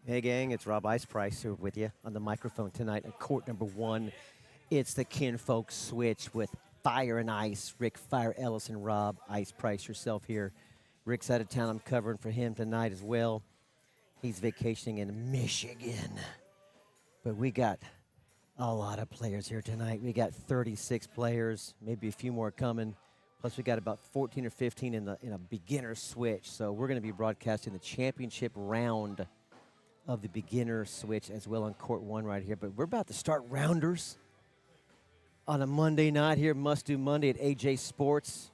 Hey, gang, it's Rob Ice Price here with you on the microphone tonight at court number 1. It's the Kinfolk Switch with Fire and Ice. Rick Fire Ellis and Rob Ice Price yourself here. Rick's out of town. I'm covering for him tonight as well. He's vacationing in Michigan. But we got a lot of players here tonight. We got 36 players, maybe a few more coming. Plus, we got about 14 or 15 in a beginner switch. So we're going to be broadcasting the championship round of the beginner switch as well on court 1 right here. But we're about to start rounders on a Monday night here, Must Do Monday at AJ Sports,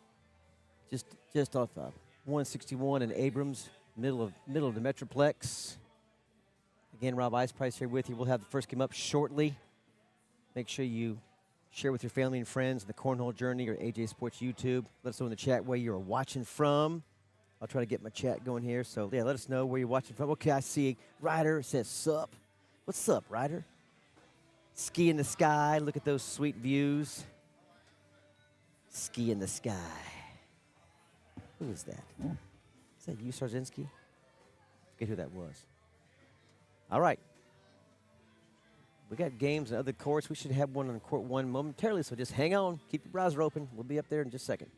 just off 161 in Abrams, middle of the Metroplex. Again, Rob Ice Price here with you. We'll have the first game up shortly. Make sure you share with your family and friends the Cornhole Journey or AJ Sports YouTube. Let us know in the chat where you're watching from. I'll try to get my chat going here. So, yeah, let us know where you're watching from. Okay, I see Ryder says, sup. What's up, Ryder? Ski in the sky. Look at those sweet views. Ski in the sky. Who is that? Is that you, Sarzinski? I forget who that was. All right. We got games and other courts. We should have one on court 1 momentarily, so just hang on. Keep your browser open. We'll be up there in just a second.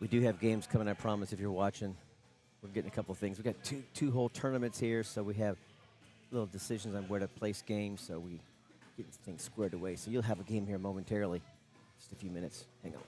We do have games coming, I promise, if you're watching. We're getting a couple things. We got two-hole tournaments here, so we have little decisions on where to place games, so we get things squared away. So you'll have a game here momentarily. Just a few minutes. Hang on.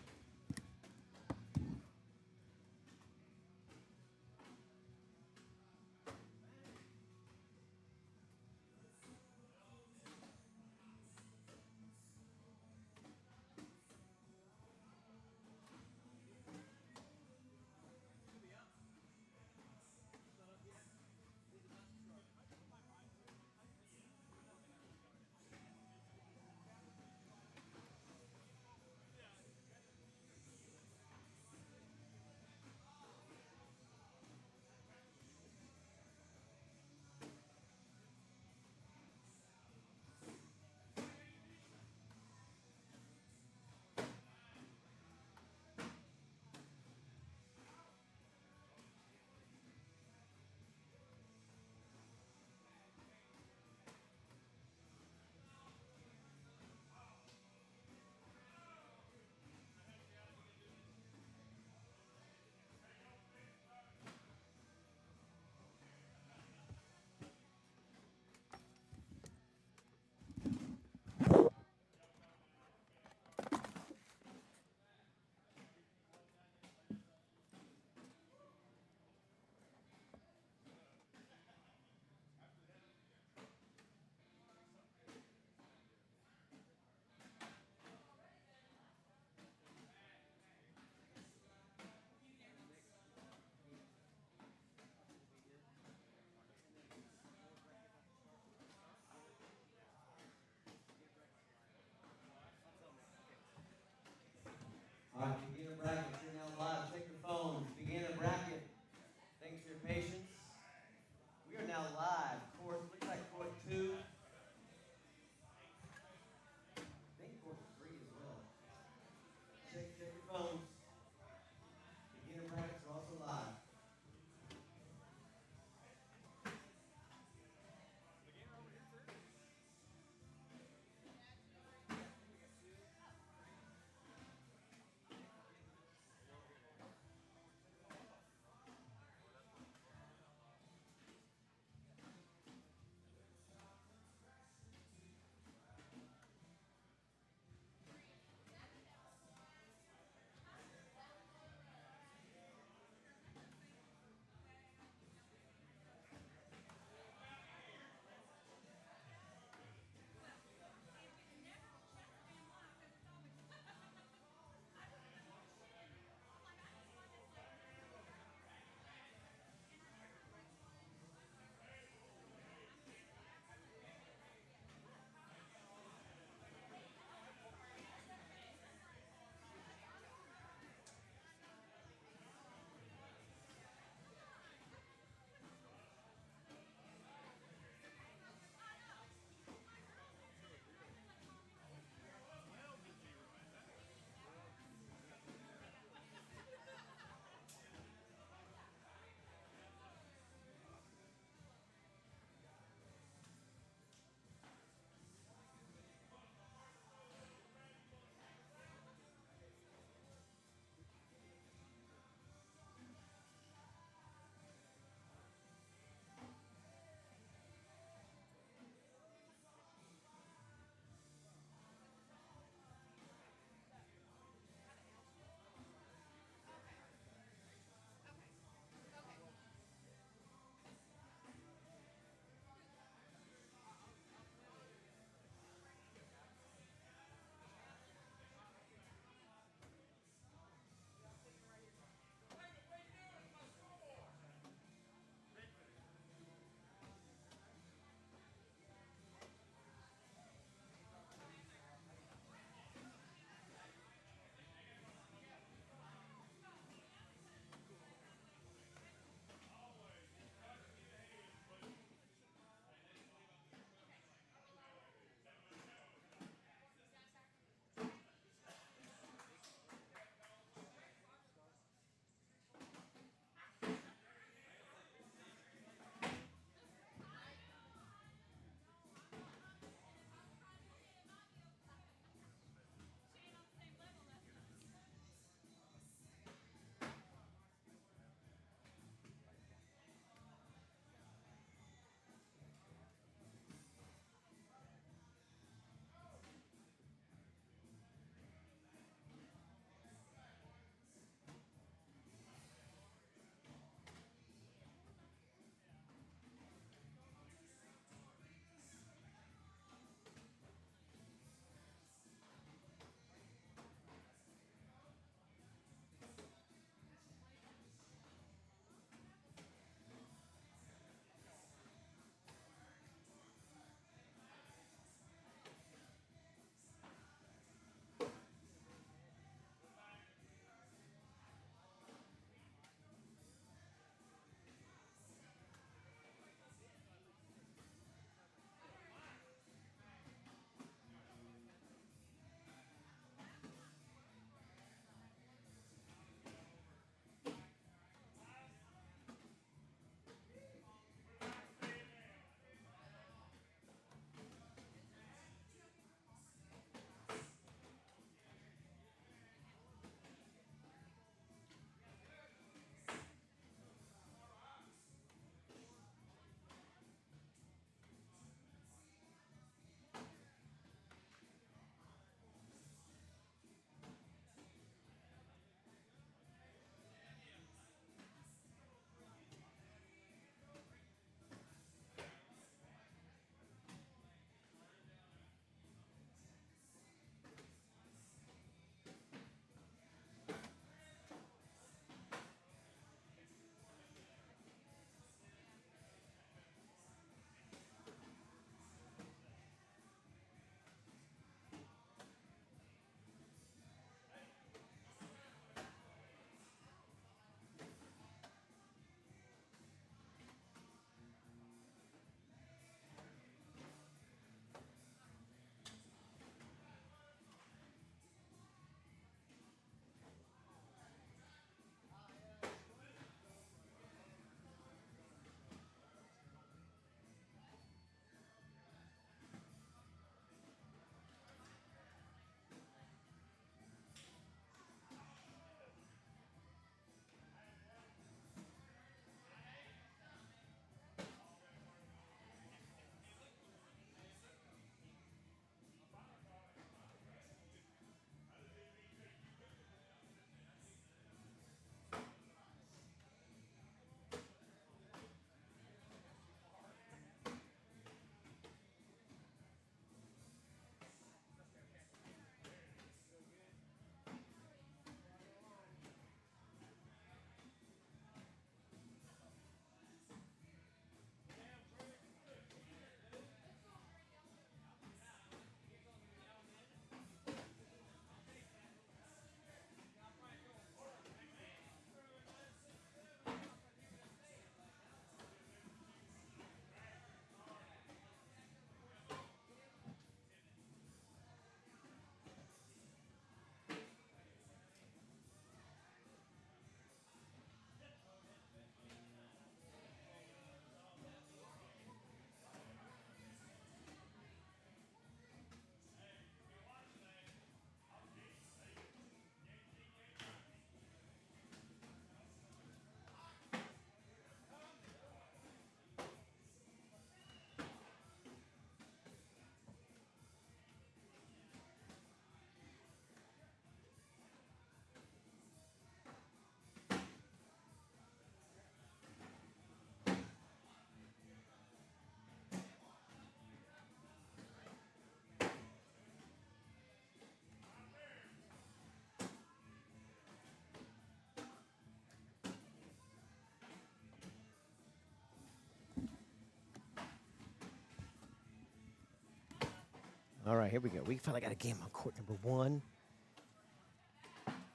All right, here we go. We finally got a game on court number 1.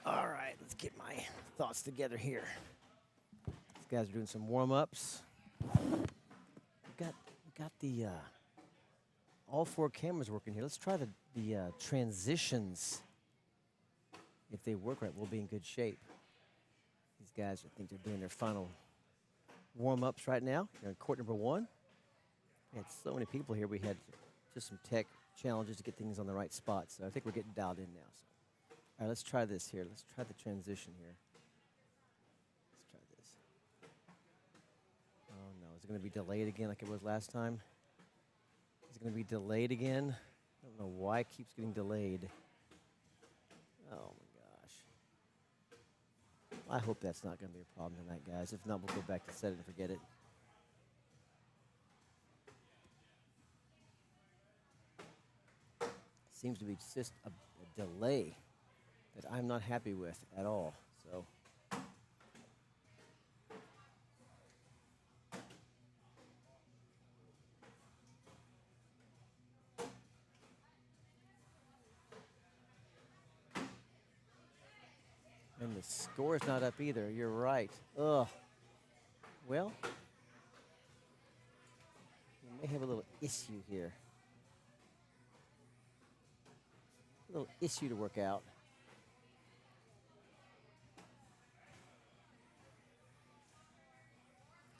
All right, let's get my thoughts together here. These guys are doing some warm-ups. We got the all 4 cameras working here. Let's try the transitions. If they work right, we'll be in good shape. These guys, I think they're doing their final warm-ups right now. They're on court number 1. We had so many people here. We had just some tech challenges to get things on the right spot. So I think we're getting dialed in now. So. All right, let's try this here. Let's try the transition here. Let's try this. Oh, no. Is it going to be delayed again like it was last time? Is it going to be delayed again? I don't know why it keeps getting delayed. Oh, my gosh. I hope that's not going to be a problem tonight, guys. If not, we'll go back to set it and forget it. Seems to be just a delay that I'm not happy with at all. So. And the score's not up either. You're right. Ugh. Well, we may have a little issue here. A little issue to work out.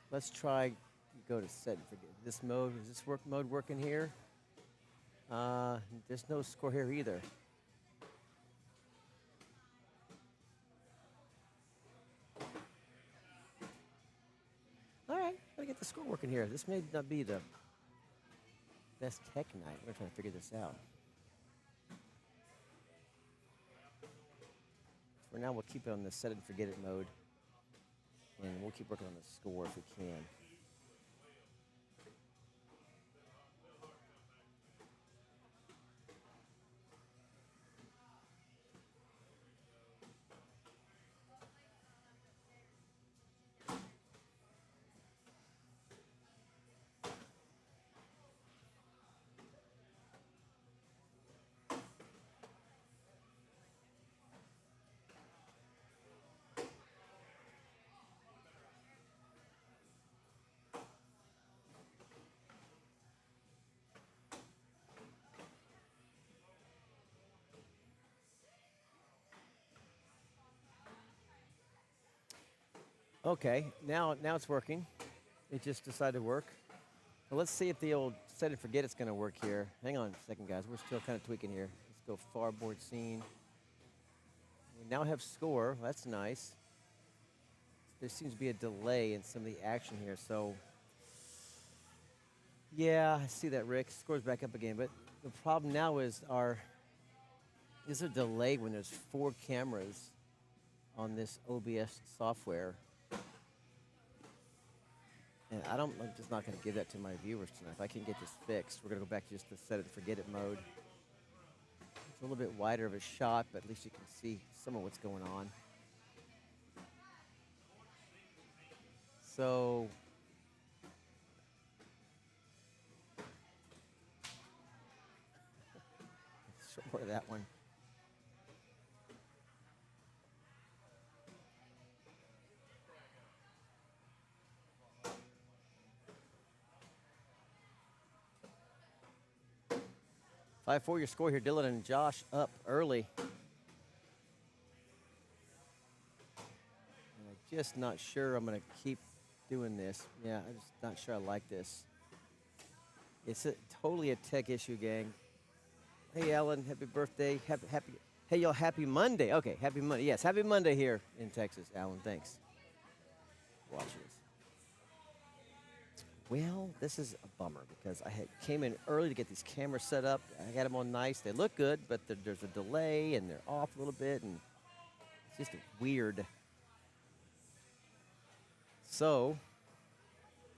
Let's try go to set and forget this mode. Is this mode working here? There's no score here either. All right, gotta get the score working here. This may not be the best tech night. We're trying to figure this out. For now, we'll keep it on the set and forget it mode, and we'll keep working on the score if we can. Okay, now it's working. It just decided to work. Well, let's see if the old set and forget it's going to work here. Hang on a second, guys. We're still kind of tweaking here. Let's go far board scene. We now have score. That's nice. There seems to be a delay in some of the action here. So, yeah, I see that, Rick. Score's back up again. But the problem now is there's a delay when there's 4 cameras on this OBS software. And I'm just not going to give that to my viewers tonight. If I can get this fixed, we're going to go back to just the set it and forget it mode. It's a little bit wider of a shot, but at least you can see some of what's going on. So, show more of that one. Five, 5-4 your score here, Dylan and Josh up early. And I'm just not sure I'm going to keep doing this. Yeah, I'm just not sure I like this. It's totally a tech issue, gang. Hey, Alan, happy birthday. Hey, y'all, happy Monday. Okay, happy Monday. Yes, happy Monday here in Texas, Alan. Thanks. Watch this. Well, this is a bummer because I came in early to get these cameras set up. I got them on nice. They look good, but there's a delay, and they're off a little bit, and it's just weird. So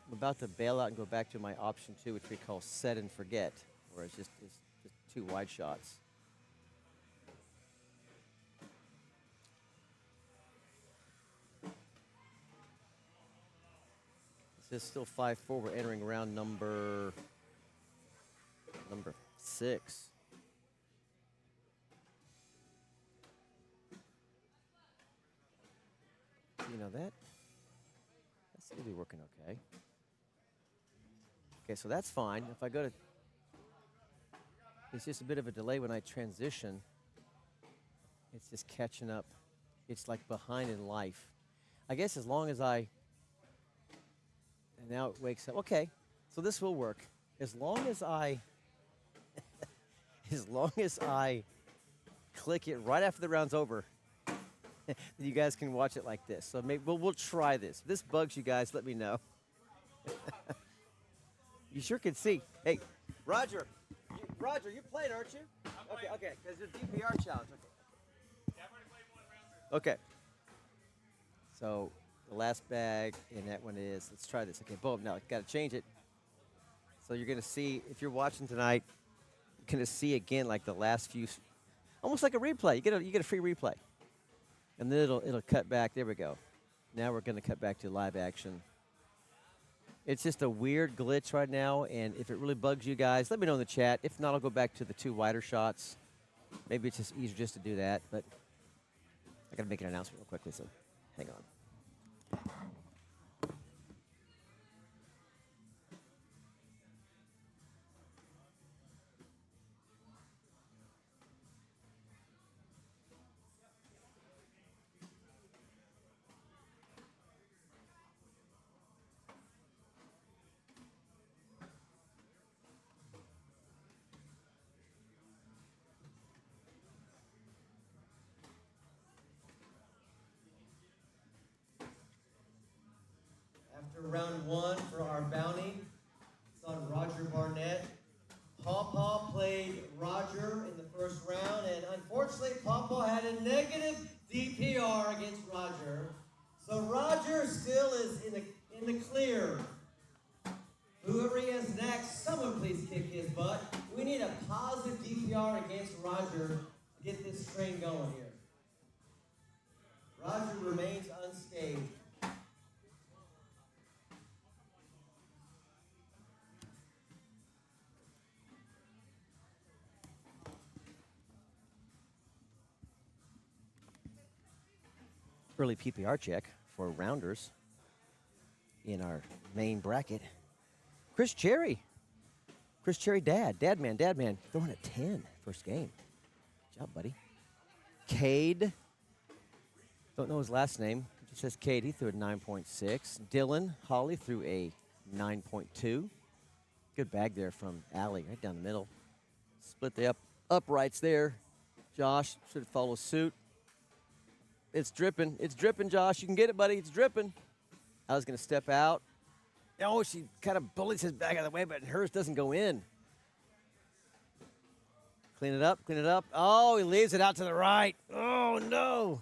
I'm about to bail out and go back to my option 2, which we call set and forget, where it's just 2 wide shots. This is still 5-4. We're entering round number 6. You know that seems to be working okay. Okay, so that's fine. If I go to, it's just a bit of a delay when I transition. It's just catching up. It's like behind in life. I guess as long as I, and now it wakes up. Okay, so this will work. As long as I, as long as I click it right after the round's over, you guys can watch it like this. So maybe we'll try this. If this bugs you guys, let me know. You sure can see. Hey, Roger, Roger, you're playing, aren't you? Okay, okay, because it's a DPR challenge. Okay. Yeah, I've already played one round. Okay. So the last bag in that one is, let's try this. Okay, boom, now got to change it. So you're going to see, if you're watching tonight, you're going to see again like the last few, almost like a replay. You get a free replay. And then it'll cut back. There we go. Now we're going to cut back to live action. It's just a weird glitch right now, and if it really bugs you guys, let me know in the chat. If not, I'll go back to the 2 wider shots. Maybe it's just easier just to do that, but I got to make an announcement real quickly, so hang on. After round 1 for our bounty, it's on Roger Barnett. Paw played Roger in the first round, and unfortunately, Paw had a negative DPR against Roger. So Roger still is in the clear. Whoever he has next, someone please kick his butt. We need a positive DPR against Roger to get this train going here. Roger remains unscathed. Early PPR check for rounders in our main bracket. Chris Cherry, dad man, throwing a 10 first game. Good job, buddy. Cade, don't know his last name. It just says Cade. He threw a 9.6. Dylan Holly threw a 9.2. Good bag there from Allie, right down the middle. Split the uprights there. Josh should follow suit. It's dripping, Josh. You can get it, buddy. It's dripping. I was going to step out. Oh, she kind of bullies his bag out of the way, but hers doesn't go in. Clean it up. Oh, he leaves it out to the right. Oh, no.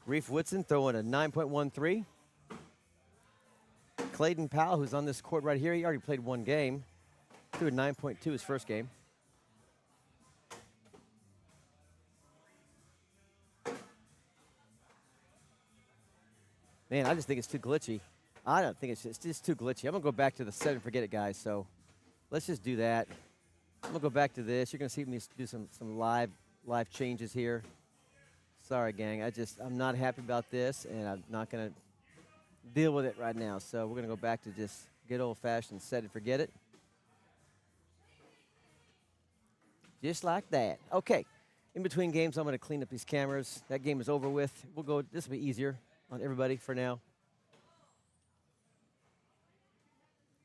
Reef Whitson throwing a 9.13. Clayton Powell, who's on this court right here, he already played 1 game. Threw a 9.2 his first game. Man, I just think it's too glitchy. I don't think it's just too glitchy. I'm going to go back to the set and forget it, guys. So let's just do that. I'm going to go back to this. You're going to see me do some live changes here. Sorry, gang. I'm not happy about this, and I'm not going to deal with it right now. So we're going to go back to just good old-fashioned set and forget it. Just like that. Okay. In between games, I'm going to clean up these cameras. That game is over with. We'll go. This will be easier on everybody for now.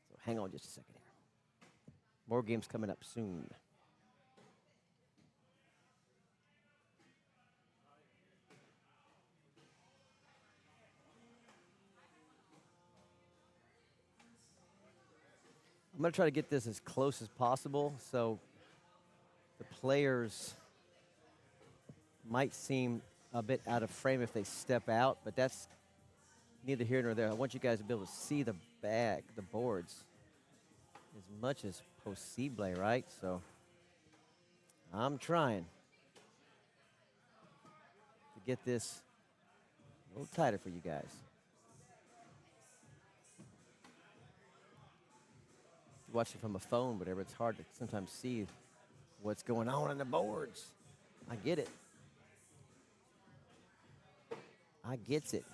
So hang on just a second here. More games coming up soon. I'm going to try to get this as close as possible, so the players might seem a bit out of frame if they step out, but that's neither here nor there. I want you guys to be able to see the bag, the boards, as much as possible, right? So I'm trying to get this a little tighter for you guys. Watching from a phone, whatever, it's hard to sometimes see what's going on the boards. I get it. I gets it.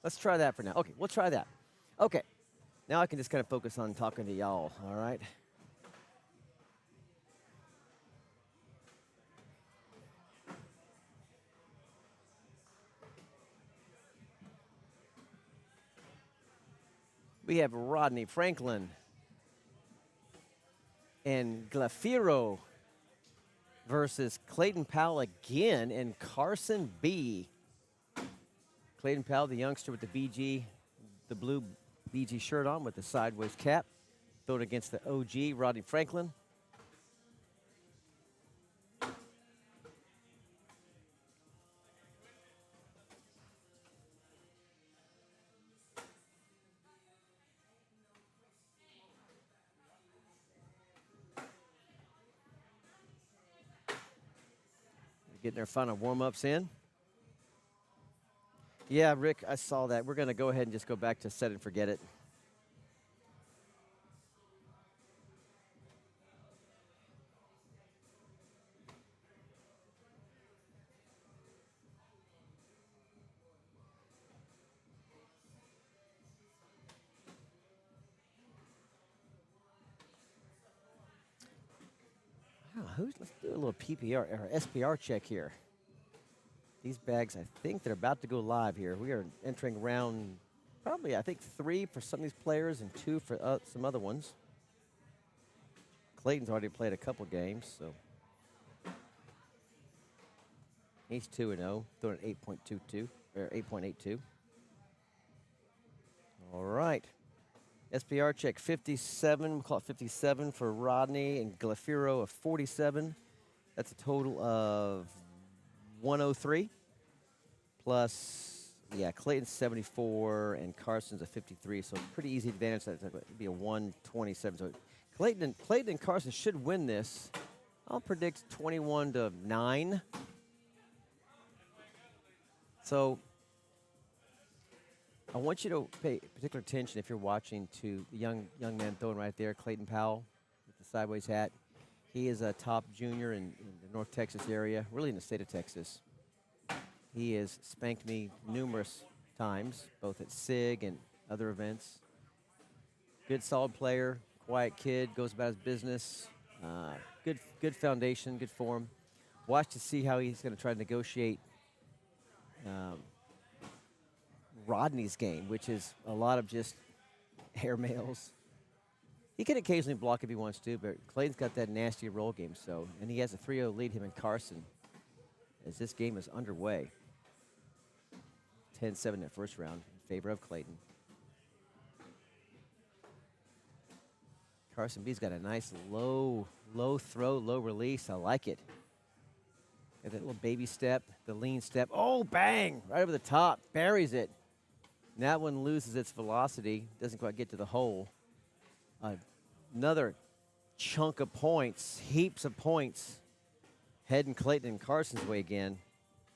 Let's try that for now. Okay, we'll try that. Okay, now I can just kind of focus on talking to y'all, all right? We have Rodney Franklin and Glafiro versus Clayton Powell again and Carson B. Clayton Powell, the youngster with the BG, the blue BG shirt on with the sideways cap, throwing against the OG, Rodney Franklin. Getting their final warm-ups in. Yeah, Rick, I saw that. We're going to go ahead and just go back to set and forget it. Let's do a little PPR or SPR check here. These bags, I think they're about to go live here. We are entering round probably, I think, 3 for some of these players and 2 for some other ones. Clayton's already played a couple games, so he's 2-0, throwing 8.22 or 8.82. All right. SPR check 57, we'll call it 57 for Rodney and Glafiro of 47. That's a total of 103. Plus, yeah, Clayton's 74 and Carson's a 53, so pretty easy advantage. That would be a 127. So Clayton and Carson should win this. I'll predict 21-9. So I want you to pay particular attention if you're watching to the young man throwing right there, Clayton Powell with the sideways hat. He is a top junior in the North Texas area, really in the state of Texas. He has spanked me numerous times, both at SIG and other events. Good, solid player, quiet kid, goes about his business. Good foundation, good form. Watch to see how he's going to try to negotiate Rodney's game, which is a lot of just airmails. He can occasionally block if he wants to, but Clayton's got that nasty roll game, and he has a 3-0 lead, him and Carson, as this game is underway. 10-7 in the first round in favor of Clayton. Carson B's got a nice low throw, low release. I like it. Got that little baby step, the lean step. Oh, bang! Right over the top. Buries it. And that one loses its velocity. Doesn't quite get to the hole. Another chunk of points, heaps of points. Heading Clayton and Carson's way again.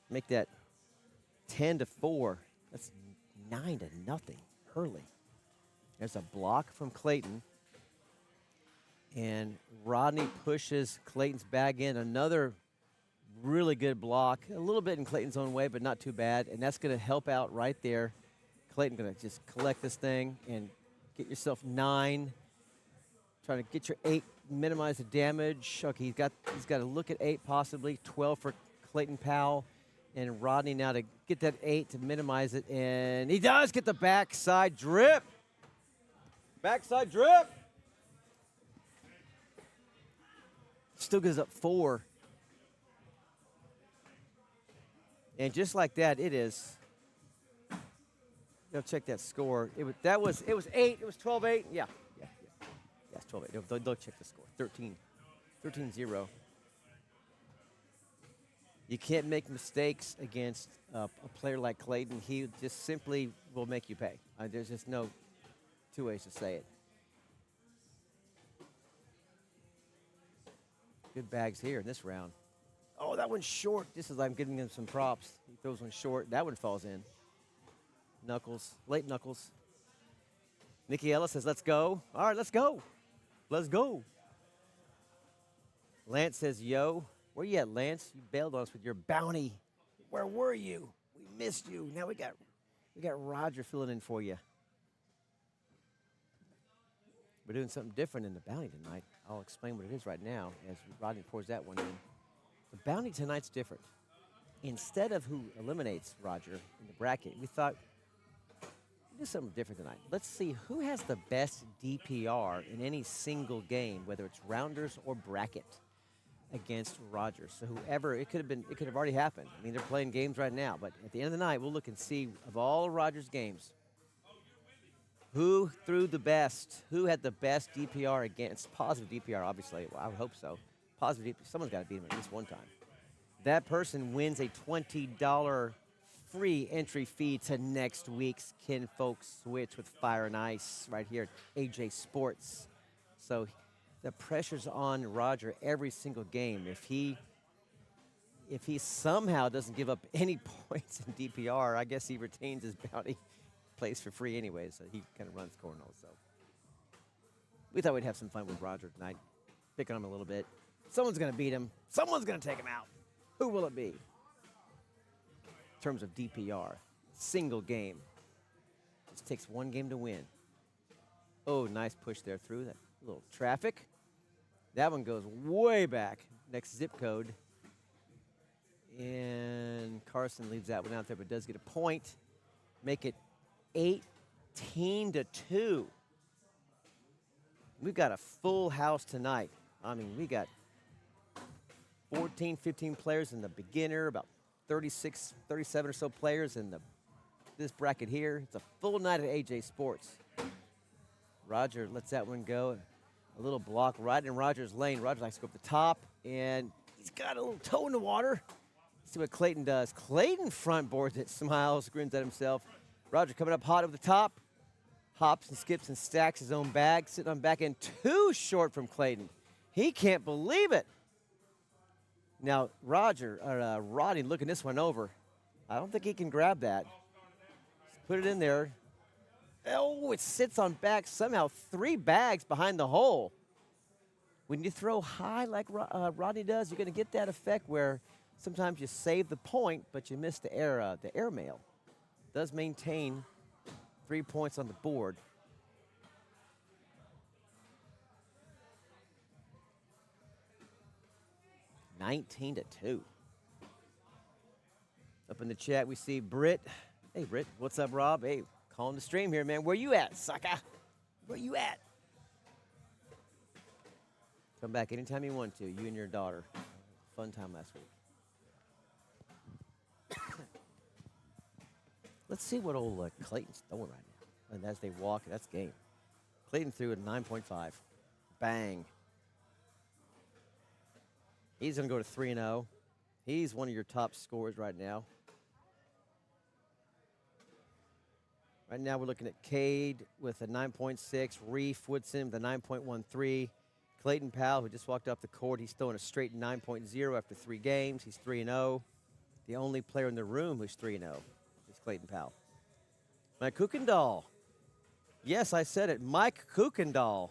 Make that 10-4. That's 9-0. Hurley. There's a block from Clayton. And Rodney pushes Clayton's bag in. Another really good block. A little bit in Clayton's own way, but not too bad. And that's going to help out right there. Clayton going to just collect this thing and get yourself 9. Trying to get your 8, minimize the damage. Okay, he's got to look at 8 possibly. 12 for Clayton Powell. And Rodney now to get that 8 to minimize it. And he does get the backside drip. Backside drip. Still goes up 4. And just like that, it is. Go check that score. It was 8. It was 12-8. Yeah. Yes, 12-8. They'll check the score. 13-0. You can't make mistakes against a player like Clayton. He just simply will make you pay. There's just no 2 ways to say it. Good bags here in this round. Oh, Oh, that one's short. Just as I'm giving him some props. He throws one short. That one falls in. Knuckles, late Knuckles. Nikki Ellis says, let's go. All right, let's go. Let's go. Lance says, yo. Where you at, Lance? You bailed on us with your bounty. Where were you? We missed you. Now we got Roger filling in for you. We're doing something different in the bounty tonight. I'll explain what it is right now as Rodney pours that one in. The bounty tonight's different. Instead of who eliminates Roger in the bracket, we thought we'd do something different tonight. Let's see who has the best DPR in any single game, whether it's rounders or bracket, against Roger. So whoever, it could have already happened. I mean, they're playing games right now, but at the end of the night, we'll look and see of all of Roger's games, who threw the best? Who had the best DPR against positive DPR? Obviously, well, I would hope so. Positive DPR, someone's got to beat him at least one time. That person wins a $20 free entry fee to next week's Kinfolk Switch with Fire and Ice right here at AJ Sports. So the pressure's on Roger every single game. If he somehow doesn't give up any points in DPR, I guess he retains his bounty. Plays for free anyway, so he kind of runs Cornhole. So we thought we'd have some fun with Roger tonight, pick on him a little bit. Someone's going to beat him. Someone's going to take him out. Who will it be? In terms of DPR, single game. Just takes one game to win. Oh, nice push there through that little traffic. That one goes way back. Next zip code. And Carson leaves that one out there, but does get a point. Make it 18-2. We've got a full house tonight. I mean, we got 14, 15 players in the beginner, about 36, 37 or so players in this bracket here. It's a full night at AJ Sports. Roger lets that one go. A little block right in Roger's lane. Roger likes to go up the top, and he's got a little toe in the water. Let's see what Clayton does. Clayton front boards it, smiles, grins at himself. Roger coming up hot over the top. Hops and skips and stacks his own bag. Sitting on back end, too short from Clayton. He can't believe it. Now, Rodney looking this one over. I don't think he can grab that. Just put it in there. Oh, it sits on back somehow. 3 bags behind the hole. When you throw high like Rodney does, you're going to get that effect where sometimes you save the point, but you miss the air mail. Does maintain 3 points on the board. $19-2. Up in the chat, we see Britt. Hey, Britt. What's up, Rob? Hey, calling the stream here, man. Where you at, sucker? Where you at? Come back anytime you want to, you and your daughter. Fun time last week. Let's see what old Clayton's throwing right now. And as they walk, that's game. Clayton threw a 9.5. Bang. He's going to go to 3-0. He's one of your top scorers right now. Right now we're looking at Cade with a 9.6. Reef Woodson with a 9.13. Clayton Powell, who just walked off the court, he's throwing a straight 9.0 after 3 games. He's 3-0. The only player in the room who's 3-0 is Clayton Powell. Mike Kuykendall. Yes, I said it. Mike Kuykendall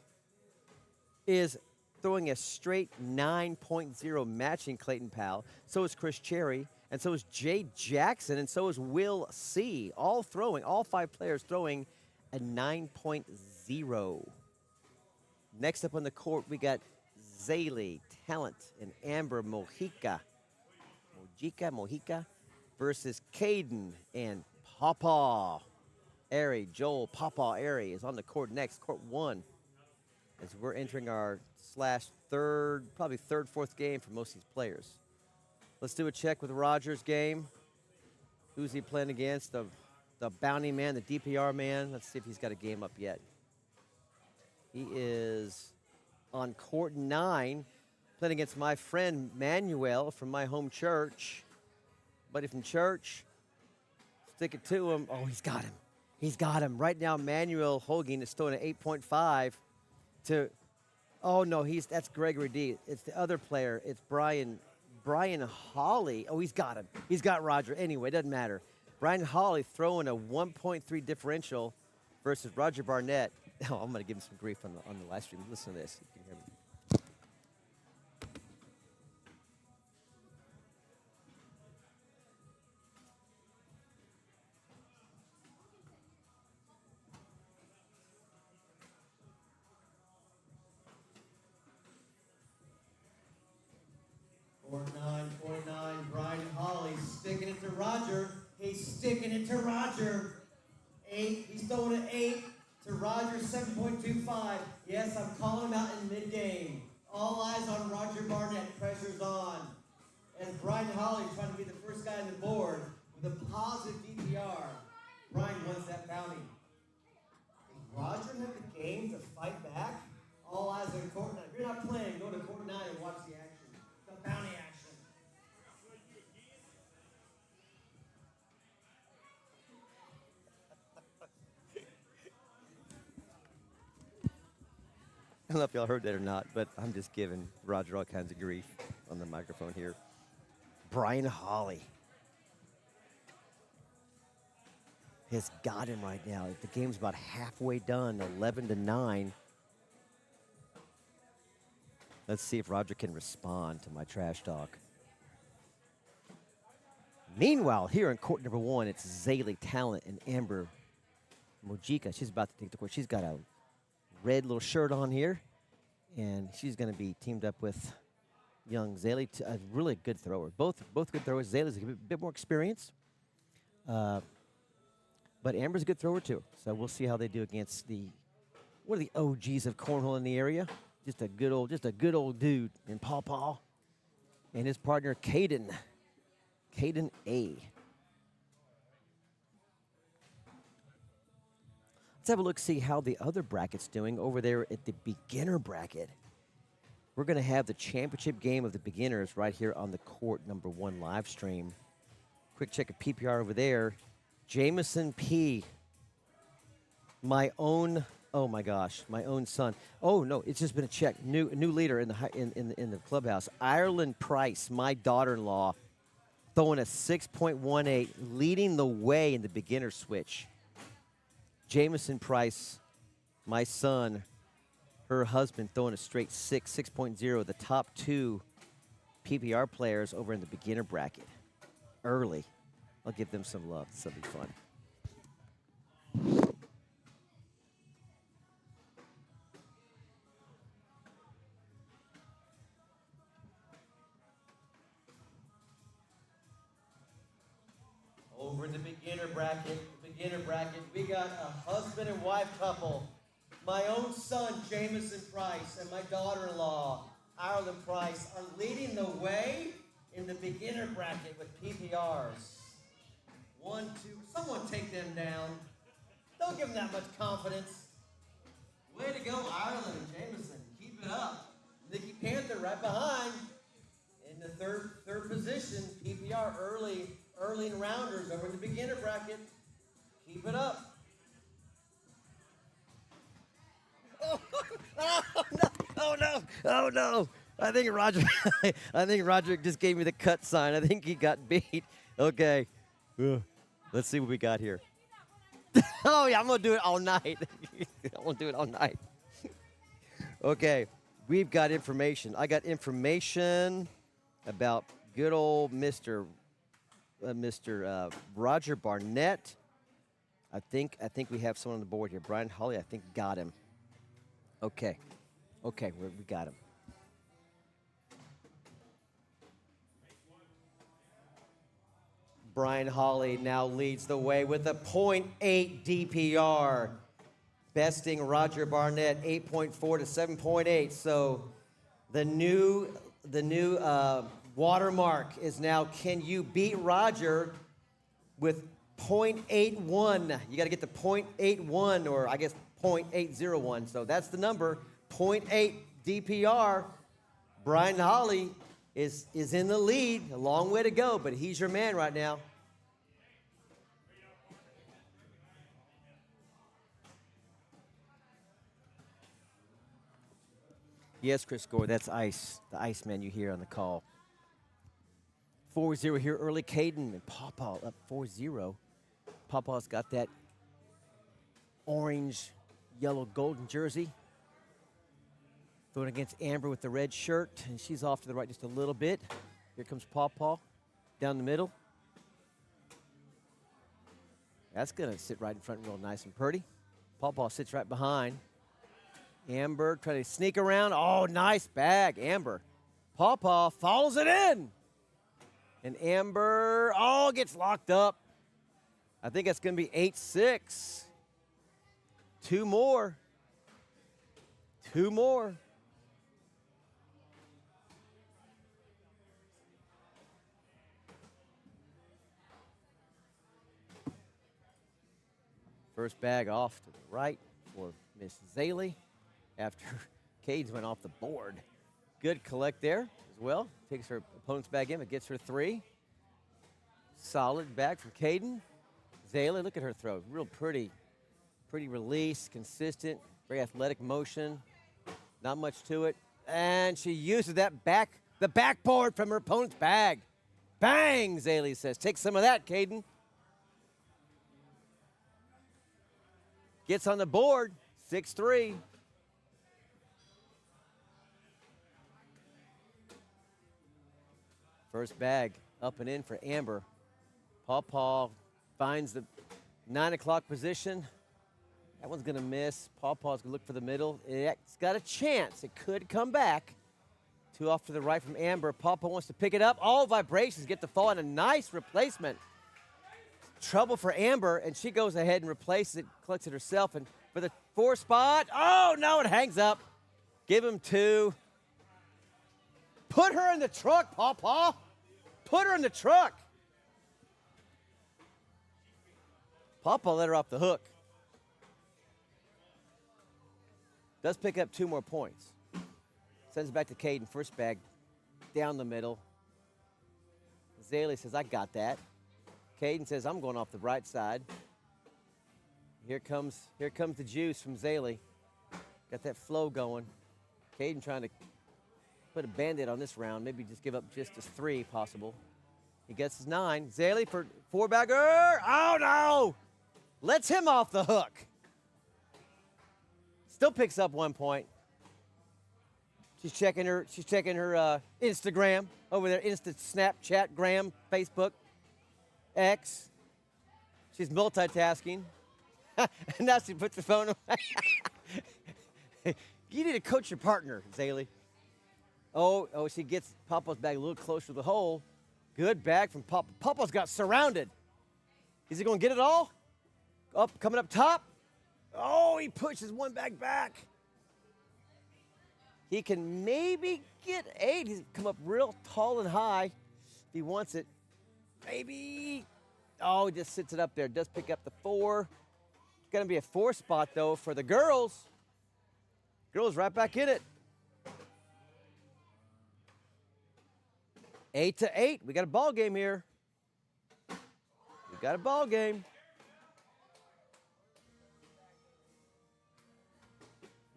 is throwing a straight 9.0, matching Clayton Powell. So is Chris Cherry, and so is Jay Jackson, and so is Will C. All 5 players throwing a 9.0. Next up on the court, we got Zaylee, Talent, and Amber Mojica versus Caden and Papa Airy. Joel Papa Airy is on the court next, court 1. As we're entering our third, probably third, fourth game for most of these players. Let's do a check with Roger's game. Who's he playing against? The bounty man, the DPR man. Let's see if he's got a game up yet. He is on court 9, playing against my friend Manuel from my home church. Buddy from church. Stick it to him. Oh, he's got him. He's got him. Right now, Manuel Hogan is throwing an 8.5 to, oh no, that's Gregory D. It's the other player. It's Brian Brian Hawley. Oh, he's got him. He's got Roger. Anyway, it doesn't matter. Brian Hawley throwing a 1.3 differential versus Roger Barnett. Oh, I'm going to give him some grief on the live stream. Listen to this. You can hear me. 49, Brian Hawley sticking it to Roger. He's sticking it to Roger. 8, he's throwing an 8 to Roger, 7.25. Yes, I'm calling him out in mid-game. All eyes on Roger Barnett. Pressure's on. As Brian Hawley trying to be the first guy on the board with a positive DPR. Brian wants that bounty. Does Roger have the game to fight back? All eyes on court 9. If you're not playing, go to court 9 and watch the action. The bounty action. I don't know if y'all heard that or not, but I'm just giving Roger all kinds of grief on the microphone here. Brian Hawley has got him right now. The game's about halfway done, 11-9. Let's see if Roger can respond to my trash talk. Meanwhile, here in court number 1, it's Zaylee Talent and Amber Mojica. She's about to take the court. She's got a red little shirt on here, and she's going to be teamed up with young Zaylee, a really good thrower. Both good throwers. Zaylee's a bit more experienced, but Amber's a good thrower too. So we'll see how they do against one of the OGs of cornhole in the area. Just a good old dude in Paw Paw, and his partner Caden A. Let's have a look, see how the other bracket's doing over there at the beginner bracket. We're going to have the championship game of the beginners right here on the court number 1 live stream. Quick check of PPR over there. Jameson P. My own, oh my gosh, my own son. Oh no, it's just been a check. New leader in the clubhouse. Ireland Price, my daughter-in-law, throwing a 6.18, leading the way in the beginner switch. Jameson Price, my son, her husband, throwing a straight 6.0, the top 2 PPR players over in the beginner bracket. Early. I'll give them some love. This will be fun. Over in the beginner bracket, we got a husband and wife couple. My own son, Jameson Price, and my daughter-in-law, Ireland Price, are leading the way in the beginner bracket with PPRs. 1, 2, someone take them down. Don't give them that much confidence. Way to go, Ireland and Jameson. Keep it up. Nikki Panther right behind in the third position. PPR early in rounders over in the beginner bracket. Keep it up. Oh no. I think Roger just gave me the cut sign. I think he got beat. Okay. Let's see what we got here. Oh yeah, I'm gonna do it all night. I'm gonna do it all night. Okay. We've got information. I got information about good old Mr. Roger Barnett. I think we have someone on the board here. Brian Hawley, I think, got him. Okay, we got him. Brian Hawley now leads the way with a .8 DPR, besting Roger Barnett 8.4 to 7.8. So the new watermark is now, can you beat Roger with .81? You got to get to .81, or I guess .801. So that's the number, .8 DPR. Brian Hawley is in the lead. A long way to go, but he's your man right now. Yes, Chris Gore, that's Ice, the Iceman you hear on the call. 4-0 here early. Caden and Pawpaw up 4-0. Pawpaw's got that orange, yellow, golden jersey. Throwing against Amber with the red shirt, and she's off to the right just a little bit. Here comes Pawpaw down the middle. That's going to sit right in front real nice and pretty. Pawpaw sits right behind. Amber trying to sneak around. Oh, nice bag, Amber. Pawpaw follows it in. And Amber, gets locked up. I think it's going to be 8-6. Two more. First bag off to the right for Miss Zaley after Cades went off the board. Good collect there as well. Takes her opponent's bag in, but gets her 3. Solid bag from Caden. Zaley, look at her throw. Real pretty release, consistent, very athletic motion. Not much to it. And she uses the backboard from her opponent's bag. Bang, Zaley says. Take some of that, Caden. Gets on the board, 6-3. First bag up and in for Amber. Pawpaw finds the 9 o'clock position. That one's going to miss. Pawpaw's going to look for the middle. It's got a chance. It could come back. 2 off to the right from Amber. Pawpaw wants to pick it up. All vibrations get the fall, and a nice replacement. Trouble for Amber, and she goes ahead and replaces it, collects it herself, and for the 4 spot, oh no, it hangs up. Give him 2. Put her in the truck, Pawpaw. Put her in the truck. Pawpaw let her off the hook. Does pick up 2 more points. Sends it back to Caden. First bag down the middle. Zaley says, I got that. Caden says, I'm going off the right side. Here comes the juice from Zaley. Got that flow going. Caden trying to put a Band-Aid on this round. Maybe just give up just a 3 possible. He gets his 9. Zaley for 4-bagger. Oh, no! Lets him off the hook. Still picks up 1 point. She's checking her Instagram over there. Snapchat, Gram, Facebook, X. She's multitasking. And now she puts the phone away. You need to coach your partner, Zaley. Oh, she gets Pawpaw's bag a little closer to the hole. Good bag from Pawpaw. Pawpaw's got surrounded. Is he going to get it all? Coming up top. Oh, he pushes 1 bag back. He can maybe get 8. He's come up real tall and high if he wants it. Maybe. Oh, he just sits it up there. Does pick up the 4. It's going to be a 4 spot, though, for the girls. Girls right back in it. 8-8. We got a ball game here. We got a ball game.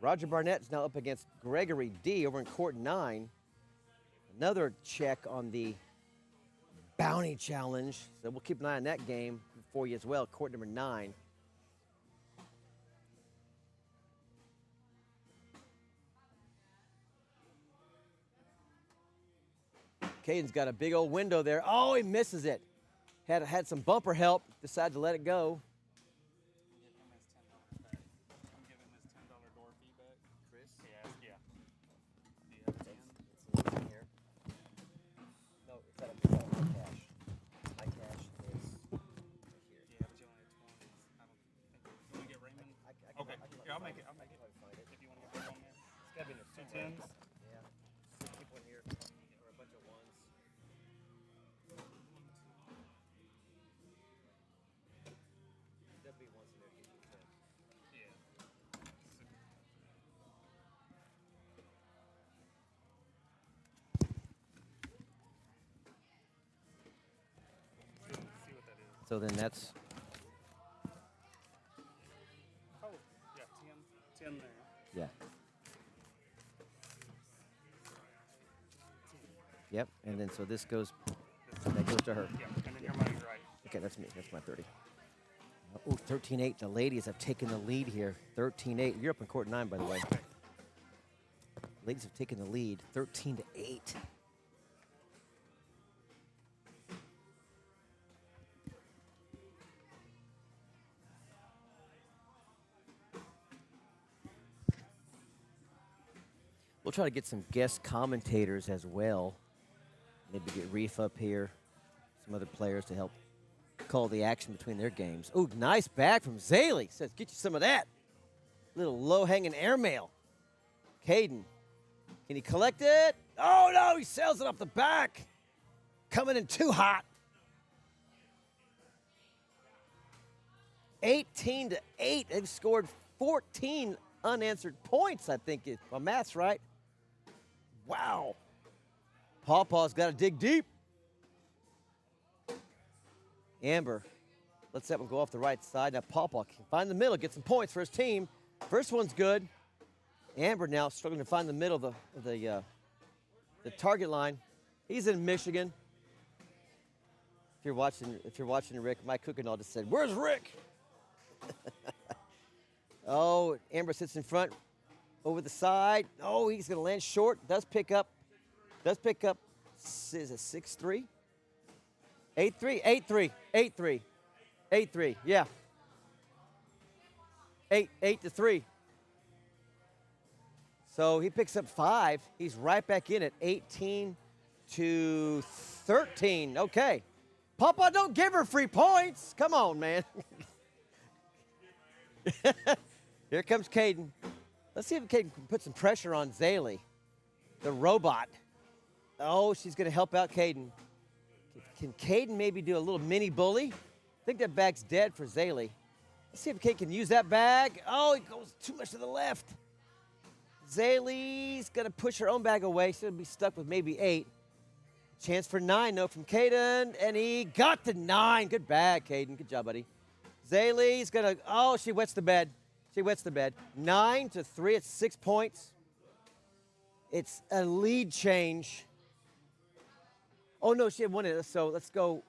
Roger Barnett is now up against Gregory D. over in court 9. Another check on the bounty challenge. So we'll keep an eye on that game for you as well. Court number 9. Caden's got a big old window there. Oh, he misses it. Had some bumper help. Decided to let it go. I'll make it. If you want to get back on there. It's got to be in there somewhere. 2 tens? Yeah. Let's keep one here, or a bunch of 1s. There'll be 1s in there. Yeah. See what that is. So then that's Oh, yeah, 10 there. yeah. Yep, and then so this goes to her? Yeah, and then your money's right. Okay, that's me. That's my 30. Oh, 13-8. The ladies have taken the lead here. 13-8. You're up in court 9, by the way. Okay. Ladies have taken the lead. 13-8. We'll try to get some guest commentators as well. Maybe get Reef up here, some other players to help call the action between their games. Oh, nice bag from Zaley. Says, get you some of that. Little low-hanging airmail. Caden, can he collect it? Oh, no, he sails it off the back. Coming in too hot. 18-8. They've scored 14 unanswered points, I think, if my math's right. Wow. Pawpaw's got to dig deep. Amber lets that one go off the right side. Now Pawpaw can find the middle, get some points for his team. First one's good. Amber now struggling to find the middle of the target line. He's in Michigan. If you're watching Rick, Mike Kukenall just said, "Where's Rick?" Oh, Amber sits in front, over the side. Oh, he's going to land short. Does pick up. Is it 6-3? 8-3. 8-3. Yeah. 8-3. So he picks up 5. He's right back in at 18-13. Okay. Papa, don't give her free points. Come on, man. Here comes Caden. Let's see if Caden can put some pressure on Zaley, the robot. Oh, she's going to help out Caden. Can Caden maybe do a little mini bully? I think that bag's dead for Zaley. Let's see if Caden can use that bag. Oh, it goes too much to the left. Zaley's going to push her own bag away. She's going to be stuck with maybe 8. Chance for 9, though, from Caden, and he got the 9. Good bag, Caden. Good job, buddy. Zaley's going to, oh, she wets the bed. 9-3. It's 6 points. It's a lead change. Oh, no, she had won it, so let's go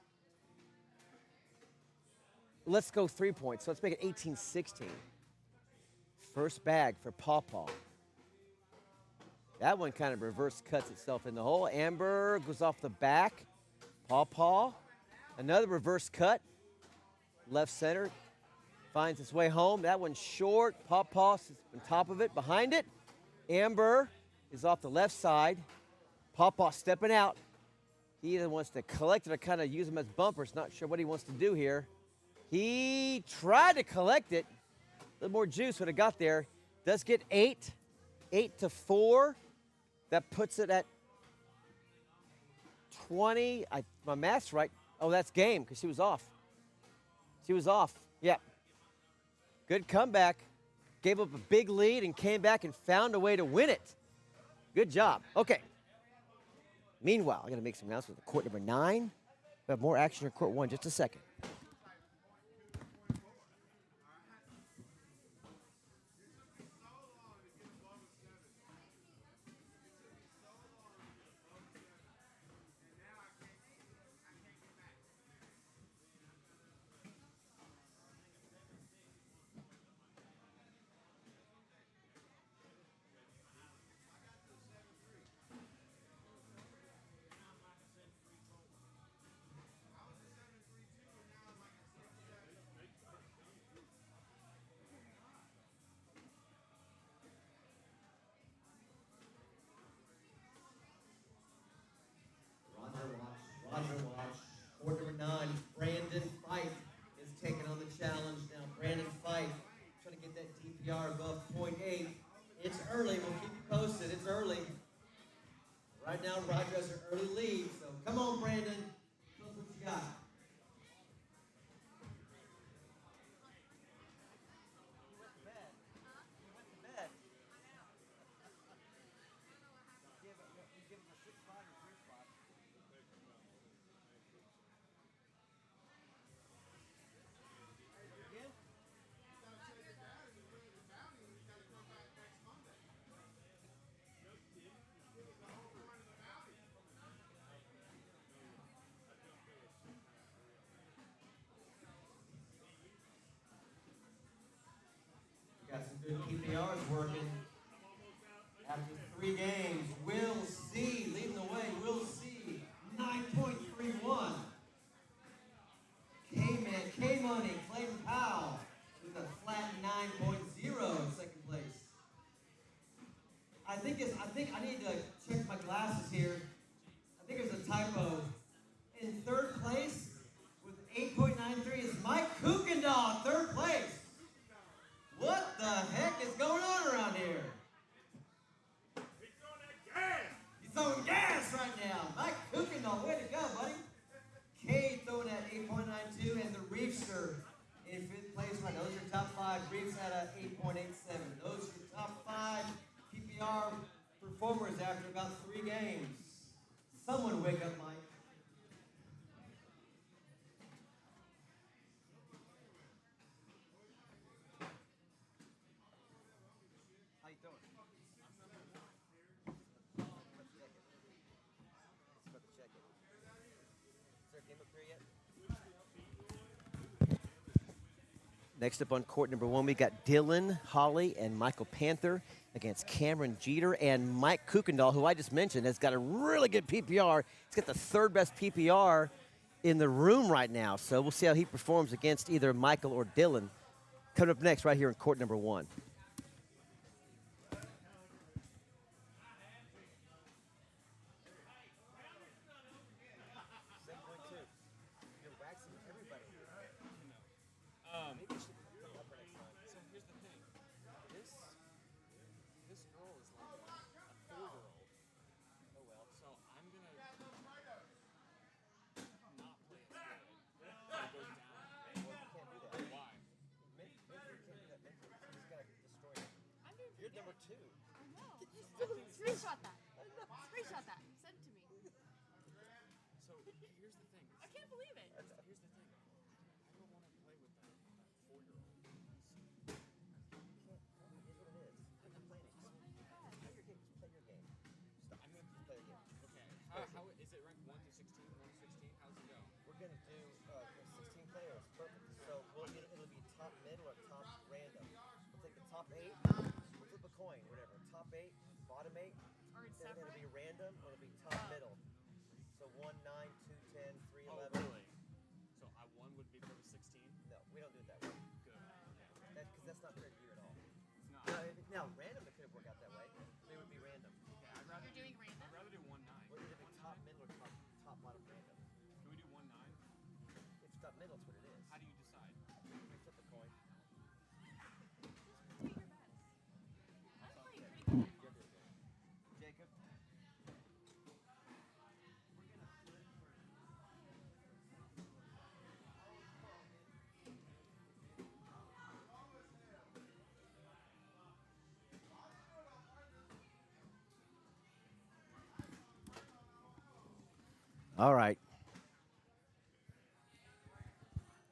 3 points. So let's make it 18-16. First bag for Pawpaw. That one kind of reverse cuts itself in the hole. Amber goes off the back. Pawpaw. Another reverse cut. Left center. Finds its way home. That one's short. Pawpaw is on top of it, behind it. Amber is off the left side. Pawpaw stepping out. He either wants to collect it or kind of use them as bumpers. Not sure what he wants to do here. He tried to collect it. A little more juice would have got there. Does get 8. 8-4. That puts it at 20. My math's right. Oh, that's game because she was off. Yeah. Good comeback. Gave up a big lead and came back and found a way to win it. Good job. Okay. Meanwhile, I'm going to make some announcements with court number 9. We have more action in court 1 just a second. Roger watch. Court number 9, Brandon Fife is taking on the challenge now. Brandon Fife trying to get that DPR above .8. It's early. We'll keep you posted. It's early. Right now, Roger has an early lead. So come on, Brandon. Tell us what you got. After 3 games, Will C leading the way. Will C, 9.31. K-Money, Clayton Powell with a flat 9.0 in second place. I think I need to check my glasses here. I think there's a typo. In third place with 8.93 is Mike Kuykendall, third place. What the heck is going on around here? He's throwing gas right now. Mike Kuykendall, way to go, buddy. Cade throwing at 8.92, and the Reefster in 5th place. Right, those are your top 5. Reefs at a 8.87. Those are your top 5 PPR performers after about 3 games. Someone wake up, Mike. How you doing? Let's check it. Is there a game up here yet? Next up on court number 1, we got Dylan Holly and Michael Panther against Cameron Jeter and Mike Kuykendall, who I just mentioned has got a really good PPR. He's got the 3rd best PPR in the room right now. So we'll see how he performs against either Michael or Dylan. Coming up next right here in court number 1. Screenshot that. Screenshot that. Send it to me. So here's the thing. I can't believe it. Here's the thing. I don't want to play with that 4-year-old. Okay. How is it ranked 1 to 16? 1 to 16? How's it go? We're going to do 16 players. Perfect. So it'll be top mid or top random. We'll take the top 8. We'll flip a coin, whatever. Top 8, bottom 8. Or it's Then separate? it'll be random or it'll be top middle. So 1, 9, 2, 10, 3, 11. Oh, really? So I 1 would be for the 16? No, we don't do it that way. Good. Because that's not fair to you at all. It's not. Now, random, it could work out that way. It would be random. Okay, I'd rather You're doing random? I'd rather do 1-9. We're going to be top middle or top bottom random. Can we do 1-9? If top middle, it's what it is. How do you decide? We flip a coin. Take your bets. That's like pretty good. Jacob? All right.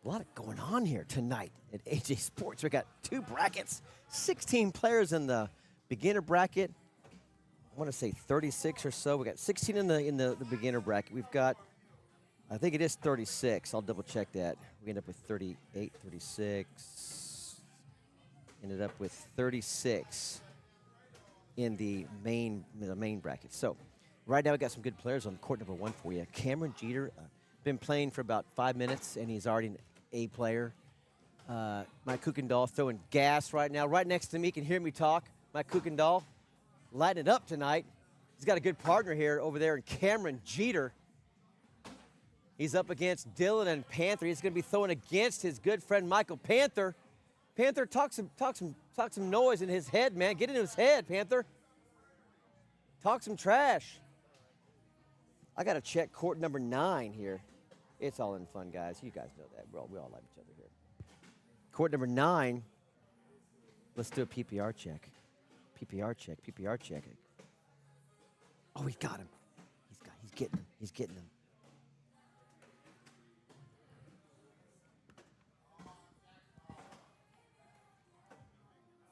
A lot going on here tonight at AJ Sports. We got 2 brackets, 16 players in the beginner bracket. I want to say 36 or so. We got 16 in the beginner bracket. We've got, I think it is 36. I'll double check that. We end up with 38, 36. Ended up with 36 in the main bracket. So right now we got some good players on court number 1 for you. Cameron Jeter, been playing for about 5 minutes, and he's already an A player. Mike Kuykendall throwing gas right now. Right next to me, you can hear me talk. Mike Kuykendall lighting it up tonight. He's got a good partner here over there in Cameron Jeter. He's up against Dylan and Panther. He's going to be throwing against his good friend Michael Panther. Panther, talk some noise in his head, man. Get into his head, Panther. Talk some trash. I got to check court number 9 here. It's all in fun, guys. You guys know that. We all like each other here. Court number 9. Let's do a PPR check. PPR check. Oh, he got him. He's getting him.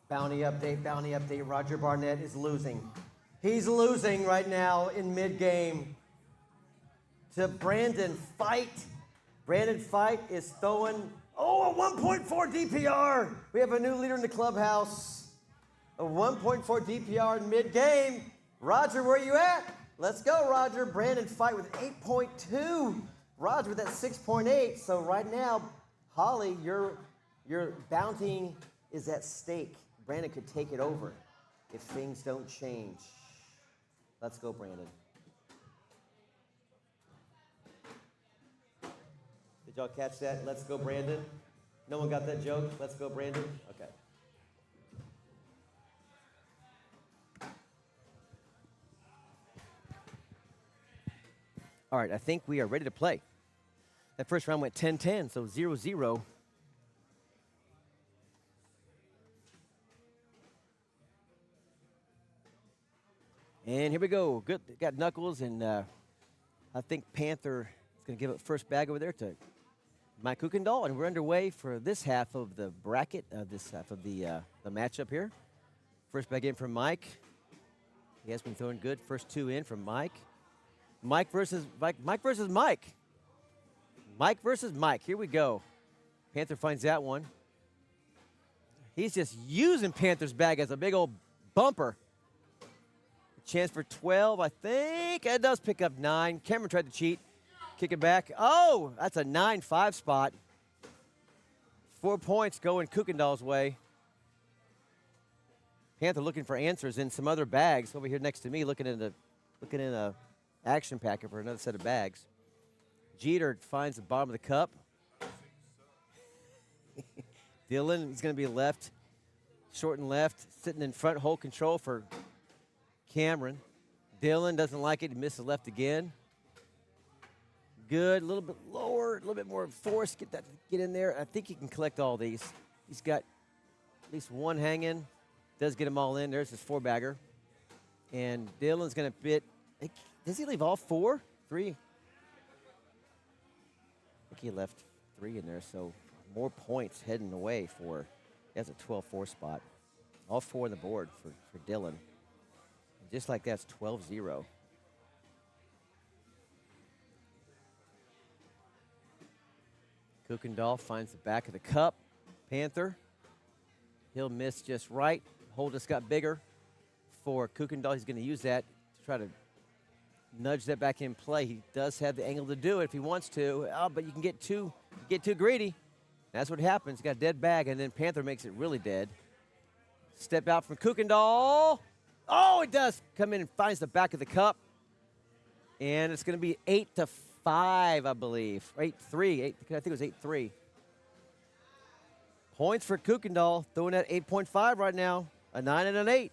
Bounty update. Roger Barnett is losing. He's losing right now in mid-game to Brandon Fight. Brandon Fight is throwing, a 1.4 DPR. We have a new leader in the clubhouse. A 1.4 DPR in mid-game. Roger, where you at? Let's go, Roger. Brandon fight with 8.2. Roger with that 6.8. So right now, Holly, your bounty is at stake. Brandon could take it over if things don't change. Let's go, Brandon. Did y'all catch that? Let's go, Brandon. No one got that joke? Let's go, Brandon. Okay. All right, I think we are ready to play. That first round went 10-10, so 0-0. And here we go. Good. Got Knuckles, and I think Panther is going to give up first bag over there to Mike Kuykendall, and we're underway for this half of the bracket, this half of the matchup here. First bag in from Mike. He has been throwing good. First two in from Mike. Mike versus Mike. Mike versus Mike. Mike versus Mike. Here we go. Panther finds that one. He's just using Panther's bag as a big old bumper. Chance for 12, I think. It does pick up 9. Cameron tried to cheat. Kick it back. Oh, that's a 9-5 spot. 4 points going Kuykendall's way. Panther looking for answers in some other bags over here next to me, looking in a action packet for another set of bags. Jeter finds the bottom of the cup. Dylan, he's going to be left, short and left, sitting in front, hold control for Cameron. Dylan doesn't like it. He misses left again. Good. A little bit lower, a little bit more force. Get in there. I think he can collect all these. He's got at least one hanging. Does get them all in. There's his 4-bagger. And Dylan's going to bid. Does he leave all 4? 3? I think he left 3 in there. So more points heading away for. He has a 12-4 spot. All 4 on the board for Dylan. Just like that's 12-0. Kuykendall finds the back of the cup. Panther. He'll miss just right. Hold just got bigger for Kuykendall. He's going to use that to try to nudge that back in play. He does have the angle to do it if he wants to. Oh, but you can get too greedy. That's what happens. You got a dead bag, and then Panther makes it really dead. Step out from Kuykendall. Oh, it does come in and finds the back of the cup. And it's going to be 8-5, I believe. 8-3. I think it was 8-3. Points for Kuykendall, throwing at 8.5 right now. A 9 and an 8.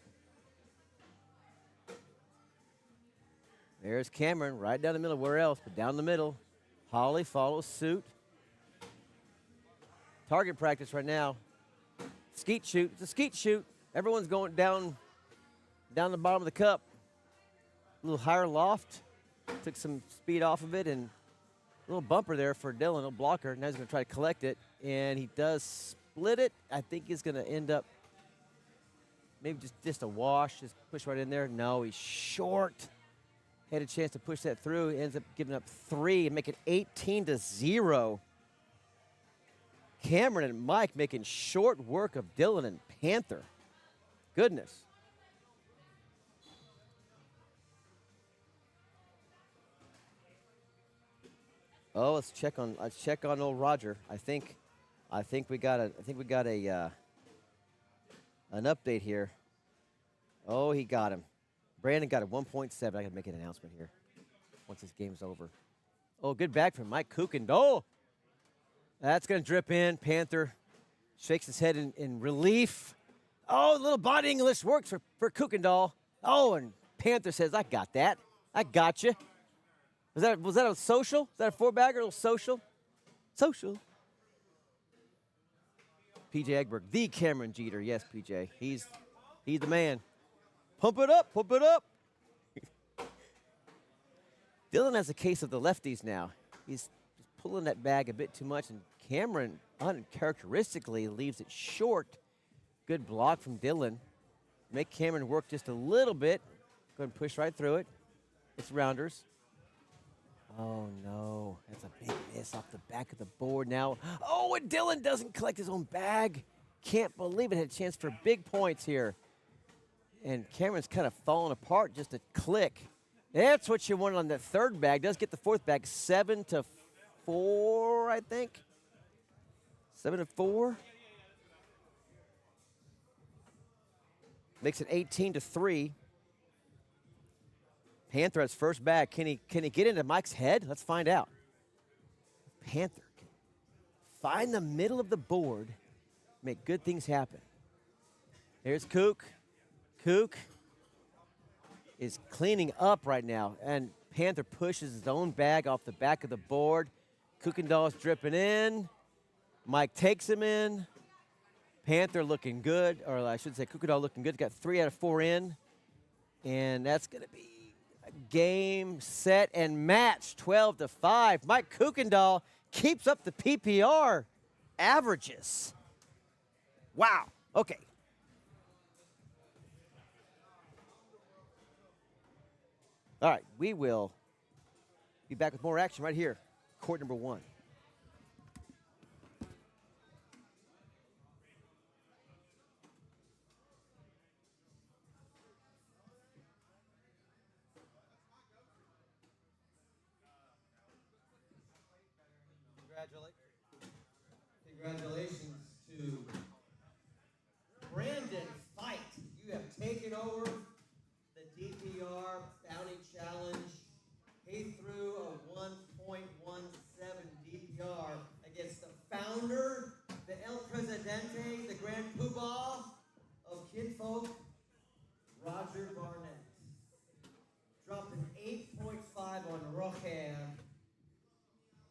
There's Cameron right down the middle. Where else? But down the middle. Holly follows suit. Target practice right now. Skeet shoot. It's a skeet shoot. Everyone's going down the bottom of the cup. A little higher loft. Took some speed off of it, and a little bumper there for Dylan, a little blocker. Now he's going to try to collect it, and he does split it. I think he's going to end up maybe just a wash, just push right in there. No, he's short. Had a chance to push that through. Ends up giving up 3 and make it 18-0. Cameron and Mike making short work of Dylan and Panther. Goodness. Oh, let's check on old Roger. I think we got an update here. Oh, he got him. Brandon got a 1.7. I got to make an announcement here once this game's over. Oh, good bag from Mike Kuykendall. That's going to drip in. Panther shakes his head in relief. Oh, a little body English works for Kuykendall. Oh, and Panther says, I got that. I got you. Was that a social? Is that a 4-bagger? A little social? Social. PJ Egberg, the Cameron Jeter. Yes, PJ. He's the man. Pump it up. Pump it up. Dylan has a case of the lefties now. He's just pulling that bag a bit too much, and Cameron uncharacteristically leaves it short. Good block from Dylan. Make Cameron work just a little bit. Go ahead and push right through it. It's rounders. Oh, no. That's a big miss off the back of the board now. Oh, and Dylan doesn't collect his own bag. Can't believe it. Had a chance for big points here. And Cameron's kind of falling apart just a click. That's what you wanted on that third bag. Does get the fourth bag, 7-4, I think. 7-4. Makes it 18-3. Panther has first bag. Can he get into Mike's head? Let's find out. Panther can find the middle of the board, make good things happen. Here's Kook. Kook is cleaning up right now, and Panther pushes his own bag off the back of the board. Kuykendall's dripping in. Mike takes him in. Panther looking good, or I should say Kuykendall looking good. Got 3 out of 4 in, and that's going to be a game, set, and match, 12-5. Mike Kuykendall keeps up the PPR averages. Wow. Okay. All right, we will be back with more action right here, court number 1. Congratulations to Brandon Fight. You have taken over the DPR Bounty Challenge. He threw a 1.17 DPR against the founder, the El Presidente, the Grand Poobah of Kinfolk, Roger Barnett. Dropped an 8.5 on Rocher.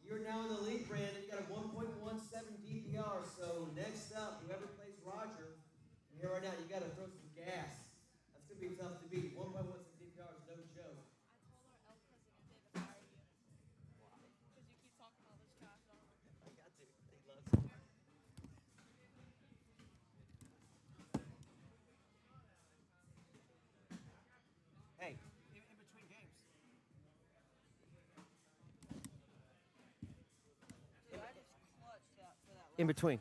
You're now in the lead, Brandon. You got a 1.17 DPR. So next up, whoever plays Roger, here right now, you got to throw some gas. That's going to be tough to beat. 1.17 DPR is no joke. I told our El Presidente to fire you. Because you keep talking all this trash on him. I got to. He loves it. Hey, in between games. Dude, I just clutched that for that In between.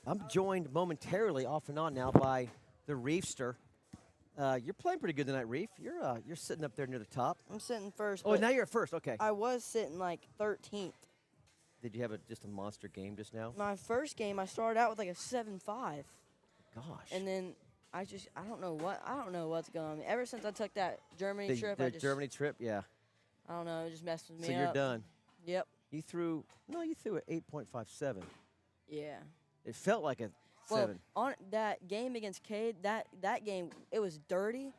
I'm joined momentarily off and on now by the Reefster. You're playing pretty good tonight, Reef. You're sitting up there near the top. I'm sitting first. Oh, but now you're at first. Okay. I was sitting like 13th. Did you have just a monster game just now? My first game, I started out with like a 7-5, Gosh. and then I don't know what's going on. Ever since I took that Germany trip, I just Germany trip, yeah. I don't know, it just messed with me So up. you're done. Yep. You threw an 8.57. Yeah. It felt like a Well, 7. on that game against Cade, that game it was dirty,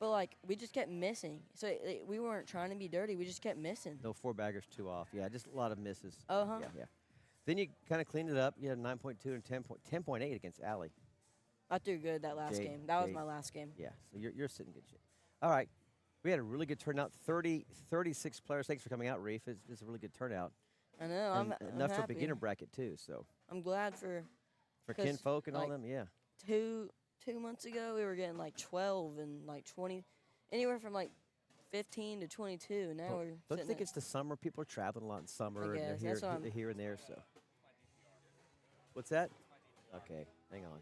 but like we just kept missing. So we weren't trying to be dirty. We just kept missing. No 4-baggers, 2 off. Yeah, just a lot of misses. Uh-huh. Yeah. Then you kind of cleaned it up. You had 9.2 and 10.8 against Allie. I threw good that last Jade- game. That was Jade. my last game. Yeah, so you're sitting good shape. All right. We had a really good turnout. 36 players. Thanks for coming out, Reef. It's a really good turnout. I know. And I'm enough for a happy. beginner bracket, too. So I'm glad for for 'cause, Kinfolk and all like, them, yeah. 2 months ago we were getting like 12 and like 20, anywhere from like 15 to 22. And now Don't we're you sitting think at- it's the summer? People are traveling a lot in summer, and guess. they're That's what I'm- here and there. So, what's that? Okay, hang on.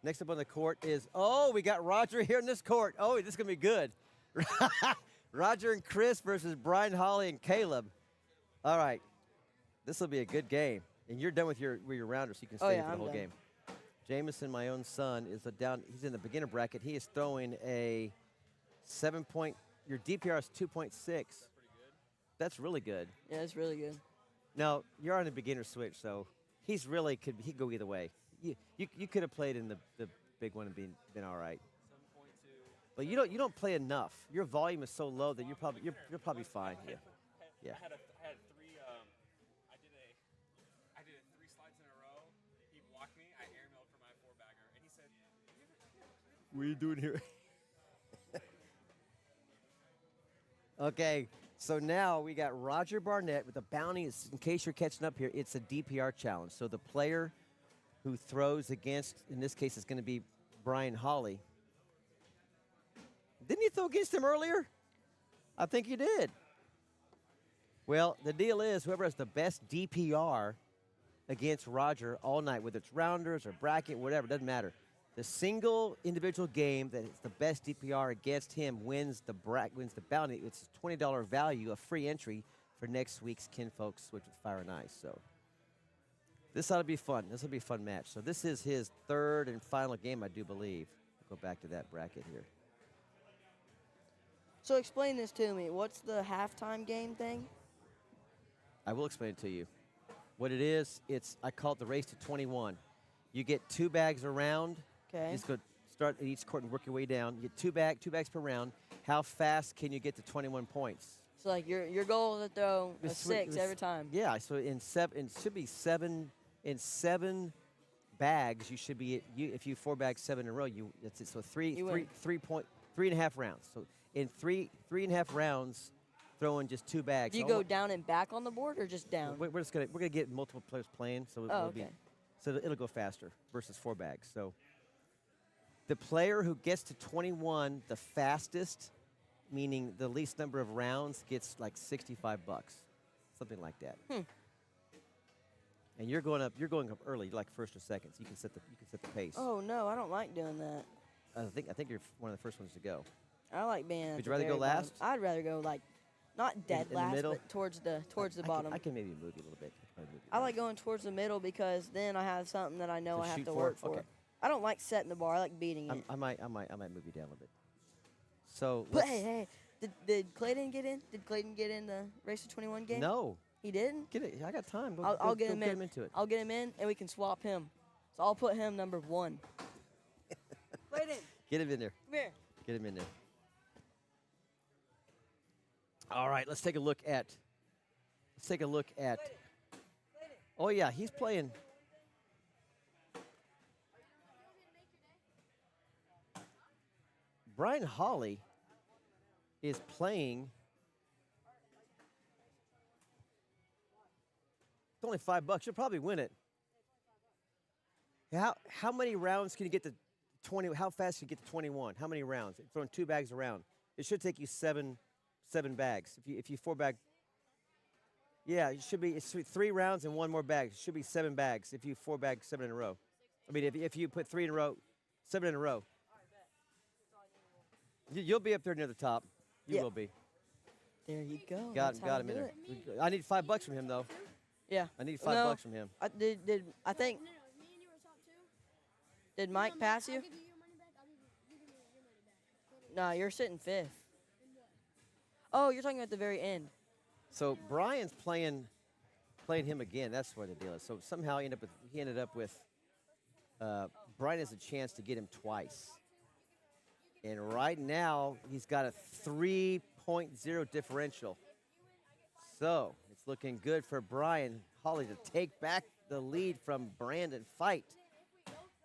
Next up on the court is we got Roger here in this court. Oh, this is gonna be good. Roger and Chris versus Brian, Holly, and Caleb. All right, this will be a good game. And you're done with your rounders, so you can stay for the I'm whole done. game. Jameson, my own son, is down. He's in the beginner bracket. He is throwing a 7-point. Your DPR is 2.6. That's really good. Yeah, it's really good. Now you're on a beginner switch, so he could go either way. You could have played in the big one and been all right. 7.2. But you don't play enough. Your volume is so low that you're probably fine. Yeah. Yeah. I had 3. I did 3 slides in a row. He blocked me. I airmailed for my 4-bagger, and he said, What are you doing here? Okay, so now we got Roger Barnett with the bounty. In case you're catching up here, it's a DPR challenge. So the player who throws against, in this case, it's going to be Brian Holly. Didn't you throw against him earlier? I think you did. Well, the deal is whoever has the best DPR against Roger all night, whether it's rounders or bracket, whatever, doesn't matter. The single individual game that is the best DPR against him wins the bounty. It's a $20 value, a free entry for next week's Kinfolk Switch with Fire and Ice. So this ought to be fun. This will be a fun match. So this is his third and final game, I do believe. I'll go back to that bracket here. So explain this to me. What's the halftime game thing? I will explain it to you. What it is, I call it the race to 21. You get 2 bags around. Okay. You just go start at each court and work your way down. You get two bags per round. How fast can you get to 21 points? So like your goal is to throw a It 6 was- every time. Yeah, so it should be 7 bags. You should be if you 4 bags 7 in a row. That's it. So You win. 3.5 rounds. So in 3.5 rounds, throwing just 2 bags. Do you go down and back on the board or just down? We're gonna get multiple players playing, so Oh, it'll okay. it'll go faster versus 4 bags. So the player who gets to 21 the fastest, meaning the least number of rounds, gets like $65, something like that. And you're going up early, you're like first or second, so you can set the pace. Oh no, I don't like doing that. I think you're one of the first ones to go. I like being. at Would the you rather go very bottom. last? I'd rather go like, not dead in the last, middle? but towards the I bottom. I can maybe move you a little bit. I like going towards the middle because then I have something that I know To I have shoot to for? work for. Okay. I don't like setting the bar. I like beating it. I might move you down a little bit. So But let's- hey, did Clayton get in? Did Clayton get in the race to 21 game? no, He didn't? get it. I got time. Go, I'll get go him get in. him into it. I'll get him in, and we can swap him. So I'll put him number 1. Clayton, Get him in there. come here. Get him in there. All right, let's take a look at. Oh yeah, he's playing. Brian Hawley is playing. It's only $5. You'll probably win it. How many rounds can you get to 20? How fast can you get to 21? How many rounds? Throwing 2 bags around. It should take you seven bags. If you 4 bag. Yeah, it should be. It's 3 rounds and 1 more bag. It should be 7 bags if you 4 bag 7 in a row. I mean, if you put 3 in a row, 7 in a row. You'll be up there near the top. You Yeah. will be. There you go. Got That's him. how Got to him in do there. it. I need $5 from him though. Yeah. I need No. $5 from him. I think No, me and you were top 2. did Mike pass you? I'll give you your money back. I'll give you your money back. No, you're sitting 5th. Oh, you're talking at the very end. So Brian's playing him again. That's what the deal is. So somehow he ended up with Brian has a chance to get him twice. And right now he's got a 3.0 differential. So it's looking good for Brian Hawley to take back the lead from Brandon Fight.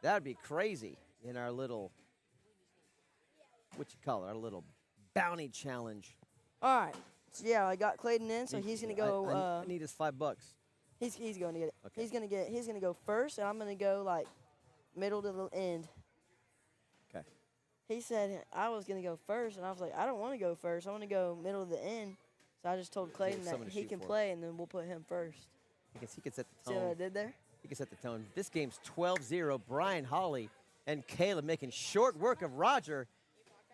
That would be crazy in our little, our little bounty challenge. All right. So yeah, I got Clayton in, so he's gonna go. I need his $5. He's going to get it. Okay. He's gonna go first, and I'm gonna go like middle to the end. Okay. He said I was gonna go first, and I was like, I don't want to go first. I want to go middle to the end. So I just told Clayton that someone to he shoot can for. play, and then we'll put him first. He can set the See what I tone. did there? He can set the tone. This game's 12-0. Brian Hawley and Caleb making short work of Roger.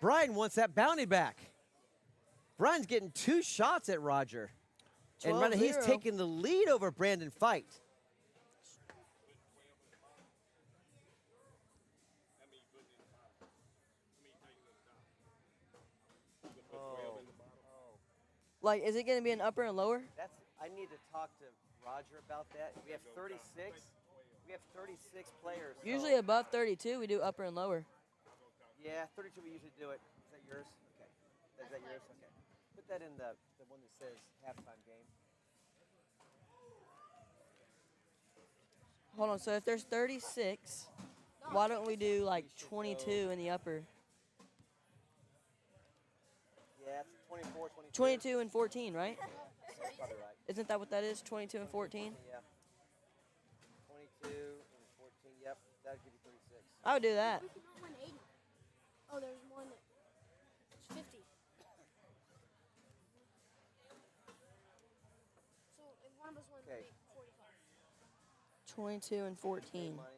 Brian wants that bounty back. Brian's getting 2 shots at Roger. And right now he's 12-0. taking the lead over Brandon Fight. Like, is it gonna be an upper and lower? I need to talk to Roger about that. We have 36. We have 36 players. so- Usually above 32, we do upper and lower. Yeah, 32 we usually do it. Is that yours? Okay. Is that yours? Okay. Put that in the one that says halftime game. Hold on. So if there's 36, why don't we do like 22 in the upper? Yeah, it's 24, 22. 22 and 14, right? That's probably right. Isn't that what that is? 22 and 14? Yeah. 22 and 14. Yep, that'd give you 36. I would do that. We could win 80. Oh, there's one that's 50. So if one of us wins, Okay. we make 45. 22 and 14. Money.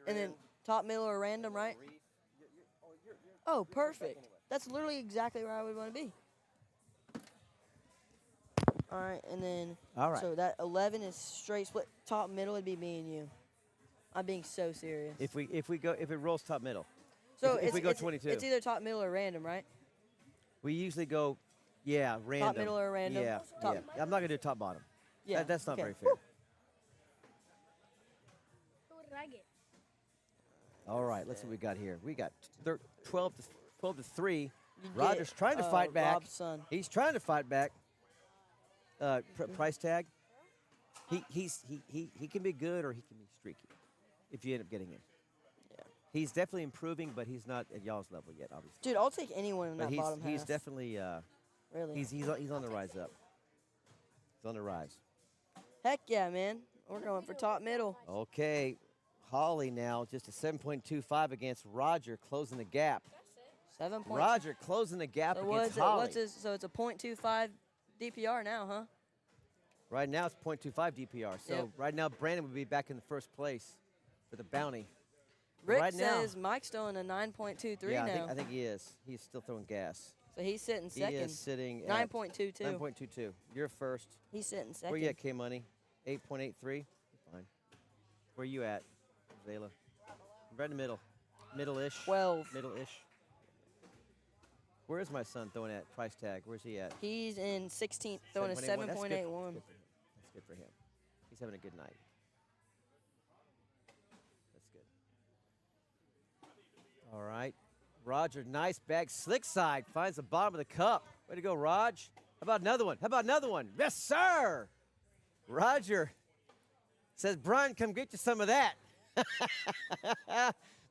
And then top, middle, or random, right? Oh, perfect. That's literally exactly where I would want to be. All right, and then All right. so that 11 is straight split. Top, middle would be me and you. I'm being so serious. If it rolls top middle. So if we go 22. it's either top, middle, or random, right? We usually go, yeah, random. Top, middle, or random? Yeah, Top. yeah. I'm not gonna do top bottom. Yeah. That's not okay. very fair. What did I get? All right, let's see what we got here. We got 12 to 3. You Roger's get, trying to fight back. Rob's son. He's trying to fight back. Price tag. He can be good or he can be streaky if you end up getting him. Yeah. He's definitely improving, but he's not at y'all's level yet, obviously. Dude, I'll take anyone in But that bottom he's half. definitely Really. he's on the rise up. He's on the rise. Heck yeah, man. We're going for top, middle. Okay, Holly now just a 7.25 against Roger, closing the gap. 7 points. Roger closing the gap So against Holly. so it's a .25 DPR now, huh? Right now it's 0.25 DPR. So Yep. right now Brandon would be back in the first place for the bounty. Rick Right now- says Mike's throwing a 9.23 Yeah, now. I think he is. He's still throwing gas. So he's sitting He second. is sitting at 9.22. 9.22. You're first. He's sitting second. Where you at, K Money? 8.83. Fine. Where you at, Zayla? Right in the middle. Middle-ish. 12. Middle-ish. Where is my son throwing at price tag? Where's he at? He's in 16th, throwing a 7.81. 7.81. That's good for him. He's having a good night. That's good. All right. Roger, nice bag. Slick side finds the bottom of the cup. Way to go, Raj. How about another one? How about another one? Yes, sir. Roger says, Brian, come get you some of that.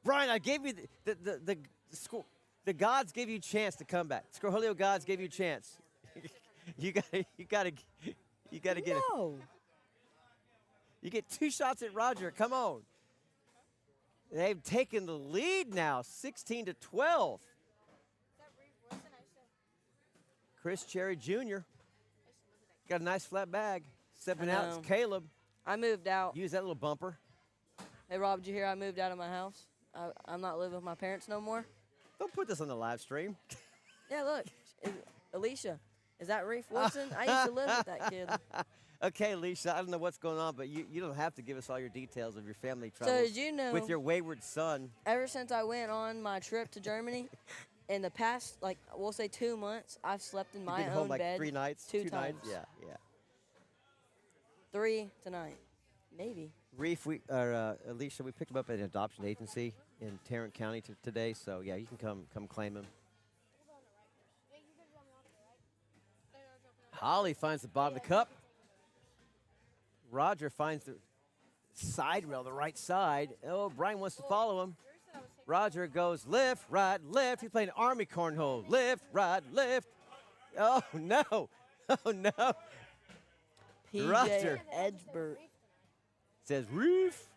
Brian, I gave you the gods gave you a chance to come back. Cornhole gods gave you a chance. you gotta get it. No. You get 2 shots at Roger. Come on. They've taken the lead now, 16 to 12. Chris Cherry Jr. got a nice flat bag. Stepping out, know. it's Caleb. I moved out. Use that little bumper. Hey, Rob, did you hear I moved out of my house? I'm not living with my parents no more. Don't put this on the live stream. Yeah, look. Alicia, is that Reef Woodson? I used to live with that kid. Okay, Lisa, I don't know what's going on, but you don't have to give us all your details of your family So troubles as you know, with your wayward son. ever since I went on my trip to Germany, in the past, like, we'll say 2 months, I've slept in You've my been own home like bed 3 nights? 2 2 times. nights? Yeah, yeah. 3 tonight. Maybe. Reef, Alicia, we picked him up at an adoption agency in Tarrant County today, so yeah, you can come claim him. Holly finds the bottom of the cup. Roger finds the side rail, the right side. Oh, Brian wants to follow him. Roger goes left, right, left. He's playing Army Cornhole. Left, right, left. Oh, no. Oh, no. PJ Roger. Edgebert. Says Reef.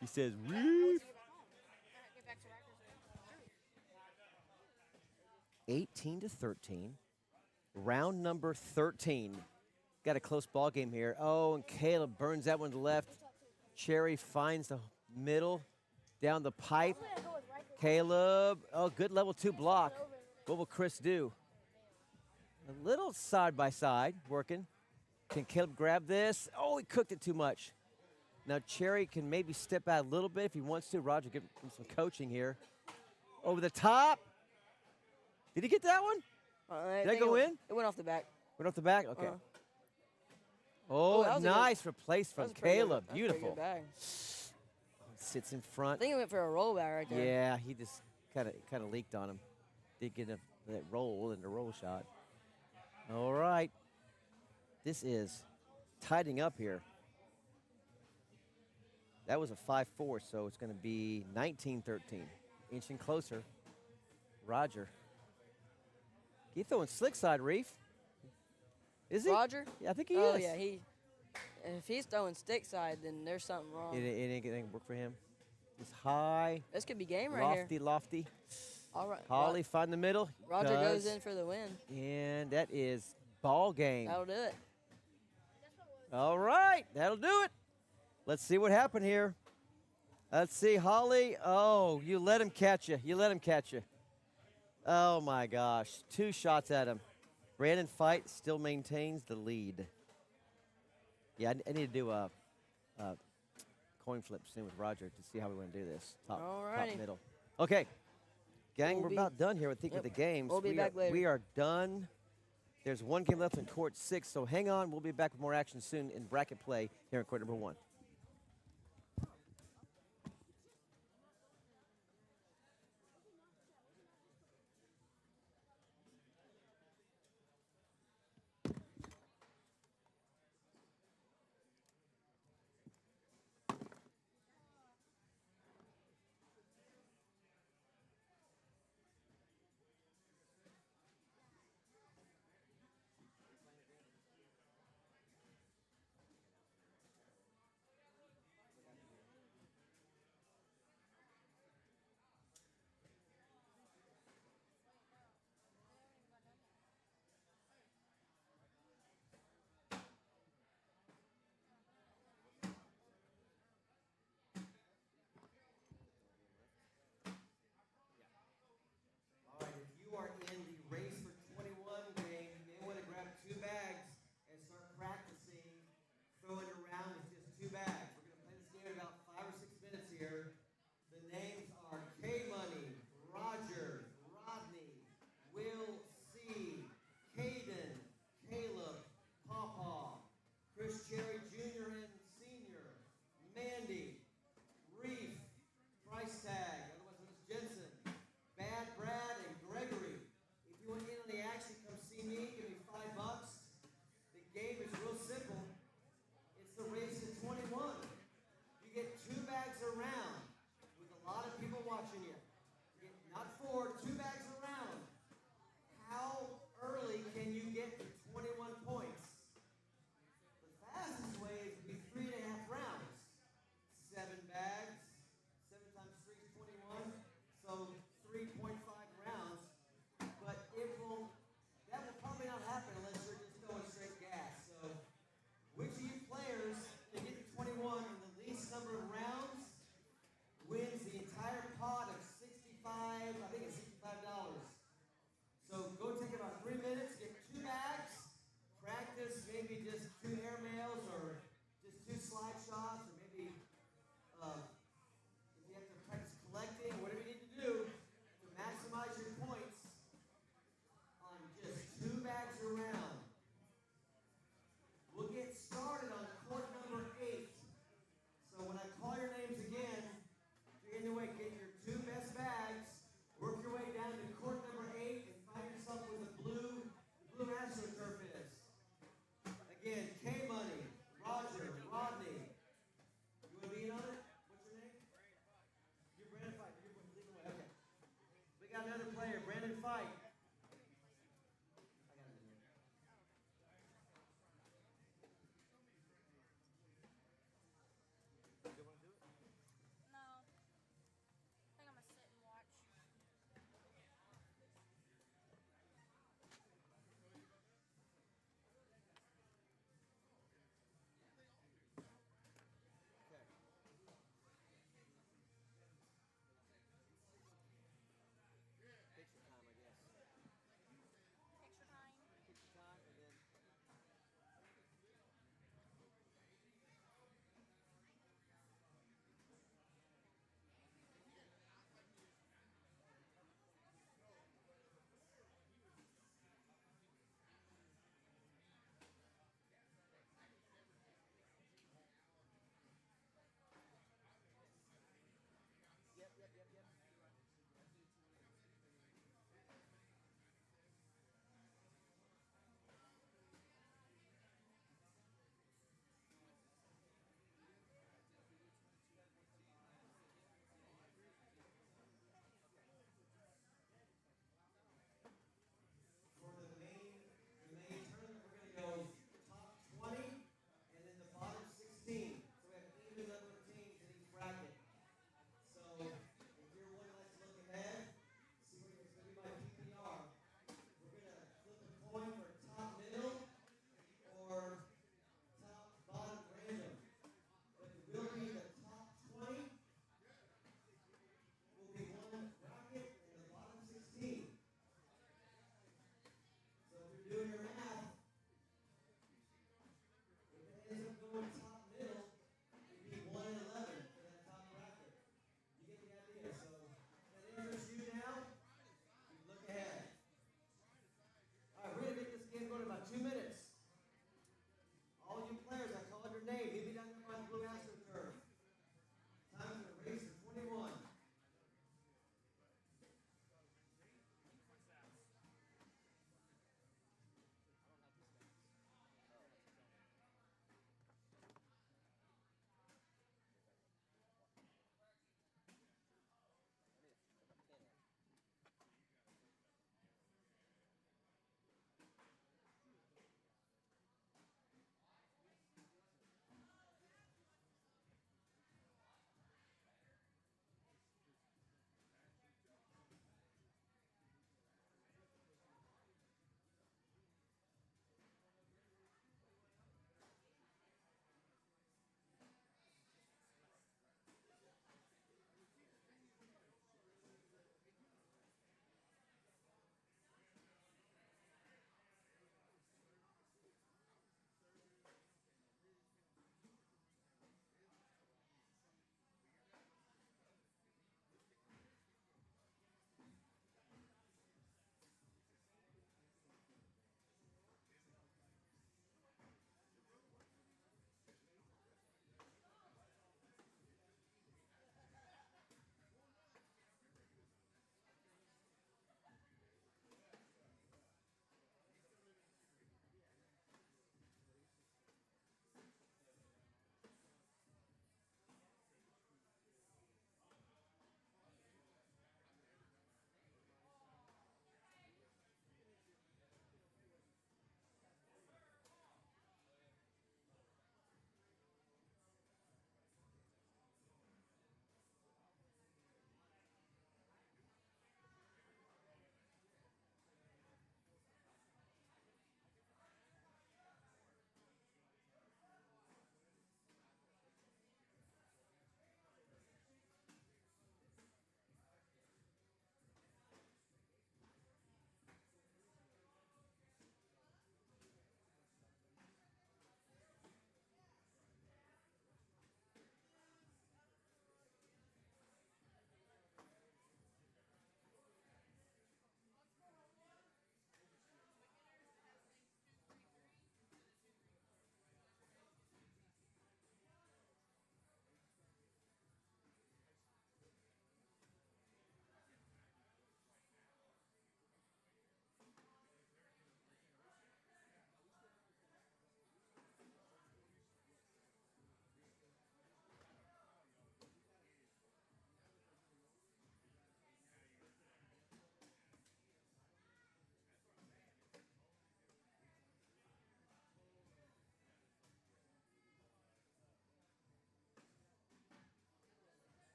He says Reef. 18 to 13. Round number 13. Got a close ball game here. Oh, and Caleb burns that one to the left. Cherry finds the middle, down the pipe. Caleb, oh, good level 2 block. What will Chris do? A little side by side working. Can Caleb grab this? Oh, he cooked it too much. Now Cherry can maybe step out a little bit if he wants to. Roger, give him some coaching here. Over the top. Did he get that one? Did that go in? It went off the back. Went off the back? Okay. Uh-huh. Oh, that was a good- nice replace That from was a pretty good- Caleb. that's a pretty good Beautiful. bag. Sits in I front. think it went for a rollback right there. Yeah, he just kind of leaked on him. Did get that roll in the roll shot. All right. This is tidying up here. That was a 5-4, so it's going to be 19-13. Inching closer. Roger. He throwing slick side, Reef. Is he? Roger? Yeah, I think he Oh, is. yeah. If he's throwing stick side, then there's something wrong. It ain't going to work for him. It's high, This could be game right here. lofty. All right. Holly find the middle. Roger Does. goes in for the win. And that is ball game. That'll do it. All right, that'll do it. Let's see what happened here. Let's see, Holly. Oh, you let him catch you. You let him catch you. Oh my gosh, 2 shots at him. Brandon Fight still maintains the lead. Yeah, I need to do a coin flip soon with Roger to see how we want to do this. Top Alrighty. middle. Okay, gang, We'll we're be- about done here with yep. the games. We'll be back later. We are done. There's 1 game left in court 6, so hang on. We'll be back with more action soon in bracket play here in court number 1.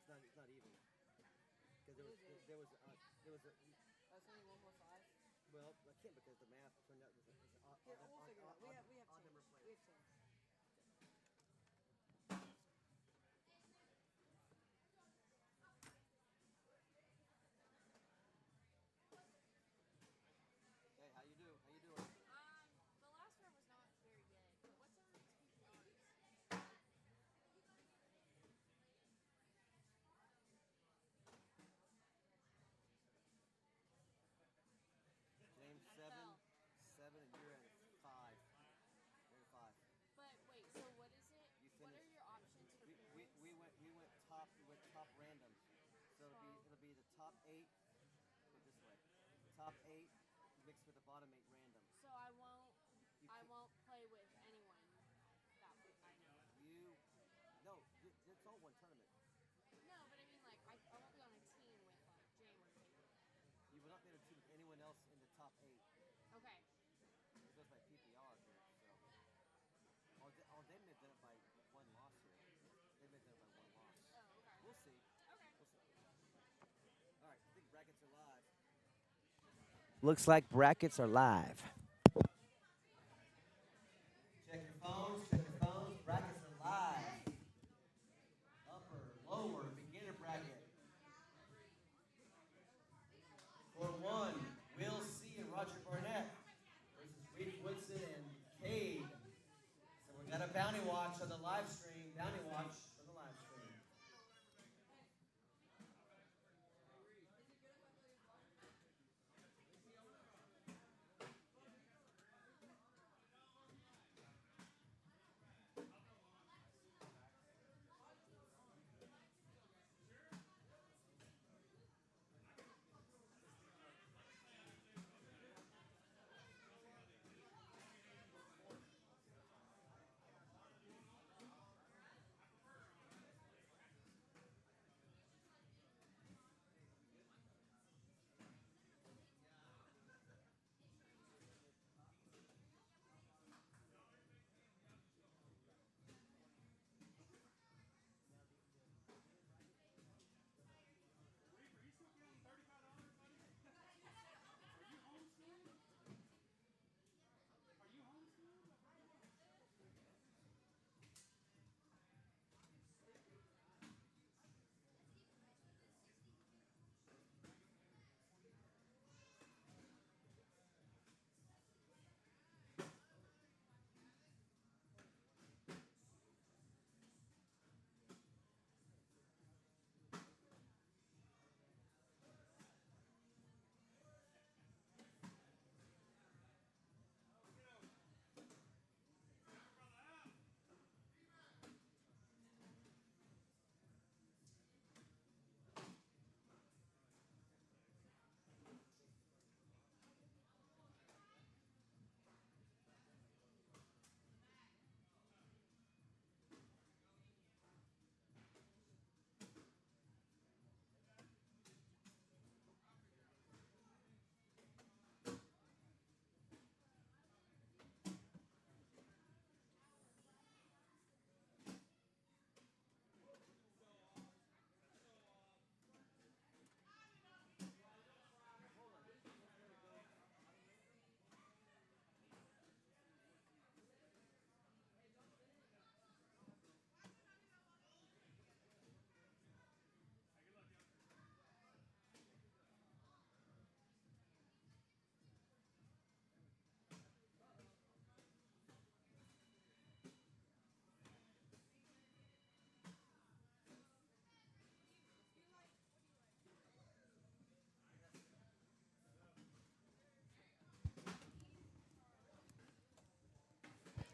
It's not even. Because What is it? there was a That's only 1 more 5. well, I can't because the math turned out there's an Here, we'll figure it out. We have odd change. number of We players. have change. Hey, how you do? How you doing? The last round was not very good, but what's everyone's PPRs? James I 7, fell. 7, and you're at 5. You're at 5. But wait, so what is it? You What are finished. your options for points? We went top random. So it'll be the top 8. Put it this way. The top 8 mixed with the bottom 8 random. So I won't You I can- won't play with anyone that I know. You no, it's all one tournament. No, but I mean like I won't be on a team with like Jam or Taylor. You will not be able to team with anyone else in the top 8. Okay. It goes by PPR here. So they may have done it by one loss here. They may have done it by one loss. Oh, okay. We'll see. Okay. We'll see. All right, I think brackets are live. Looks like brackets are live. Check your phones, check your phones. Brackets are live. Upper, lower, beginner bracket. For 1, Will C. and Roger Barnett versus Reed Woodson and Cade. So we got a bounty watch on the live stream. Bounty watch on the live stream.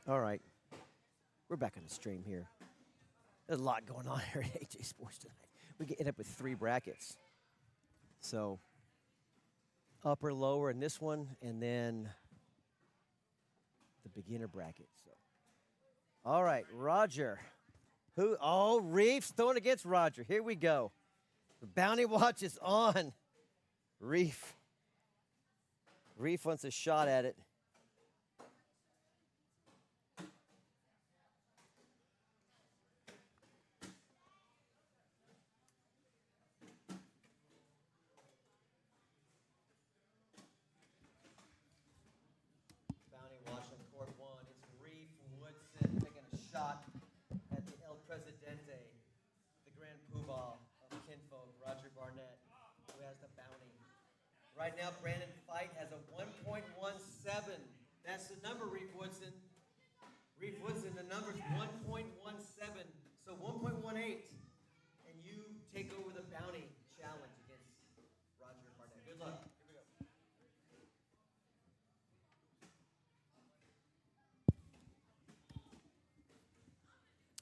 All right. We're back on the stream here. There's a lot going on here at AJ Sports tonight. We get up with 3 brackets. So upper, lower in this one, and then the beginner bracket. So, all right, Roger. Who? Oh, Reef's throwing against Roger. Here we go. The bounty watch is on. Reef. Reef wants a shot at it. Right now, Brandon Fight has a 1.17. That's the number, Reef Woodson. Reef Woodson, the number's 1.17. So 1.18. And you take over the bounty challenge against Roger Barnett. Good luck. Here we go.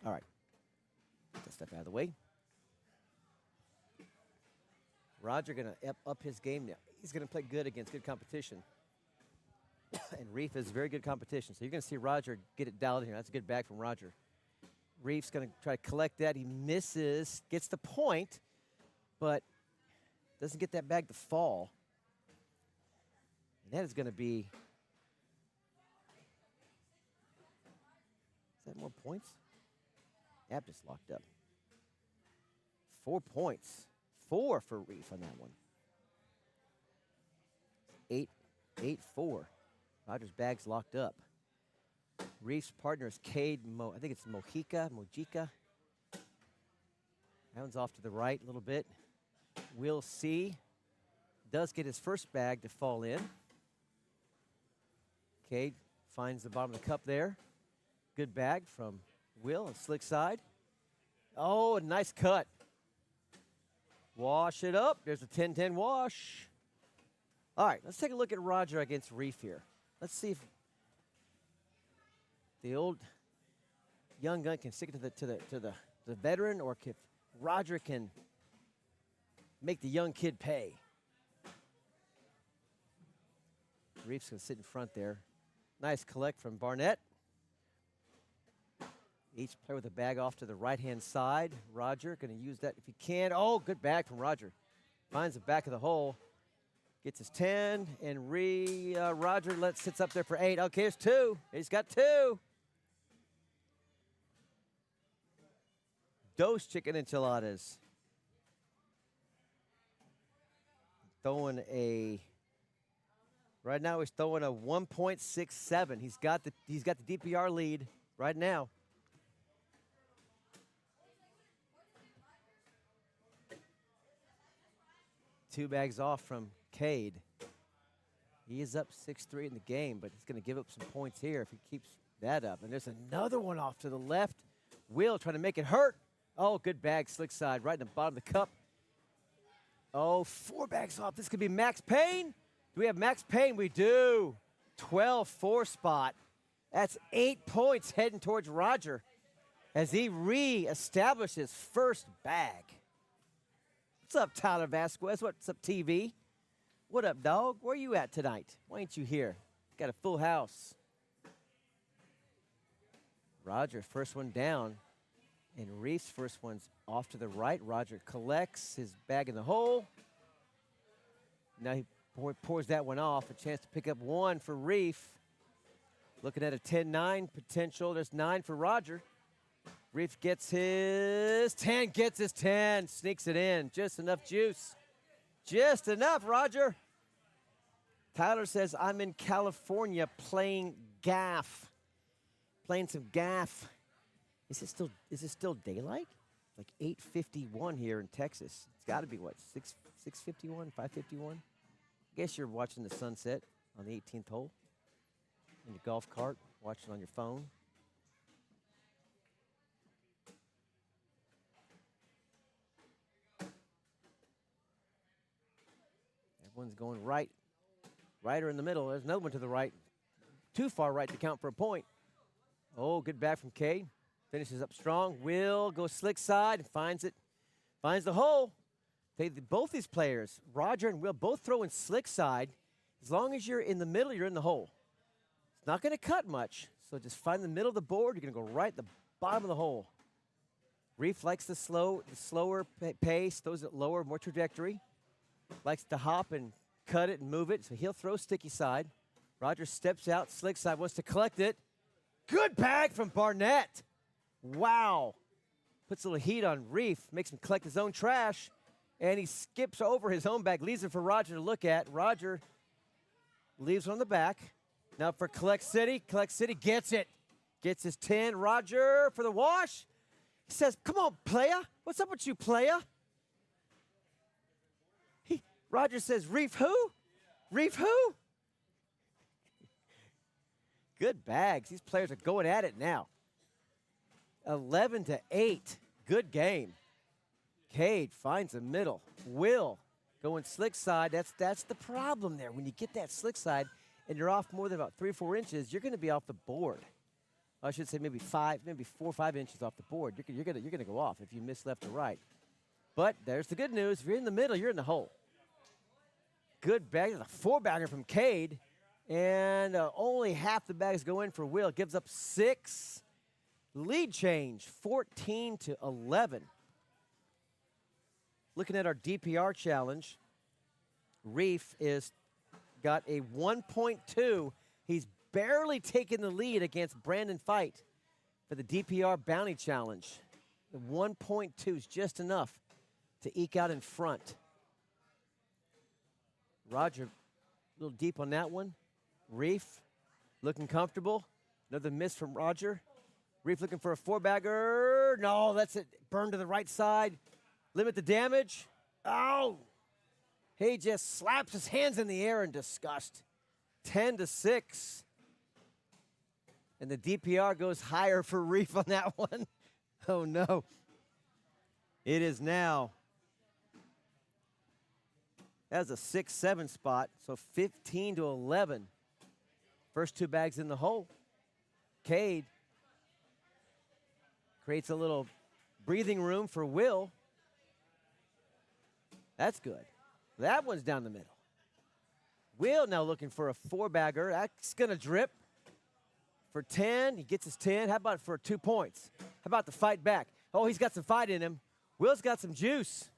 All right. Get that stuff out of the way. Roger going to up his game now. He's going to play good against good competition. And Reef is very good competition. So you're going to see Roger get it dialed in here. That's a good bag from Roger. Reef's going to try to collect that. He misses, gets the point, but doesn't get that bag to fall. And that is going to be, is that more points? App just locked up. 4 points. 4 for Reef on that one. 8-4. Roger's bag's locked up. Reef's partner is Cade I think it's Mojica. That one's off to the right a little bit. We'll see. Does get his first bag to fall in. Cade finds the bottom of the cup there. Good bag from Will on slick side. Oh, a nice cut. Wash it up. There's a 10-10 wash. All right, let's take a look at Roger against Reef here. Let's see if the old young gun can stick it to the veteran, or if Roger can make the young kid pay. Reef's gonna sit in front there. Nice collect from Barnett. Each player with a bag off to the right-hand side. Roger gonna use that if he can. Oh, good bag from Roger. Finds the back of the hole. Gets his 10, and Roger sits up there for 8. Okay, here's 2. He's got 2. Dos chicken enchiladas. Right now he's throwing a 1.67. He's got the DPR lead right now. Two bags off from Cade. He is up 6-3 in the game, but he's going to give up some points here if he keeps that up. And there's another one off to the left. Will trying to make it hurt. Oh, good bag, slick side, right in the bottom of the cup. Oh, 4 bags off. This could be Max Payne. Do we have Max Payne? We do. 12-4 spot. That's 8 points heading towards Roger as he re-establishes first bag. What's up, Tyler Vasquez? What's up, TV? What up, dog? Where you at tonight? Why ain't you here? Got a full house. Roger, first one down. And Reef's first one's off to the right. Roger collects his bag in the hole. Now he pours that one off. A chance to pick up 1 for Reef. Looking at a 10-9 potential. There's 9 for Roger. Reef gets his 10, sneaks it in. Just enough juice. Just enough, Roger. Tyler says, I'm in California playing gaff. Playing some gaff. Is it still daylight? Like 8:51 here in Texas. It's got to be what, 6:51, 5:51? I guess you're watching the sunset on the 18th hole in your golf cart, watching on your phone. Everyone's going right. Right or in the middle. There's another one to the right. Too far right to count for a point. Oh, good back from Cade. Finishes up strong. Will goes slick side and finds it. Finds the hole. Both these players, Roger and Will, both throw in slick side. As long as you're in the middle, you're in the hole. It's not going to cut much. So just find the middle of the board. You're going to go right at the bottom of the hole. Reef likes the slower pace. Throws it lower, more trajectory. Likes to hop and cut it and move it. So he'll throw sticky side. Roger steps out, slick side, wants to collect it. Good bag from Barnett. Wow. Puts a little heat on Reef, makes him collect his own trash, and he skips over his own bag, leaves it for Roger to look at. Roger leaves on the back. Now for Collect City. Collect City gets it. Gets his 10. Roger for the wash. He says, come on, playa. What's up with you, playa? Roger says, Reef who? Reef who? Good bags. These players are going at it now. 11-8. Good game. Cade finds the middle. Will going slick side. That's the problem there. When you get that slick side and you're off more than about 3 or 4 inches, you're going to be off the board. I should say maybe 4 or 5 inches off the board. You're gonna go off if you miss left or right. But there's the good news. If you're in the middle, you're in the hole. Good bag. There's a 4-bagger from Cade. And only half the bags go in for Will. Gives up 6. Lead change, 14-11. Looking at our DPR challenge, Reef is got a 1.2. He's barely taken the lead against Brandon Fight for the DPR bounty challenge. The 1.2 is just enough to eke out in front. Roger, a little deep on that one. Reef looking comfortable. Another miss from Roger. Reef looking for a 4-bagger. No, that's it. Burn to the right side. Limit the damage. Oh! He just slaps his hands in the air in disgust. 10-6. And the DPR goes higher for Reef on that one. Oh, no. It is now. That's a 6-7 spot, so 15-11. First 2 bags in the hole. Cade creates a little breathing room for Will. That's good. That one's down the middle. Will now looking for a 4-bagger. That's going to drip for 10. He gets his 10. How about for 2 points? How about the fight back? Oh, he's got some fight in him. Will's got some juice.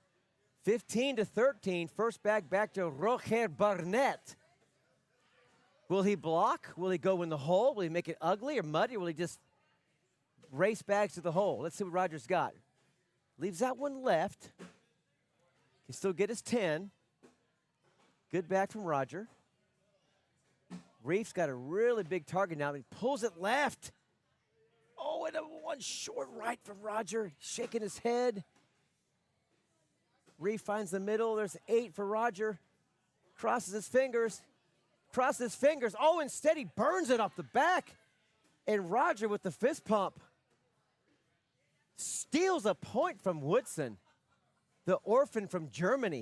15-13. First bag back to Roger Barnett. Will he block? Will he go in the hole? Will he make it ugly or muddy? Or will he just race bags to the hole? Let's see what Roger's got. Leaves that one left. Can still get his 10. Good bag from Roger. Reef's got a really big target now. He pulls it left. Oh, and a one short right from Roger. Shaking his head. Reef finds the middle. There's 8 for Roger. Crosses his fingers. Crosses his fingers. Oh, instead he burns it off the back. And Roger with the fist pump steals a point from Woodson, the orphan from Germany,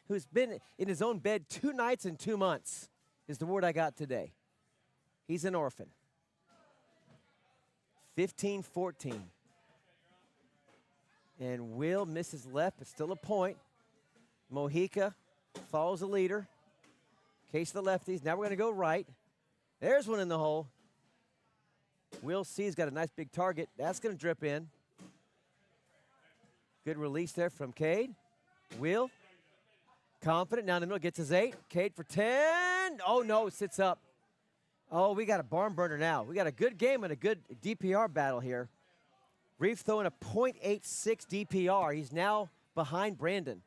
who's been in his own bed 2 nights and 2 months, is the word I got today. He's an orphan. 15-14. And Will misses left, but still a point. Mojica follows the leader. Case the lefties. Now we're going to go right. There's one in the hole. Will C's got a nice big target. That's going to drip in. Good release there from Cade. Will. Confident. Now in the middle. Gets his 8. Cade for 10. Oh, no. Sits up. Oh, we got a barn burner now. We got a good game and a good DPR battle here. Reef throwing a .86 DPR. He's now behind Brandon.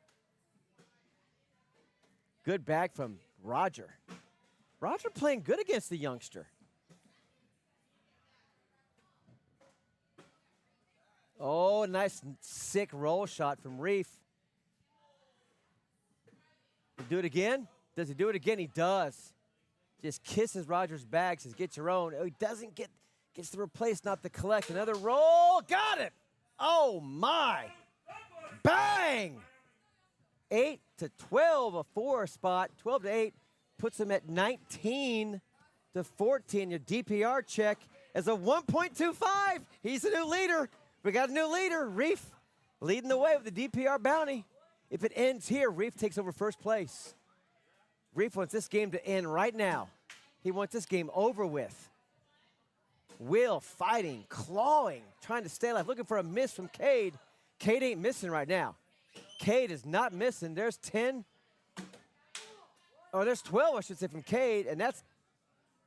Good bag from Roger. Roger playing good against the youngster. Oh, a nice, sick roll shot from Reef. Do it again? Does he do it again? He does. Just kisses Roger's bag, says, get your own. Oh, he doesn't get, gets the replace, not the collect. Another roll, got it. Oh, my. Bang! 8-12, a 4 spot. 12-8 puts him at 19-14. Your DPR check is a 1.25. He's the new leader. We got a new leader, Reef, leading the way with the DPR bounty. If it ends here, Reef takes over first place. Reef wants this game to end right now. He wants this game over with. Will fighting, clawing, trying to stay alive, looking for a miss from Cade. Cade ain't missing right now. Cade is not missing. There's 10. Oh, there's 12, I should say, from Cade, and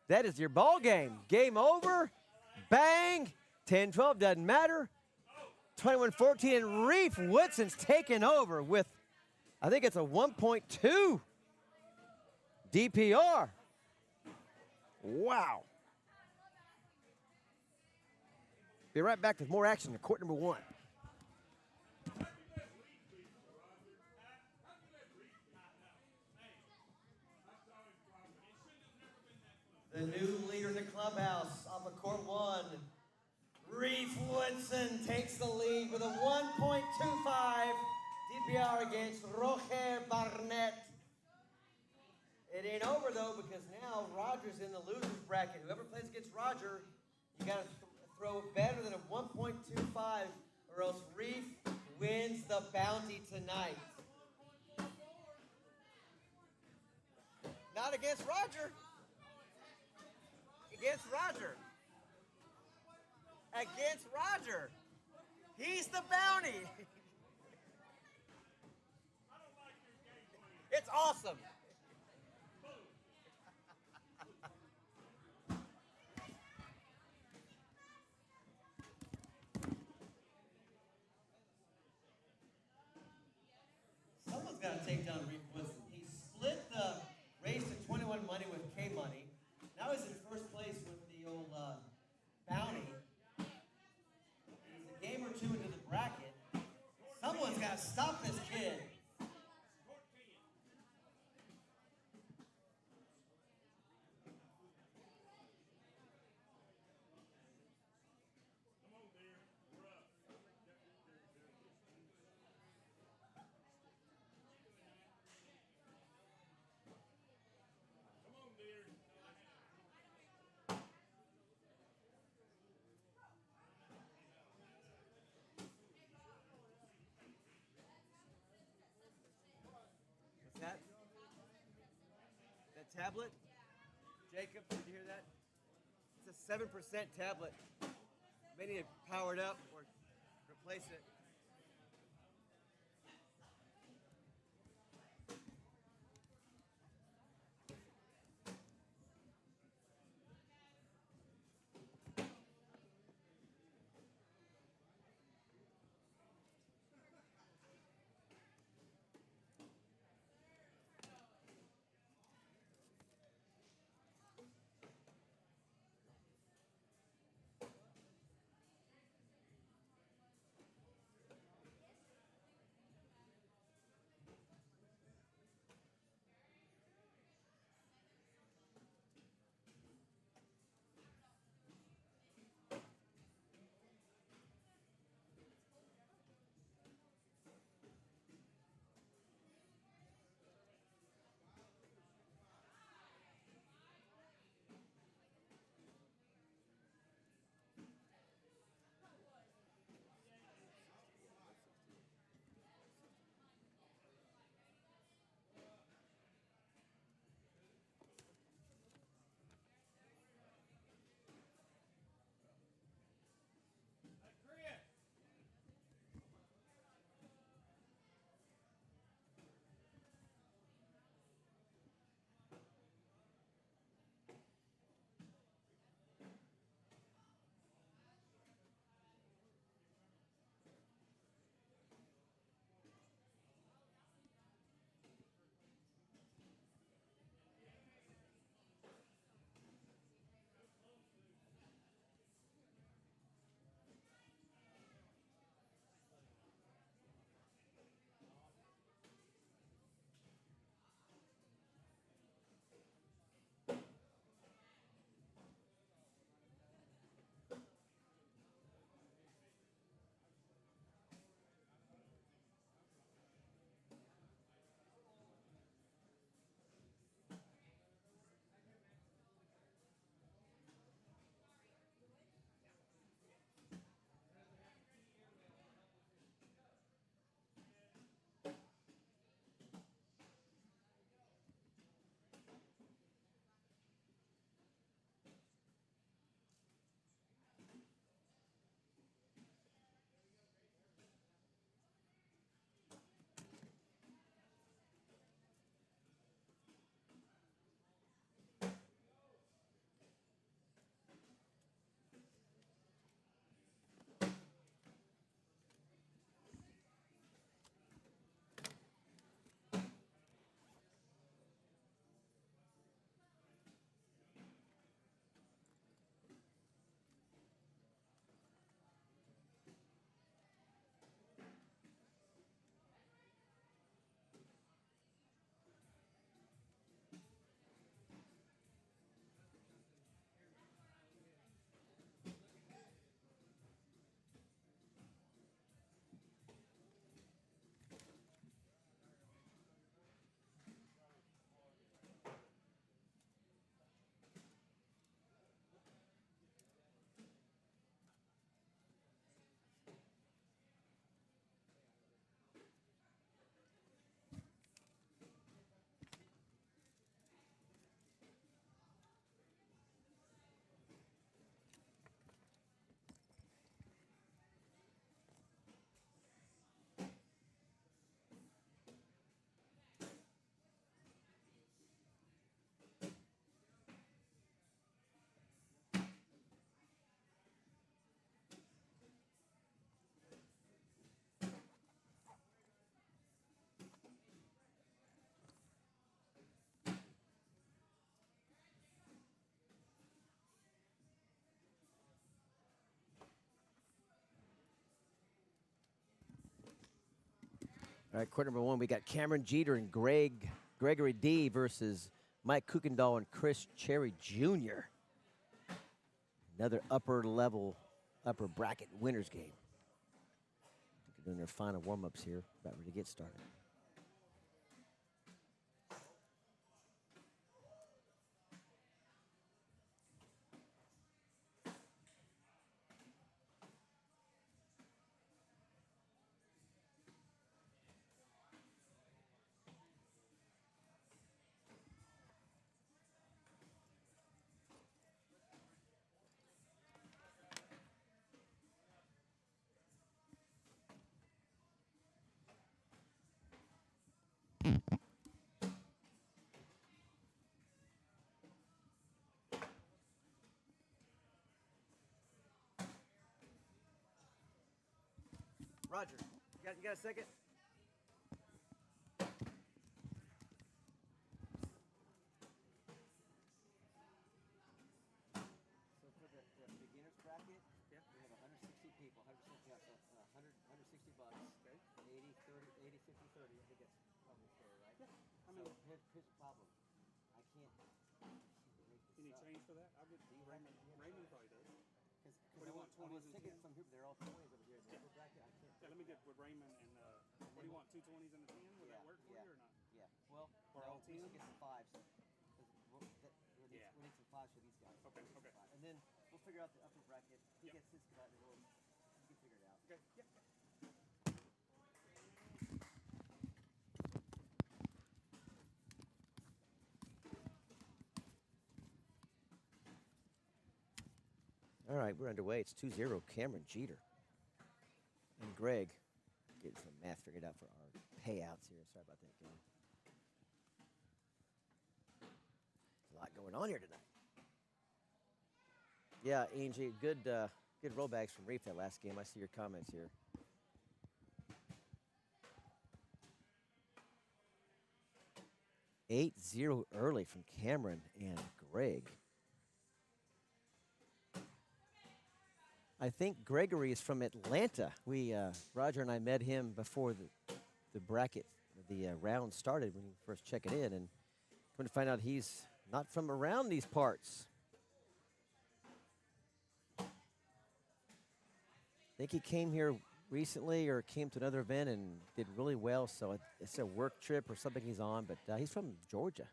that is your ball game. Game over. Bang. 10-12 doesn't matter. 21-14, and Reef Woodson's taking over with, I think it's a 1.2 DPR. Wow. Be right back with more action in court number 1. takes the lead with a 1.25 DPR against Roger Barnett. It ain't over though, because now Roger's in the losers bracket. Whoever plays against Roger, you gotta throw better than a 1.25, or else Reef wins the bounty tonight. Not against Roger. Against Roger. Against Roger. He's the bounty. It's awesome. Someone's got to take down Reef Wilson. He split the race to 21 money with K Money. Now he's in first place with the old bounty. He's a game or two into the bracket. Someone's got to stop this kid. What's that? That tablet? Jacob, did you hear that? It's a 7% tablet. May need to power it up or replace it. All right, court number one, we got Cameron Jeter and Gregory D versus Mike Kuykendall and Chris Cherry Jr. Another upper bracket winners game. They're doing their final warm-ups here, about ready to get started. Roger, you got a second? So for the beginner's bracket, Yeah. we have 160 people, 160, so 160 bucks. Okay. 80, 30, 80, 50, 30. I think that's probably fair, right? Yeah. I So mean, here's the problem. I can't. you need change for that? I'll get Raymond probably does. What do you want, 20s and taking 10s? from here, but they're all 20s over here. The upper bracket, I can't. Yeah, let me get with Raymond and what do you want, 2 20s and a 10? Would that work for you or not? Yeah. Well, Or all we should 10s? get some fives. 'Cause Yeah. we need some fives for these guys. Okay, okay. And then we'll figure out the upper bracket. He Yeah. gets his cut, and we can figure it out. Okay, yeah. All right, we're underway. It's 2-0 Cameron Jeter. And Greg getting some math figured out for our payouts here. Sorry about that, gang. There's a lot going on here tonight. Yeah, Angie, good rollbacks from Reef that last game. I see your comments here. Eight 0 early from Cameron and Greg. I think Gregory is from Atlanta. Roger and I met him before the bracket, the round started when he first checked in, and come to find out he's not from around these parts. I think he came here recently or came to another event and did really well, so it's a work trip or something he's on, but he's from Georgia.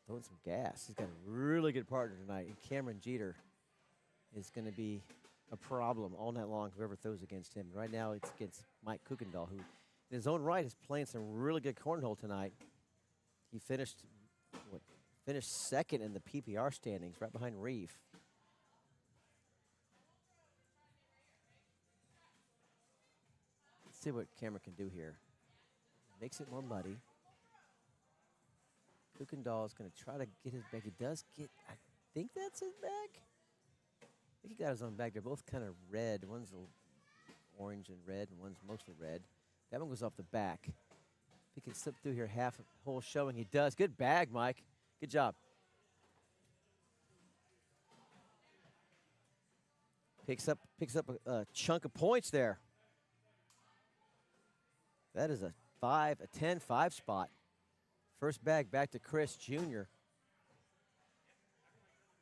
Throwing some gas. He's got a really good partner tonight, and Cameron Jeter is going to be a problem all night long, whoever throws against him. Right now, it's against Mike Kuykendall, who, in his own right, is playing some really good cornhole tonight. He finished second in the PPR standings, right behind Reef. Let's see what Cameron can do here. Makes it more muddy. Kuykendall is going to try to get his bag. He does get, I think that's his bag. I think he got his own bag. They're both kind of red. One's orange and red, and one's mostly red. That one goes off the back. If he can slip through here half a whole showing, he does. Good bag, Mike. Good job. Picks up a chunk of points there. That is a 10-5 spot. First bag back to Chris Jr.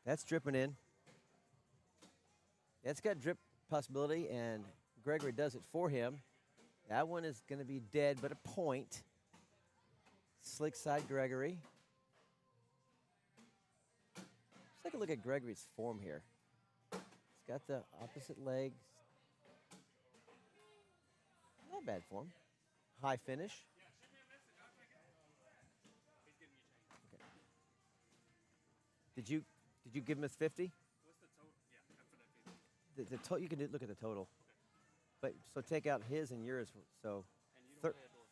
That's dripping in. That's got drip possibility, and Gregory does it for him. That one is going to be dead, but a point. Slick side Gregory. Let's take a look at Gregory's form here. He's got the opposite legs. Not bad form. High finish. Okay. Did you give him his 50? What's the total? Yeah, for that 50. The total, you can look at the total. Okay. But so take out his and yours. So And you Thir- don't play a door.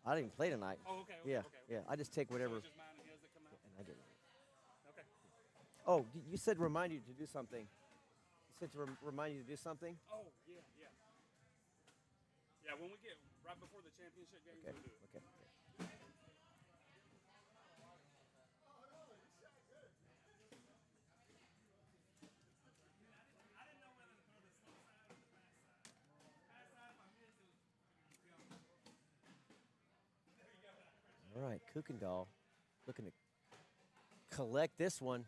I didn't even play tonight. Oh, okay. Yeah, yeah. I just take So whatever it's just mine and his that come out? and I get it. Okay. Oh, you said remind you to do something. You said to remind you to do something. Oh, yeah, yeah. Yeah, when we get right before the championship game, Okay. we'll do it. Okay. right, Kuykendall looking to collect this one.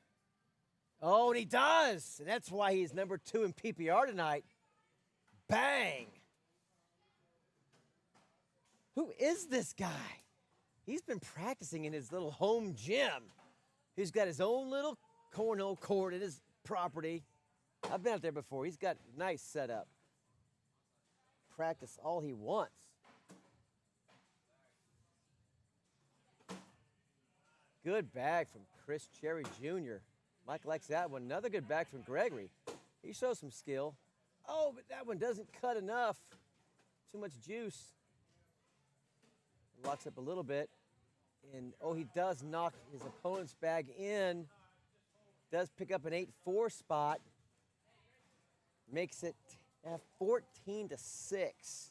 Oh, and he does. And that's why he's number 2 in PPR tonight. Bang. Who is this guy? He's been practicing in his little home gym. He's got his own little cornhole court at his property. I've been out there before. He's got a nice setup. Practice all he wants. Good bag from Chris Cherry Jr. Mike likes that one. Another good bag from Gregory. He shows some skill. Oh, but that one doesn't cut enough. Too much juice. Locks up a little bit. And, oh, he does knock his opponent's bag in. Does pick up an 8-4 spot. Makes it 14-6.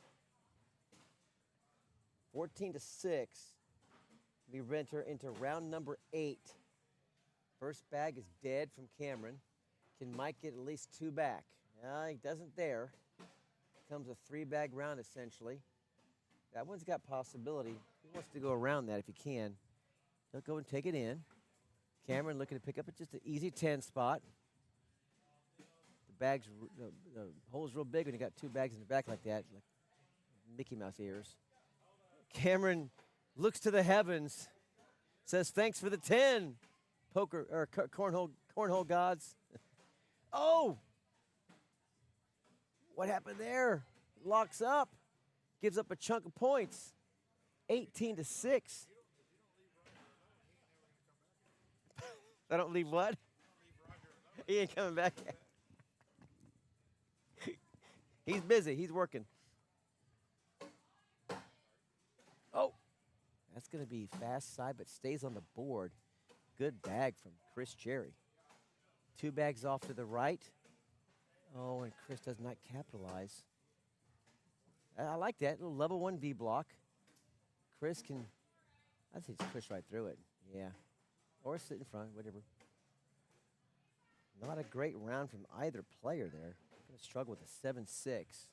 14-6. We enter into round number 8. First bag is dead from Cameron. Can Mike get at least 2 back? He doesn't there. Comes a 3-bag round essentially. That one's got possibility. He wants to go around that if he can. He'll go and take it in. Cameron looking to pick up just an easy 10 spot. The hole's real big when you got 2 bags in the back like that, like Mickey Mouse ears. Cameron looks to the heavens, says thanks for the 10, poker or cornhole gods. Oh, what happened there? Locks up, gives up a chunk of points, 18-6. I don't leave what? He ain't coming back yet. He's busy. He's working. Oh, that's going to be fast side, but stays on the board. Good bag from Chris Cherry. 2 bags off to the right. Oh, and Chris does not capitalize. I like that. Little level 1 V block. Chris can, I think it's push right through it. Yeah. Or sit in front, whatever. Not a great round from either player there. Going to struggle with a 7-6.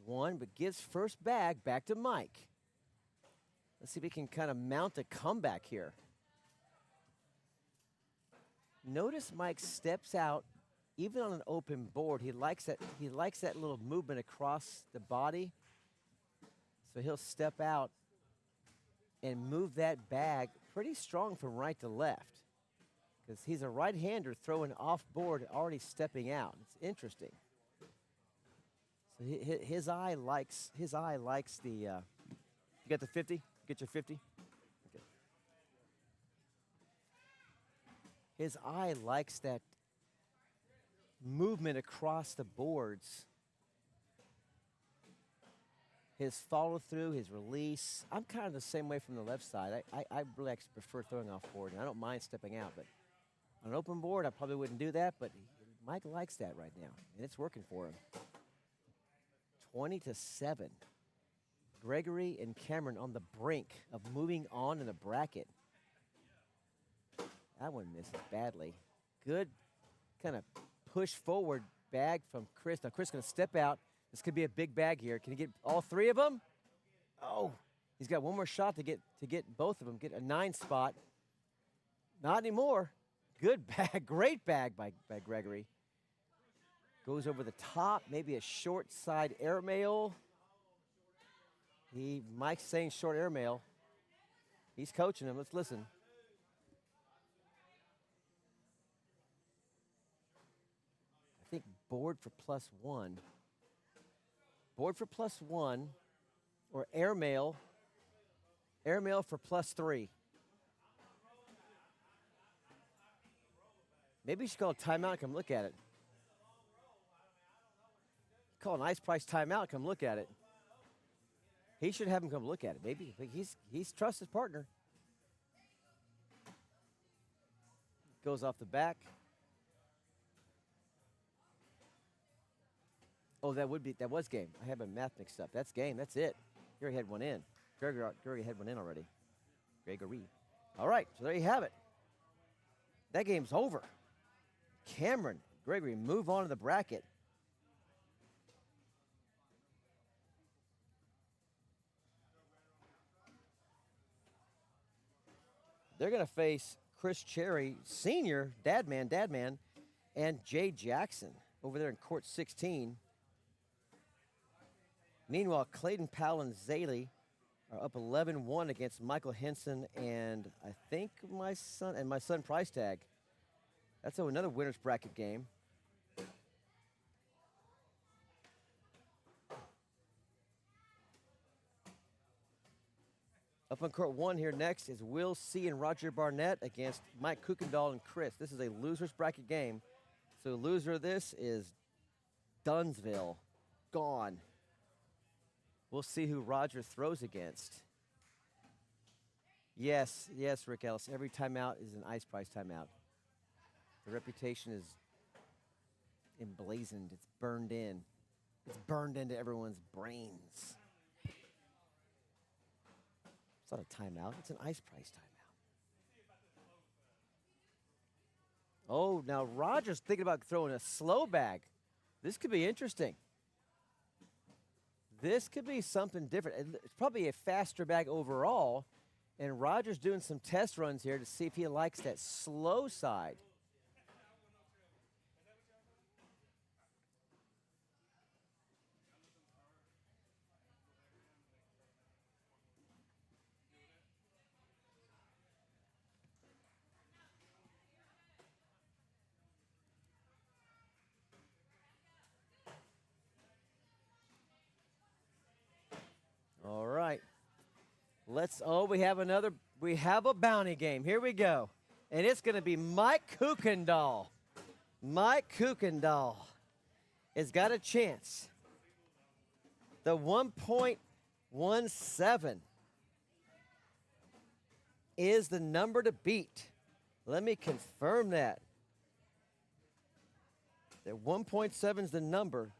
1, but gives first bag back to Mike. Let's see if he can kind of mount a comeback here. Notice Mike steps out, even on an open board. He likes that little movement across the body. So he'll step out and move that bag pretty strong from right to left. Because he's a right-hander throwing off board, already stepping out. It's interesting. So his eye likes the. You got the 50? Get your 50. Okay. His eye likes that movement across the boards. His follow through, his release. I'm kind of the same way from the left side. I really actually prefer throwing off board, and I don't mind stepping out. But on an open board, I probably wouldn't do that. But Mike likes that right now, and it's working for him. 20-7. Gregory and Cameron on the brink of moving on in the bracket. That one misses badly. Good kind of push forward bag from Chris. Now Chris is going to step out. This could be a big bag here. Can he get all 3 of them? Oh, he's got one more shot to get both of them. Get a 9 spot. Not anymore. Good bag, great bag by Gregory. Goes over the top, maybe a short side airmail. Mike's saying short airmail. He's coaching him. Let's listen. I think board for +1. Board for +1 or airmail. Airmail for +3. Maybe you should call a timeout and come look at it. Call an ice price timeout, come look at it. He should have him come look at it. Maybe he's trusts his partner. Goes off the back. Oh, that was game. I have my math mixed up. That's game. That's it. Gregory had one in. Gregory had one in already. Gregory. All right, so there you have it. That game's over. Cameron, Gregory move on to the bracket. they're going to face Chris Cherry, senior, dad man, and Jay Jackson over there in court 16. Meanwhile, Clayton Powell and Zaley are up 11-1 against Michael Henson and I think my son Price Tag. That's another winner's bracket game. Up on court 1 here next is Will C. and Roger Barnett against Mike Kuykendall and Chris. This is a loser's bracket game. So loser of this is Dunsville. Gone. We'll see who Roger throws against. Yes, Rick Ellis. Every timeout is an ice price timeout. The reputation is emblazoned. It's burned in. It's burned into everyone's brains. It's not a timeout. It's an ice price timeout. Oh, now Roger's thinking about throwing a slow bag. This could be interesting. This could be something different. It's probably a faster bag overall, and Roger's doing some test runs here to see if he likes that slow side. All right. We have a bounty game. Here we go. And it's going to be Mike Kuykendall. Mike Kuykendall has got a chance. The 1.17 is the number to beat. Let me confirm that. The 1.7 is the number.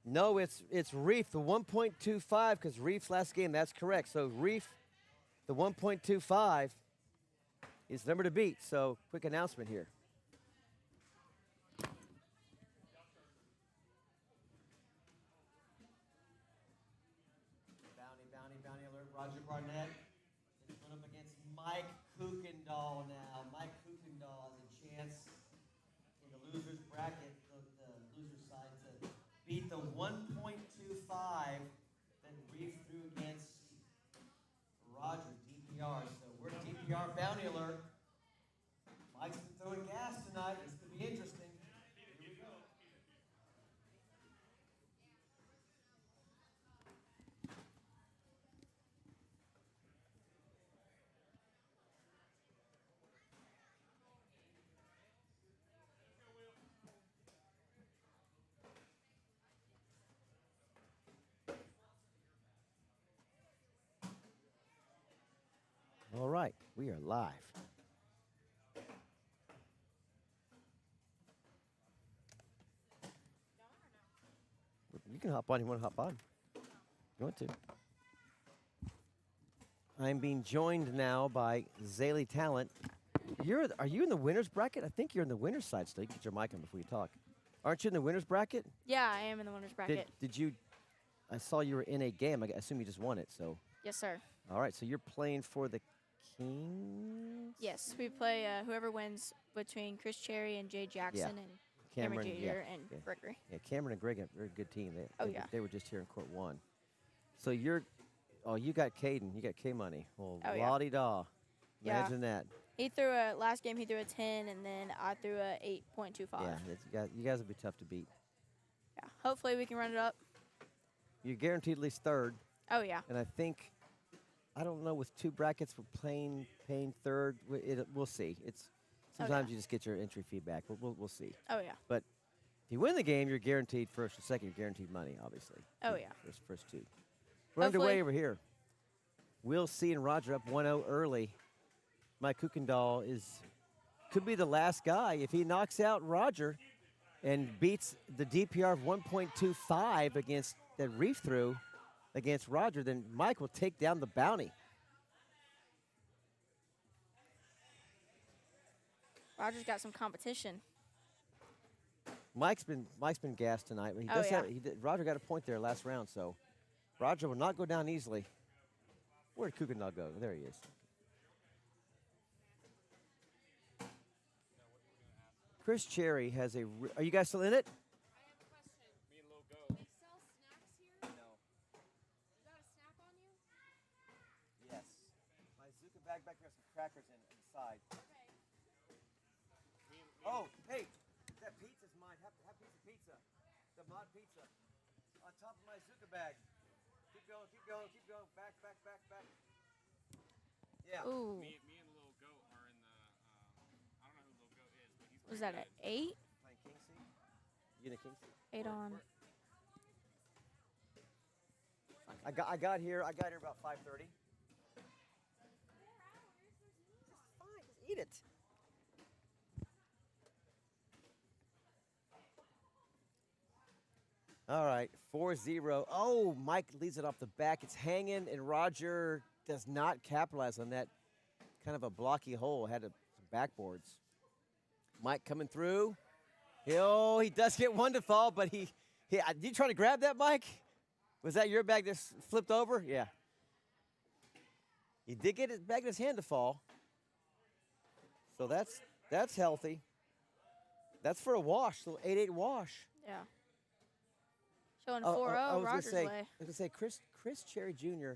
No, it's Reef, the 1.25, because Reef's last game, that's correct. So Reef, the 1.25 is the number to beat. So quick announcement here. Bounty alert, Roger Barnett is going up against Mike Kuykendall now. Mike Kuykendall has a chance in the loser's bracket, the loser's side, to beat the 1.25 that Reef threw against Roger, DPR. So we're DPR bounty alert. Mike's been throwing gas tonight. This could be interesting. Here we go. All right, we are live. You can hop on. You want to hop on? You want to? I'm being joined now by Zaley Talent. Are you in the winner's bracket? I think you're in the winner's side still. You can get your mic on before you talk. Aren't you in the winner's bracket? Yeah, I am in the winner's bracket. Did you? I saw you were in a game. I assume you just won it. So. Yes, sir. All right. So you're playing for the Kings. Yes, we play whoever wins between Chris Cherry and Jay Jackson and Cameron Jr. and Gregory. Yeah, Cameron and Greg are a very good team. They were just here in court 1. So you got Caden. You got K-Money. Well, la-di-da. Imagine that. He threw last game he threw a 10, and then I threw a 8.25. Yeah, you guys will be tough to beat. Yeah, hopefully we can run it up. You're guaranteed at least third. Oh, yeah. And I think, I don't know, with 2 brackets for paying third, we'll see. Sometimes you just get your entry fee back. We'll see. Oh, yeah. But if you win the game, you're guaranteed first or second. You're guaranteed money, obviously. Oh, yeah. First 2. We're underway over here. Will C. and Roger up 1-0 early. Mike Kuykendall could be the last guy. If he knocks out Roger and beats the DPR of 1.25 against that Reef threw against Roger, then Mike will take down the bounty. Roger's got some competition. Mike's been gassed tonight. Roger got a point there last round, so Roger will not go down easily. Where did Kuykendall go? There he is. Chris Cherry has a. Are you guys still in it? I have a question. Me and Lil Go. Do they sell snacks here? No. You got a snack on you? Yes. My Zuka bag back there has some crackers in the side. Okay. Oh, hey, that pizza's mine. Have piece of pizza. The mod pizza. On top of my Zuka bag. Keep going, keep going, keep going. Back, back, back, back. Yeah. Ooh. Me and Lil Goat are in the. I don't know who Lil Goat is, but he's. Was pretty that good. an 8? Playing King Seat? You in a King Seat? 8 on. I got here about 5:30. Fine, just eat it. All right, 4-0. Oh, Mike leads it off the back. It's hanging, and Roger does not capitalize on that kind of a blocky hole. Had some backboards. Mike coming through. Oh, he does get one to fall, but did you try to grab that, Mike? Was that your bag that flipped over? Yeah. He did get his bag in his hand to fall. So that's healthy. That's for a wash, little 8-8 wash. Yeah. Showing Oh, 4-0 I was Rogers gonna say, way. I was gonna say, Chris Cherry Jr.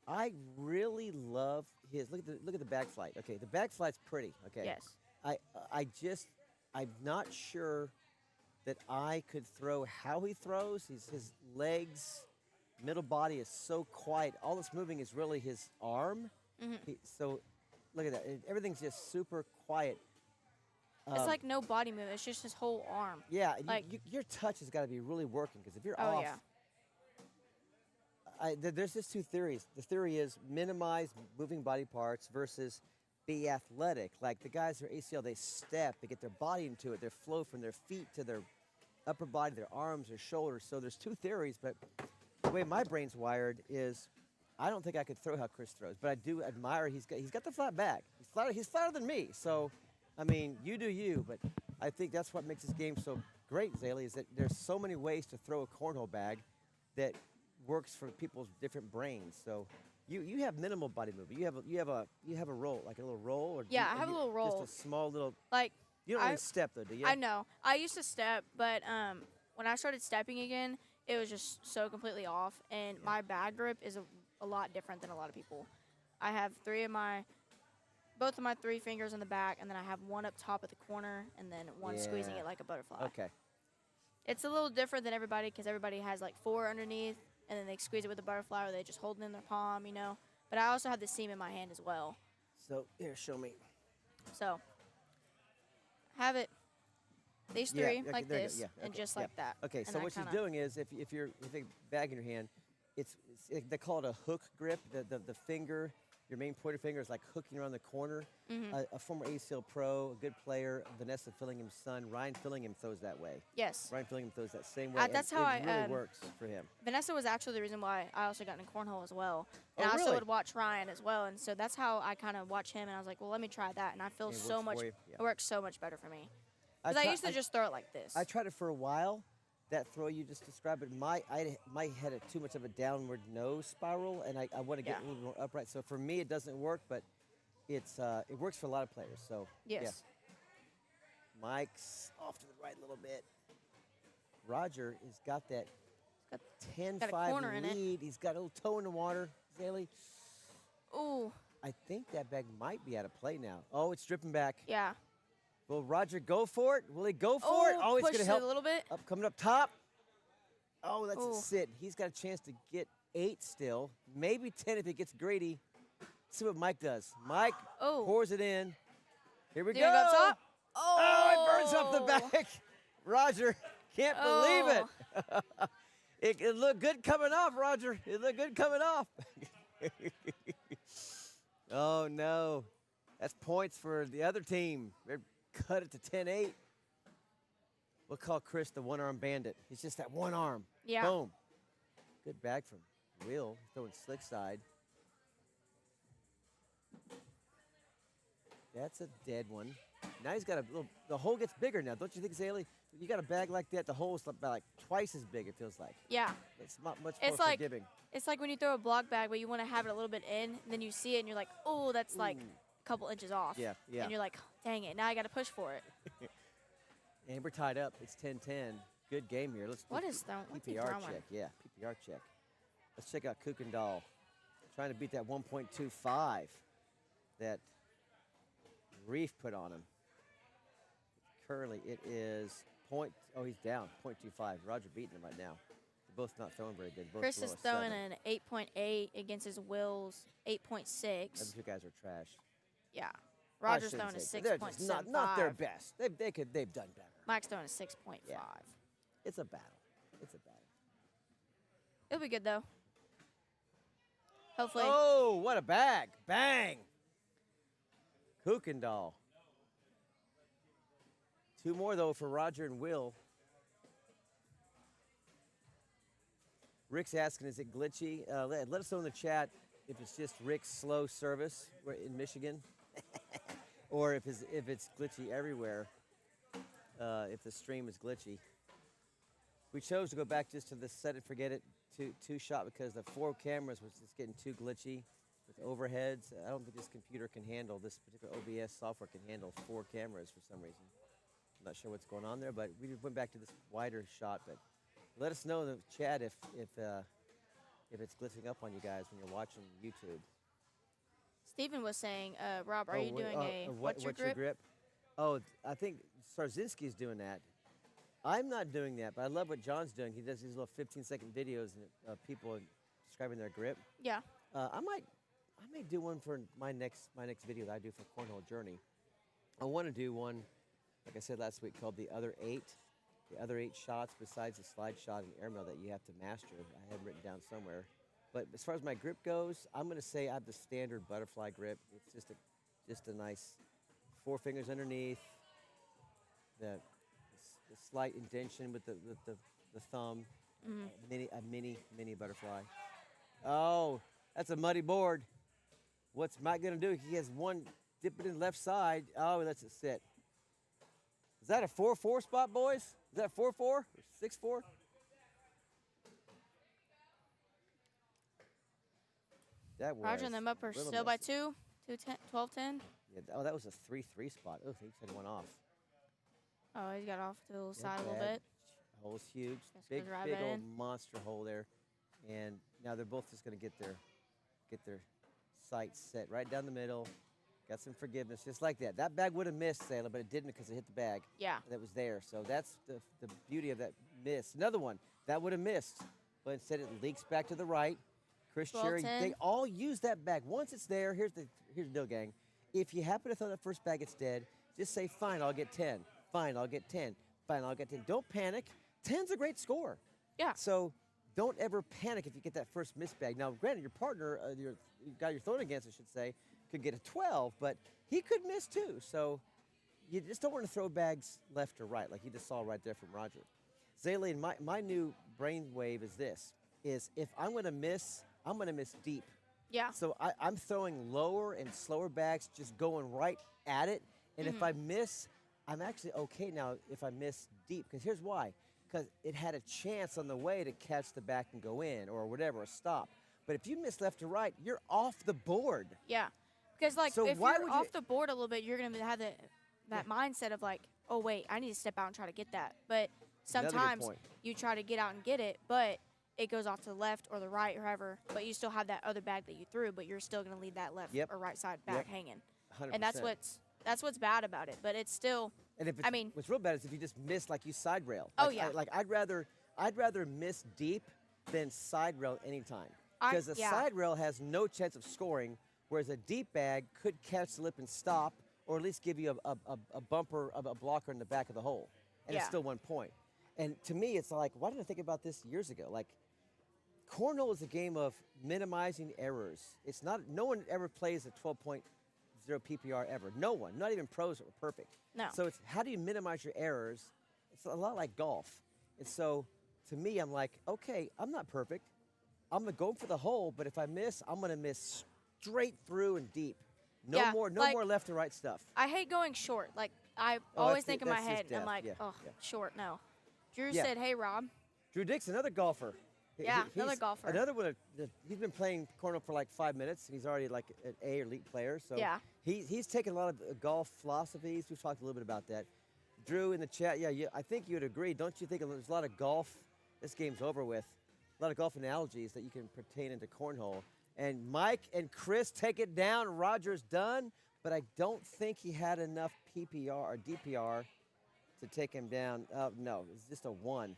I really love his look at the back flight. Okay, the back flight's pretty. Okay. Yes. I'm not sure that I could throw how he throws. His legs, middle body is so quiet. All that's moving is really his arm. So look at that. Everything's just super quiet. It's like no body movement. It's just his whole arm. Yeah, like- your touch has got to be really working because if you're Oh, off, yeah. there's just two theories. The theory is minimize moving body parts versus be athletic. Like the guys who are ACL, they step, they get their body into it, they flow from their feet to their upper body, their arms, their shoulders. So there's two theories, but the way my brain's wired is I don't think I could throw how Chris throws, but I do admire he's got the flat back. He's flatter than me. So I mean, you do you, but I think that's what makes this game so great, Zaley, is that there's so many ways to throw a cornhole bag that works for people's different brains. So you have minimal body movement. You have a roll, like a little roll, or Yeah, I have a little roll. just a small little. Like, You don't really step though, do you? I know. I used to step, but when I started stepping again, it was just so completely off, and my bag grip is a lot different than a lot of people. I have both of my 3 fingers in the back, and then I have one up top at the corner, and then one squeezing Yeah. it like a butterfly. Okay. It's a little different than everybody because everybody has like 4 underneath, and then they squeeze it with a butterfly, or they just hold it in their palm, But I also have the seam in my hand as well. So here, show me. So have it. These 3 okay, like there you go. this, Yeah, and okay, just yeah. like that. Okay, And so I what she's kinda- doing is if you're with a bag in your hand, they call it a hook grip. The finger, your main pointer finger is like hooking around the corner. A former ACL pro, a good player, Vanessa Fillingham's son, Ryan Fillingham throws that way. Yes. Ryan Fillingham throws that same way. and That's how it I, really works for him. Vanessa was actually the reason why I also got into cornhole as well. And Oh, I also really? would watch Ryan as well. And so that's how I kind of watch him. And I was like, well, let me try that. And I feel And it so works much, for you? Yeah. it works so much better for me. Because I used to just throw it like this. I tried it for a while. That throw you just described, but my head had too much of a downward nose spiral, and I want to get a little more upright. So for me, it doesn't work, but it works for a lot of players. So Yes. yeah. Mike's off to the right a little bit. Roger has got that Got 10-5 corner in it. lead. He's got a little toe in the water. Zaley, Ooh, I think that bag might be out of play now. Oh, it's dripping back. yeah. Will Roger go for it? Will he go for it? Oh, he's pushed going to it help. a little bit. Coming up top. Oh, that's Ooh. a sit. He's got a chance to get 8 still. Maybe 10 if he gets greedy. See what Mike does. Mike Oh. pours it in. Here we Do go. you wanna go up top? Oh, it burns up the back. Roger, can't believe it. It looked good coming off, Roger. It looked good coming off. Oh, no. That's points for the other team. They're cut it to 10-8. We'll call Chris the one-arm bandit. He's just that one arm. Yeah. Boom. Good bag from Will. Throwing slick side. That's a dead one. Now he's got a little, the hole gets bigger now. Don't you think, Zaley? You got a bag like that, the hole's about like twice as big, it feels like. Yeah. It's not much It's more like forgiving. It's like when you throw a block bag, but you want to have it a little bit in, then you see it and you're like, oh, that's like couple inches off. Yeah, yeah. And you're like, dang it, now I got to push for it. And we're tied up. It's 10-10. Good game here. Let's What do is throwing? What's he PPR throwing? check. Yeah, PPR check. Let's check out Kukendall. Trying to beat that 1.25 that Reef put on him. Currently, it is he's down, 0.25. Roger beating him right now. They're both not throwing very good. Both Chris below is a throwing 7. an 8.8 against his Will's 8.6. Those two guys are trash. Yeah. I Roger's shouldn't throwing a say that. They're just 6.75. not their best. They've done better. Mike's throwing a 6.5. Yeah. It's a battle. It's a battle. It'll be good, though. Hopefully. Oh, what a bag. Bang. Kukendall. 2 more, though, for Roger and Will. Rick's asking, is it glitchy? Let us know in the chat if it's just Rick's slow service in Michigan or if it's glitchy everywhere, if the stream is glitchy. We chose to go back just to the set it, forget it two shot because the 4 cameras was just getting too glitchy with overheads. I don't think this computer can handle, this particular OBS software can handle 4 cameras for some reason. I'm not sure what's going on there, but we went back to this wider shot. But let us know in the chat if it's glitching up on you guys when you're watching YouTube. Steven was saying, Rob, are you doing what's your grip? Oh, I think Starzinski's doing that. I'm not doing that, but I love what John's doing. He does these little 15-second videos of people describing their grip. Yeah. I may do one for my next video that I do for Cornhole Journey. I want to do one, like I said last week, called the other 8 shots besides the slide shot and airmail that you have to master. I have written down somewhere. But as far as my grip goes, I'm going to say I have the standard butterfly grip. It's just a nice 4 fingers underneath, the slight indentation with the thumb, a mini butterfly. Oh, that's a muddy board. What's Mike going to do? He has one dip it in the left side. Oh, he lets it sit. Is that a 4-4 spot, boys? Is that 4-4 or 6-4? That was. Roger and them up are still by 2, 12-10. Yeah, that was a 3-3 spot. Oh, he said one off. Oh, he's got off to the Not side a little bad. bit. Hole's huge. Just Big goes right old in. monster hole there. And now they're both just going to get their sights set right down the middle. Got some forgiveness, just like that. That bag would have missed, Sailor, but it didn't because it hit the bag. Yeah. That was there. So that's the beauty of that miss. Another one that would have missed, but instead it leaks back to the right. Chris Cherry, 12-10. they all use that bag. Once it's there, here's the deal, gang. If you happen to throw that first bag, it's dead. Just say, fine, I'll get 10. Fine, I'll get 10. Fine, I'll get 10. Don't panic. 10's a great score. Yeah. So don't ever panic if you get that first miss bag. Now, granted, your partner, your guy you're throwing against, I should say, could get a 12, but he could miss too. So you just don't want to throw bags left or right, like you just saw right there from Roger. Zaylene, my new brainwave is this, is if I'm going to miss, I'm going to miss deep. Yeah. So I'm throwing lower and slower bags, just going right at it. And if I miss, I'm actually okay now if I miss deep. Because here's why. Because it had a chance on the way to catch the back and go in or whatever, or stop. But if you miss left to right, you're off the board. Yeah. Because, like, So if why you're would off you- the board a little bit, you're going to have that mindset of, like, oh, wait, I need to step out and try to get that. But Another good sometimes point. you try to get out and get it, but it goes off to the left or the right or however, but you still have that other bag that you threw, but you're still going to leave that left Yep. or right side bag Yep. hanging. 100%. And that's what's bad about it. But it's still, And if it's, I mean- what's real bad is if you just miss, like you side rail. Oh, Like, yeah. I'd rather miss deep than side rail anytime. Because a yeah. side rail has no chance of scoring, whereas a deep bag could catch the lip and stop, or at least give you a bumper of a blocker in the back of the hole. And it's Yeah. still 1 point. And to me, it's like, why didn't I think about this years ago? Like, Cornhole is a game of minimizing errors. It's not, no one ever plays a 12.0 PPR ever. No one, not even pros are perfect. No. So it's how do you minimize your errors? It's a lot like golf. And so to me, I'm like, okay, I'm not perfect. I'm going to go for the hole, but if I miss, I'm going to miss straight through and deep. No Yeah, more like- left to right stuff. I hate going short. Like, I Oh, always that's think in my that's just head, I'm death. like, Yeah, oh, yeah. short, no. Drew Yeah. said, hey, Rob. Drew Dick's another golfer. Yeah, another he's golfer. Another one. He's been playing cornhole for like 5 minutes, and he's already like an A elite player. So Yeah. he's taken a lot of golf philosophies. We've talked a little bit about that. Drew in the chat, yeah, I think you'd agree. Don't you think there's a lot of golf? This game's over with. A lot of golf analogies that you can pertain into cornhole. And Mike and Chris take it down. Roger's done, but I don't think he had enough PPR or DPR to take him down. No, it's just a 1.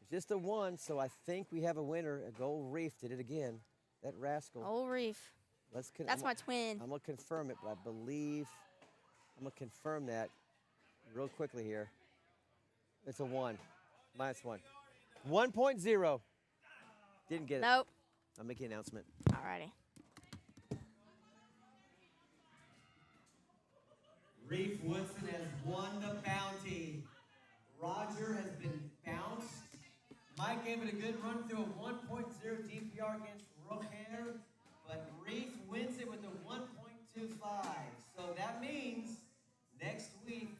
It's just a 1, so I think we have a winner. Gold Reef did it again. That rascal. Old Reef. That's my twin. I'm going to confirm it, but I believe I'm going to confirm that real quickly here. It's a 1. -1. 1.0. Didn't get it. Nope. I'll make the announcement. Alrighty. Reef Woodson has won the bounty. Roger has been bounced. Mike gave it a good run through a 1.0 DPR against Rocher, but Reef wins it with a 1.25. So that means next week,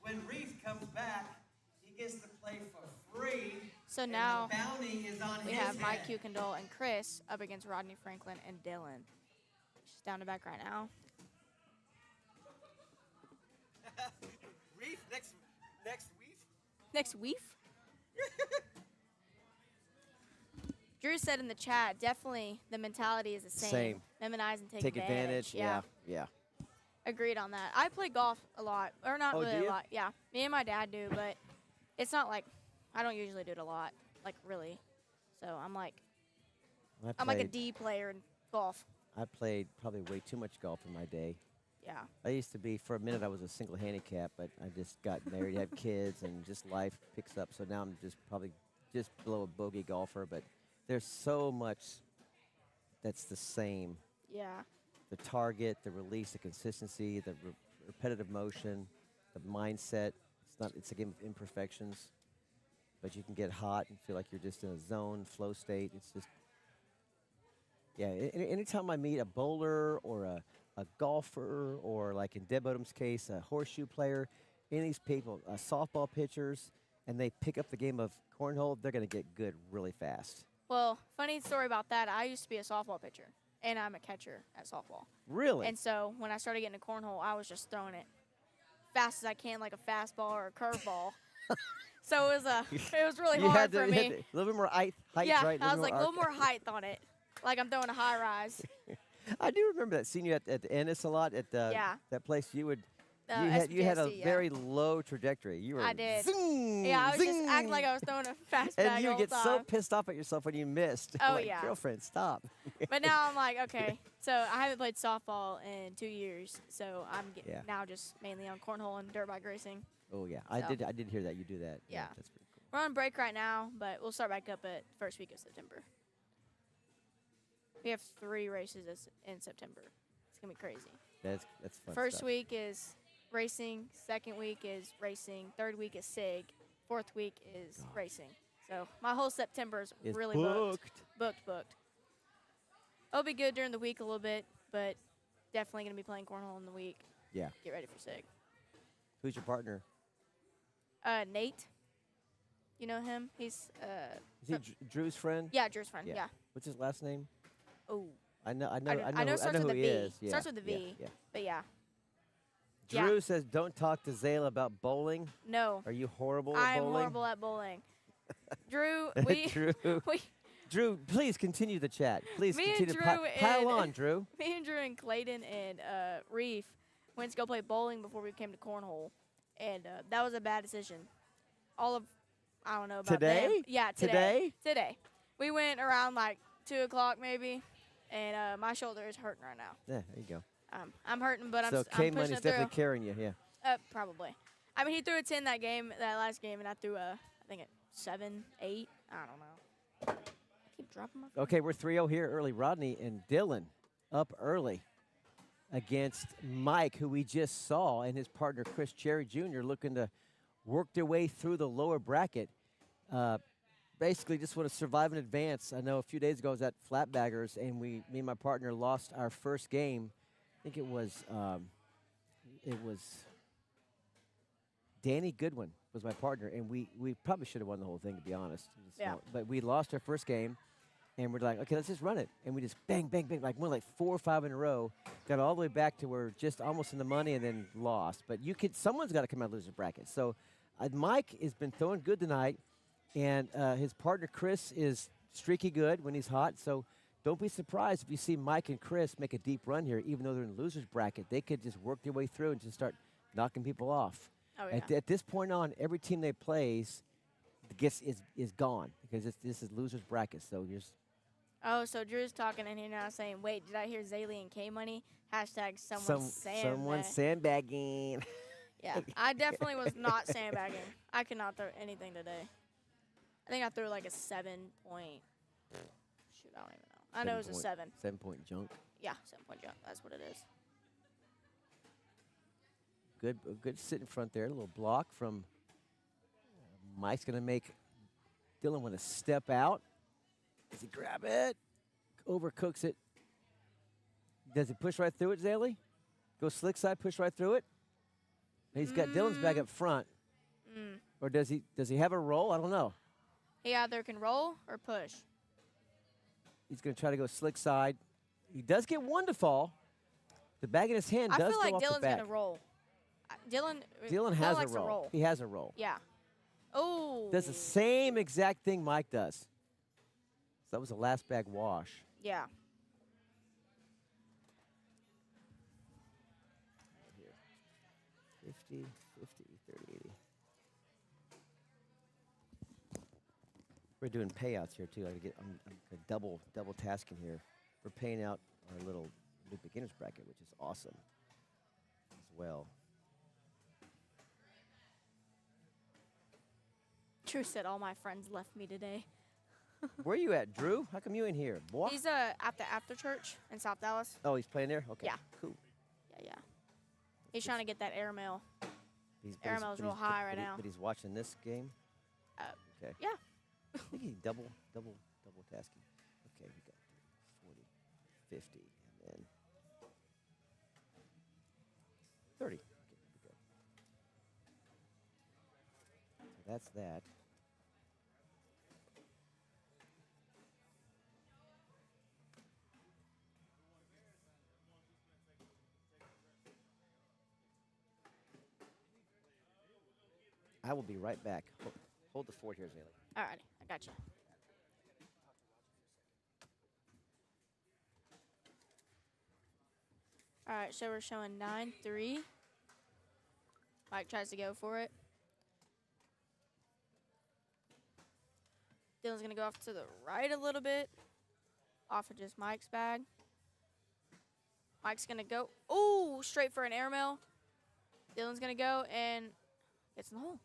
when Reef comes back, he gets to play for free. So and now the bounty is on we his have Mike head. Kuykendall and Chris up against Rodney Franklin and Dylan. She's down to back right now. Reef next week. Next week. Drew said in the chat, definitely the mentality is the same. Same. Memorize and take advantage. Yeah. Agreed on that. I play golf a lot, or not Oh, really do a you? lot. Yeah, me and my dad do, but it's not like I don't usually do it a lot, like really. So I'm like a D player in golf. I played probably way too much golf in my day. Yeah. I used to be, for a minute, I was a single handicap, but I just got married, had kids, and just life picks up. So now I'm just probably just below a bogey golfer, but there's so much that's the same. Yeah. The target, the release, the consistency, the repetitive motion, the mindset. It's a game of imperfections, but you can get hot and feel like you're just in a zone, flow state. It's just, yeah. Anytime I meet a bowler or a golfer, or like in Deb Odom's case, a horseshoe player, any of these people, softball pitchers, and they pick up the game of cornhole, they're going to get good really fast. Well, funny story about that. I used to be a softball pitcher, and I'm a catcher at softball. Really? And so when I started getting to cornhole, I was just throwing it fast as I can, like a fastball or a curveball. So it was really you hard had to for me. hit a little bit more height, Yeah, right? I was like a little more height on it, like I'm throwing a high rise. I do remember that. Seeing you at Ennis a lot at Yeah. that place, you would. You had a SPSC, yeah. very low trajectory. You were. I did. Zing, Yeah, I was just zing. acting like I was throwing a fast bag And you all would get the so time. pissed off at yourself when you missed. Oh, Like, yeah. girlfriend, stop. But now I'm like, okay. So I haven't played softball in 2 years, so I'm Yeah. now just mainly on cornhole and dirt bike racing. Oh yeah, So. I did hear that you do that. Yeah. That's pretty cool. We're on break right now, but we'll start back up at first week of September. We have 3 races in September. It's gonna be crazy. That's fun. First stuff. week is racing. Second week is racing. Third week is SIG. Fourth week is racing. So my whole September is It's really booked. It'll be good during the week a little bit, but definitely gonna be playing cornhole in the week. Yeah. Get ready for SIG. Who's your partner? Nate. You know him? He's Is he Drew's friend? yeah, Drew's friend. Yeah. What's his last name? Oh, I know. I know it starts who with a he V. is. Yeah. Starts with a V. Yeah. but yeah. Yeah. Drew says, "Don't talk to Zayla about bowling." No. Are you horrible at I'm bowling? horrible at bowling. Drew, Drew, please continue the chat. Please Me and continue. Drew Pile and- on, Drew. me and Drew and Clayton and Reef went to go play bowling before we came to cornhole, and that was a bad decision. I don't know about Today? them. Yeah, Today? Today. We went around like 2 o'clock maybe, and my shoulder is hurting right now. Yeah, there you go. I'm hurting, but So I'm K pushing Money's it through. definitely carrying you. Yeah. Probably. I mean, he threw a 10 that last game, and I threw I think a 7, 8. I don't know. I keep dropping my phone. Okay, we're 3-0 here early. Rodney and Dylan up early against Mike, who we just saw, and his partner Chris Cherry Jr. looking to work their way through the lower bracket. Basically, just want to survive in advance. I know a few days ago I was at Flatbaggers, and me and my partner lost our first game. I think it was Danny Goodwin was my partner, and we probably should have won the whole thing, to be honest. It's Yeah. but we lost our first game, and we're like, okay, let's just run it, and we just bang, bang, bang, like won like 4 or 5 in a row. Got all the way back to where just almost in the money, and then lost. But someone's got to come out of loser bracket. So Mike has been throwing good tonight, and his partner Chris is streaky good when he's hot. So don't be surprised if you see Mike and Chris make a deep run here, even though they're in the losers bracket. They could just work their way through and just start knocking people off. Oh yeah. At this point on, every team they plays is gone because this is losers bracket. So you're Oh, so Drew's talking in here now saying, wait, did I hear Zaylee and K Money? Hashtag someone sandbagging. Yeah, I definitely was not sandbagging. I could not throw anything today. I think I threw like a 7 point. Shoot, I don't even know. I know it was a 7. 7-point junk. Yeah, 7-point jump. That's what it is. Good sit in front there. A little block from Mike's going to make Dylan want to step out. Does he grab it? Overcooks it. Does he push right through it, Zaylee? Go slick side, push right through it? He's got Dylan's bag up front. Or does he have a roll? I don't know. He either can roll or push. He's going to try to go slick side. He does get one to fall. The bag in his hand I does feel go like off Dylan's the back. going to roll. Dylan has a likes to roll. roll. He has a roll. Yeah. Oh. Does the same exact thing Mike does. So that was a last bag wash. Yeah. Here. 50, 50, 30, 80. We're doing payouts here too. I'm double tasking here. We're paying out our little new beginners bracket, which is awesome as well. Drew said all my friends left me today. Where you at, Drew? How come you in here? Boy? He's at the after church in South Dallas. Oh, he's playing there? Okay. Yeah. Cool. Yeah. He's trying to get that airmail. But Airmail's real high right now. But he's watching this game? Okay. Yeah. I think he's double tasking. Okay, we got 40, 50, and then 30. Okay, we go. So that's that. I will be right back. Hold the fort here, Zaylee. Alrighty, I got you. All right, so we're showing 9-3. Mike tries to go for it. Dylan's going to go off to the right a little bit. Off of just Mike's bag. Mike's going to go, ooh, straight for an airmail. Dylan's going to go and gets in the hole.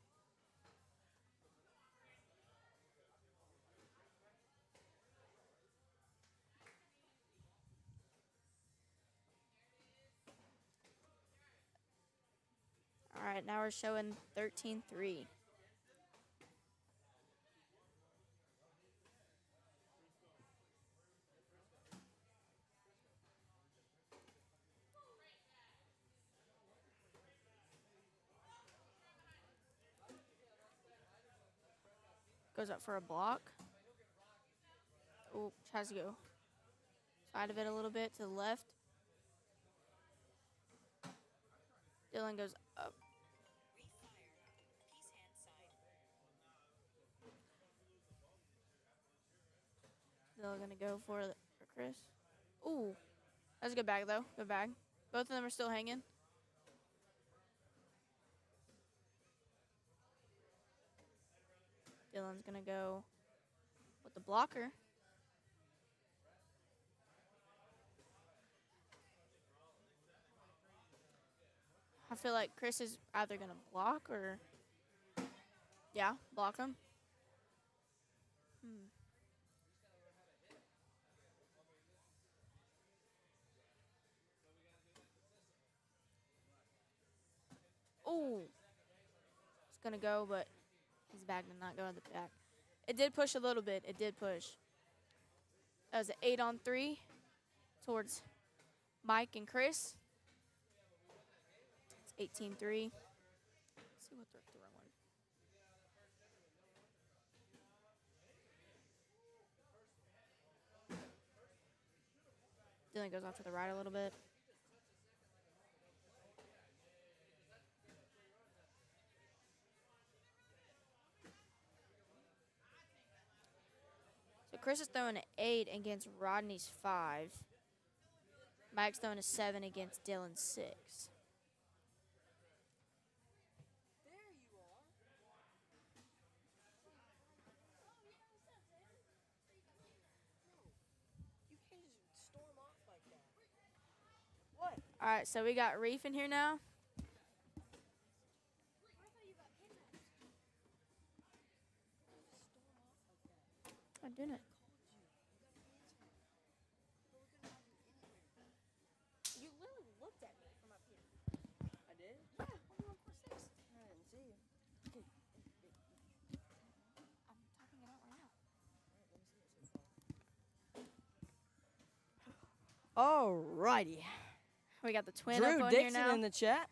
All right, now we're showing 13-3. Goes up for a block. Oh, tries to go side of it a little bit to the left. Dylan goes up. Dylan gonna go for Chris. Ooh, that's a good bag though. Good bag. Both of them are still hanging. Dylan's gonna go with the blocker. I feel like Chris is either gonna block or, yeah, block him. Ooh, it's gonna go, but his bag did not go in the back. It did push a little bit. It did push. That was an 8-on-3 towards Mike and Chris. It's 18-3. Let's see what they're throwing. Dylan goes off to the right a little bit. So Chris is throwing an 8 against Rodney's 5. Mike's throwing a 7 against Dylan's 6. All right, so we got Reef in here now. I didn't. You literally looked at me from up here. I did? Yeah, when you were on course 6. I didn't see you. I'm typing it out right now. Alrighty. We got the twin Drew up on here Dixon now. in the chat.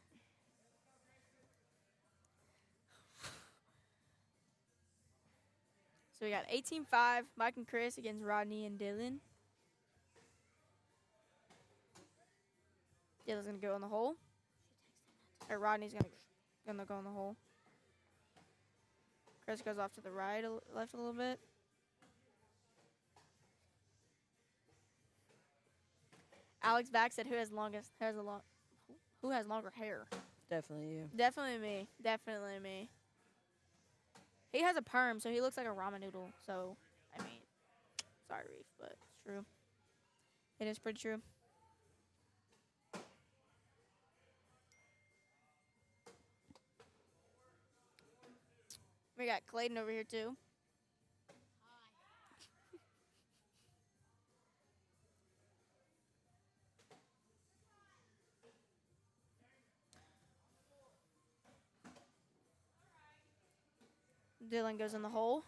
So we got 18-5, Mike and Chris against Rodney and Dylan. Dylan's gonna go in the hole. Or Rodney's gonna go in the hole. Chris goes off to the right, left a little bit. Alex back said, "Who has who has longer hair?" Definitely you. Definitely me. Definitely me. He has a perm, so he looks like a ramen noodle. So, I mean, sorry, Reef, but it's true. It is pretty true. We got Clayton over here, too. Dylan goes in the hole.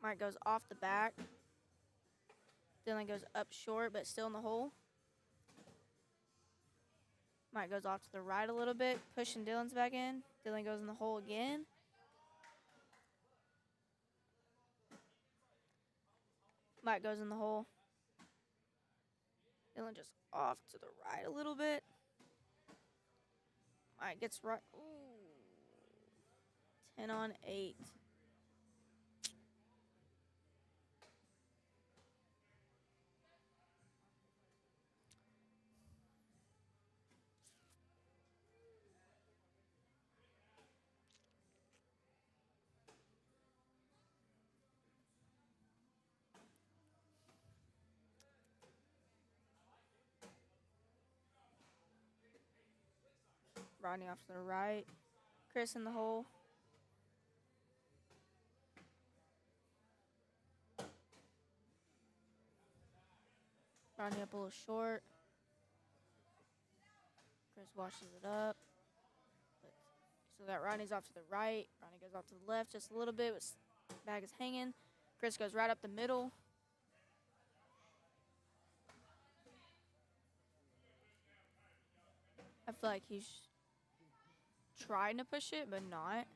Mike goes off the back. Dylan goes up short, but still in the hole. Mike goes off to the right a little bit, pushing Dylan's back in. Dylan goes in the hole again. Mike goes in the hole. Dylan just off to the right a little bit. Mike gets right. Ooh. 10 on 8. Rodney off to the right. Chris in the hole. Rodney up a little short. Chris washes it up. So that Rodney's off to the right. Rodney goes off to the left just a little bit. Bag is hanging. Chris goes right up the middle. I feel like he's trying to push it, but not.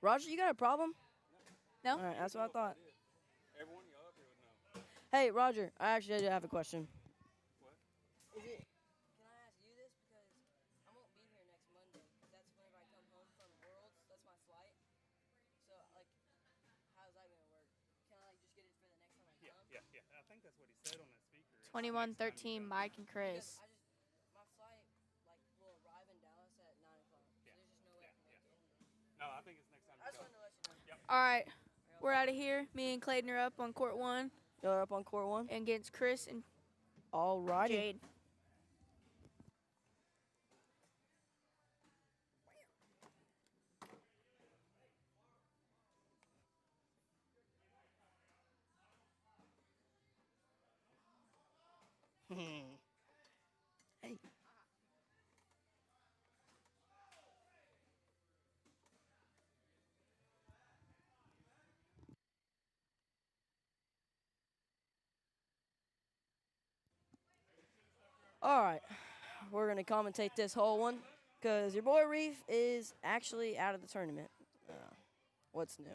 Roger, you got a problem? No? All right, that's what I thought. Everyone y'all up here would know. Hey, Roger, I actually did have a question. What? Is it? Can I ask you this because I won't be here next Monday because that's whenever I come home from Worlds. That's my flight. So like, how's that gonna work? Can I like just get it for the next time I come? Yeah. I think that's what he said on that speaker. 21-13, Mike and Chris. My flight like will arrive in Dallas at 9 o'clock. Yeah. So there's just no way I can make it. No, I think it's next time I you just come. wanted to let you know. All right, we're out of here. Me and Clayton are up on court 1 Y'all are up on court 1. against Chris and Alrighty. Jade. Hey. All right. we're going to commentate this whole one because your boy Reef is actually out of the tournament. What's new?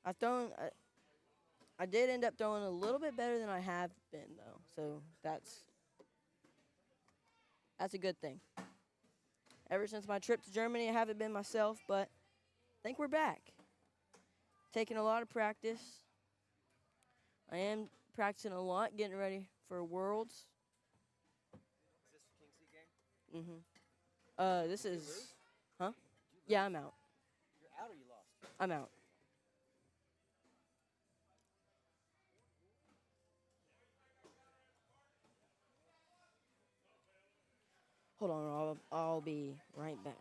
I've thrown. I did end up throwing a little bit better than I have been though, so that's a good thing. Ever since my trip to Germany, I haven't been myself, but I think we're back. Taking a lot of practice. I am practicing a lot, getting ready for Worlds. Is this the King Seat game? This is, huh? Yeah, I'm out. You're out or you lost? I'm out. Hold on, I'll be right back.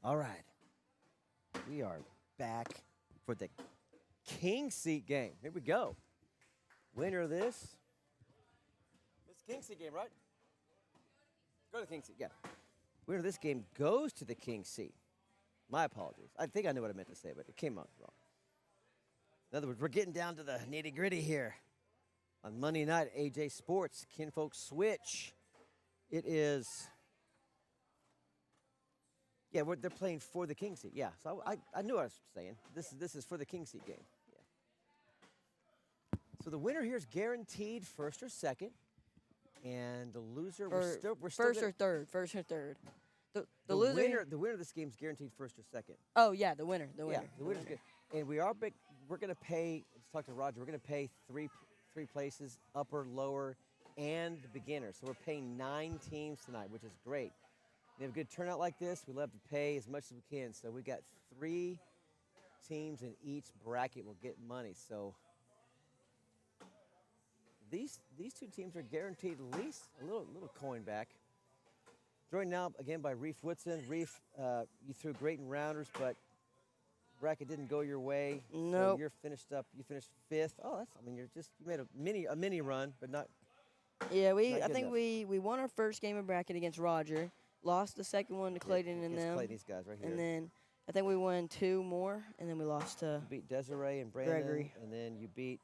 All right. We are back for the King Seat game. Here we go. Winner of this. It's King Seat game, right? Go to the King Seat, yeah. Winner of this game goes to the King Seat. My apologies. I think I knew what I meant to say, but it came out wrong. In other words, we're getting down to the nitty gritty here. On Monday night, AJ Sports, Kinfolk Switch. It is. Yeah, they're playing for the King Seat. Yeah, so I knew what I was saying. This is for the King Seat game. Yeah. So the winner here is guaranteed first or second, and the loser we're still First or third. The loser. The winner of this game is guaranteed first or second. Oh yeah, the winner. Yeah, the winner's good. And we're going to pay. Let's talk to Roger. We're going to pay three places, upper, lower, and the beginner. So we're paying 9 teams tonight, which is great. We have a good turnout like this. We love to pay as much as we can. So we got 3 teams in each bracket will get money. So these 2 teams are guaranteed at least a little coin back. Joined now again by Reef Woodson. Reef, you threw great in rounders, but bracket didn't go your way. Nope. So you're finished up. You finished 5th. Oh, you made a mini run, but not. Yeah, not I good think enough. we won our first game of bracket against Roger. Lost the second one to Clayton and Against them. Clay, these guys right here. And then I think we won 2 more, and then we lost to You beat Desiree and Brandon, Gregory. and then you beat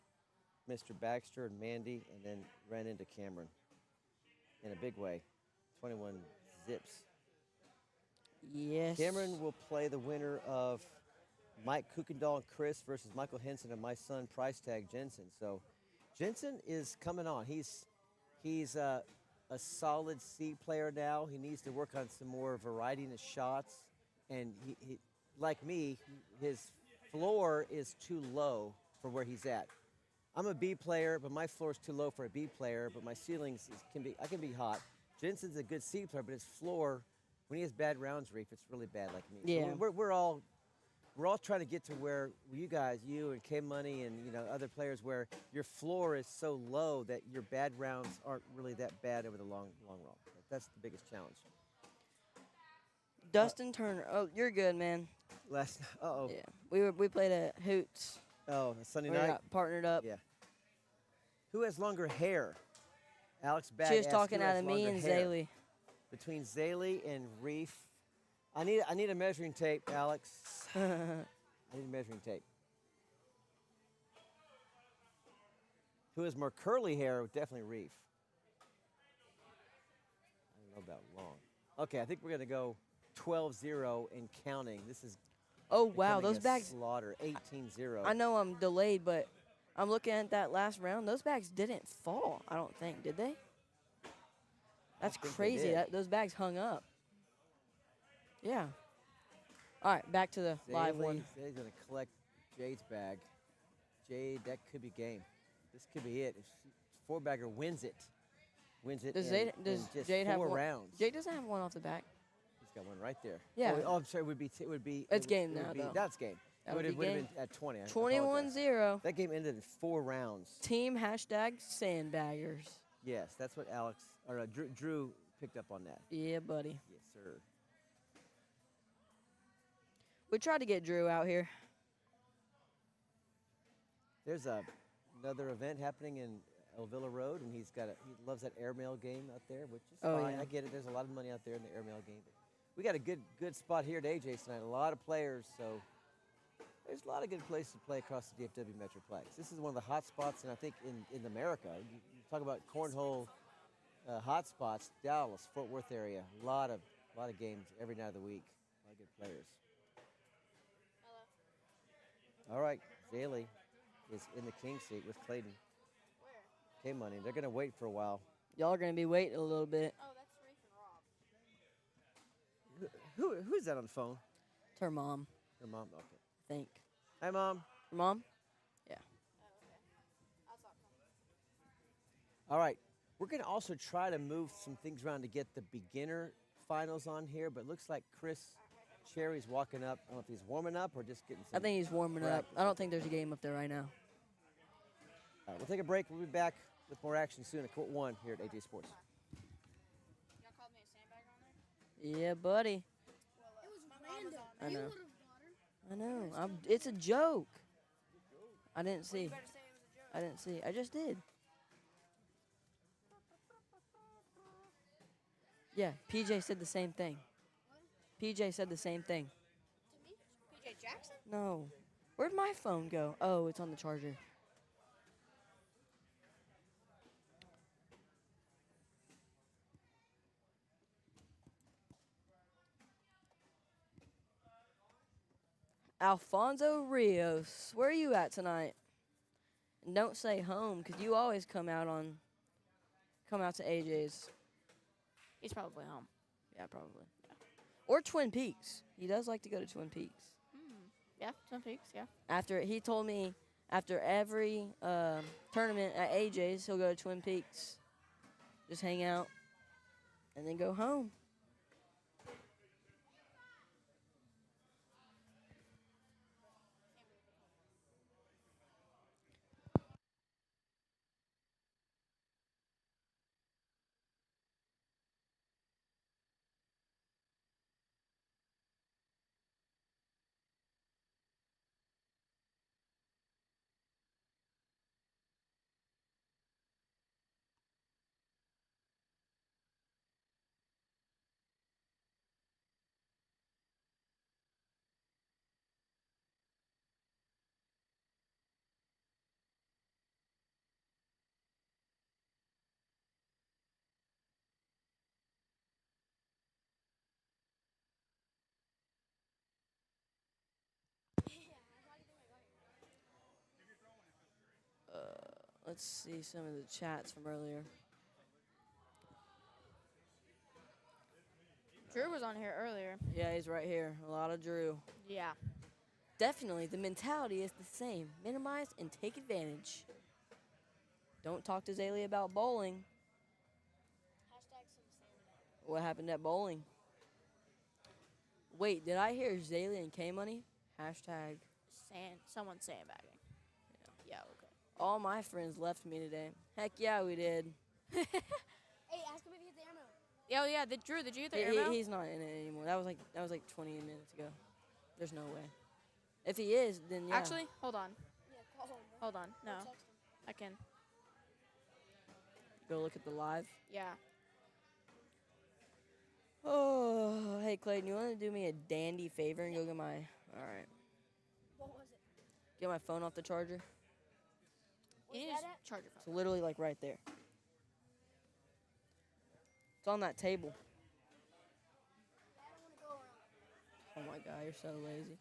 Mr. Baxter and Mandy, and then ran into Cameron in a big way, 21 zips. Yes. Cameron will play the winner of Mike Kuykendall and Chris versus Michael Henson and my son price tag Jensen. So Jensen is coming on. He's a solid C player now. He needs to work on some more variety in his shots, and he like me, his floor is too low for where he's at. I'm a B player, but my floor is too low for a B player. But my ceilings I can be hot. Jensen's a good C player, but his floor, when he has bad rounds, Reef, it's really bad like me. Yeah. So we're all trying to get to where you and K Money and other players, where your floor is so low that your bad rounds aren't really that bad over the long run. That's the biggest challenge. Dustin Turner. Oh, you're good, man. Uh-oh. Yeah. We played at Hoots. Oh, Sunday We night? got partnered up. Yeah. Who has longer hair? Alex Bag She was asked talking who out has of me longer and hair. Zaylee. Between Zaylee and Reef. I need a measuring tape, Alex. I need a measuring tape. Who has more curly hair? Definitely Reef. I don't know about long. Okay, I think we're going to go 12-0 and counting. This is Oh, wow. becoming Those a bags. slaughter. 18-0. I know I'm delayed, but I'm looking at that last round. Those bags didn't fall, I don't think. Did they? That's think they crazy. did. Those bags hung up. Yeah. All right, back to the live one. Zaylee's going to collect Jade's bag. Jade, that could be game. This could be it. If 4-bagger wins it Does in Jade just have 4 one? rounds. Jade doesn't have one off the back. He's got one right there. Yeah. Oh, I'm sorry. It would be. It's game it would now, be- though. That's game. That It would would be have game. been at 20. I 21-0. apologize. That game ended in 4 rounds. Team hashtag sandbaggers. Yes, that's what Drew picked up on that. Yeah, buddy. Yes, sir. We tried to get Drew out here. There's another event happening in Elvilla Road, and he loves that airmail game out there, which is Oh, fine. yeah. I get it. There's a lot of money out there in the airmail game. But we got a good spot here at AJ's tonight. A lot of players, so there's a lot of good places to play across the DFW Metroplex. This is one of the hot spots, and I think in America, you talk about cornhole hot spots, Dallas, Fort Worth area, a lot of games every night of the week. A lot of good players. Hello. All right, Zaylee is in the king seat with Clayton. Where? K-Money. They're going to wait for a while. Y'all are gonna be waiting a little bit. Oh, that's Rafe and Rob. Who's that on the phone? It's her mom, Your mom? Okay. I think. Hi, Mom. Her mom? Yeah. Oh, okay. I'll stop talking. All right. We're going to also try to move some things around to get the beginner finals on here, but it looks like Chris Cherry's walking up. I don't know if he's warming up or just getting some. I think he's warming up. practice. I don't think there's a game up there right now. All right, we'll take a break. We'll be back with more action soon at Court 1 here at AJ Sports. Y'all called me a sandbag on there? Yeah, buddy. It was random. I You know. would have got her. I know. It's a joke. I didn't see. You better say it was a joke. I didn't see. I just did. Yeah, PJ said the same thing. PJ said the same thing. To me? PJ Jackson? No. Where'd my phone go? Oh, it's on the charger. Alfonso Rios, where are you at tonight? And don't say home, because you always come out to AJ's. He's probably home. Yeah, probably. Yeah. Or Twin Peaks. He does like to go to Twin Peaks. Yeah, Twin Peaks, yeah. He told me after every tournament at AJ's, he'll go to Twin Peaks, just hang out, and then go home. Let's see some of the chats from earlier. Drew was on here earlier. Yeah, he's right here. A lot of Drew. Yeah. Definitely, the mentality is the same. Minimize and take advantage. Don't talk to Zaylee about bowling. Hashtag some sandbag. What happened at bowling? Wait, did I hear Zaylee and K-Money? Hashtag. Someone sandbagging. Yeah, okay. All my friends left me today. Heck yeah, we did. Hey, ask him if he hit the ammo. Oh, yeah, Drew, did you get the airmail? He's not in it anymore. That was like 20 minutes ago. There's no way. If he is, then yeah. Actually, hold on. Yeah, call him, bro. Hold on. No, Text him. I can. Go look at the live. Yeah. Oh, hey Clayton, you want to do me a dandy favor and go get my? All right. What was it? Get my phone off the charger. You need that to at? charge your It's phone. literally like right there. It's on that table. I don't want to go around. Oh my God, you're so lazy.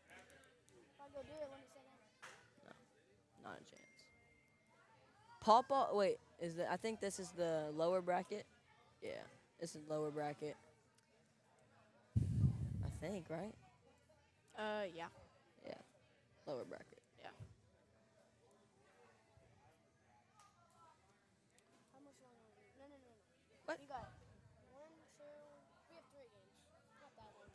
If I go do it, let me say that. Not a chance. Papa, wait, I think this is the lower bracket? Yeah, this is lower bracket. I think, right? Yeah. Yeah, lower bracket. Yeah. How much longer? No. What? You got 1, 2. We have 3 games. Not that long.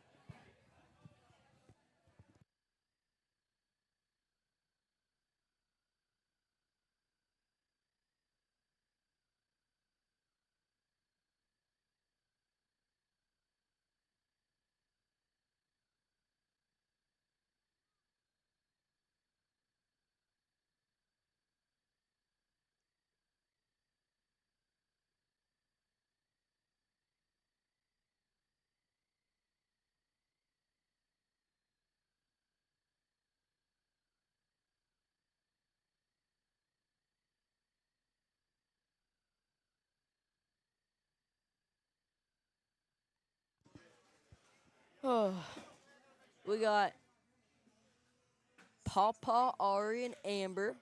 We got Pawpaw, Ari, and Amber.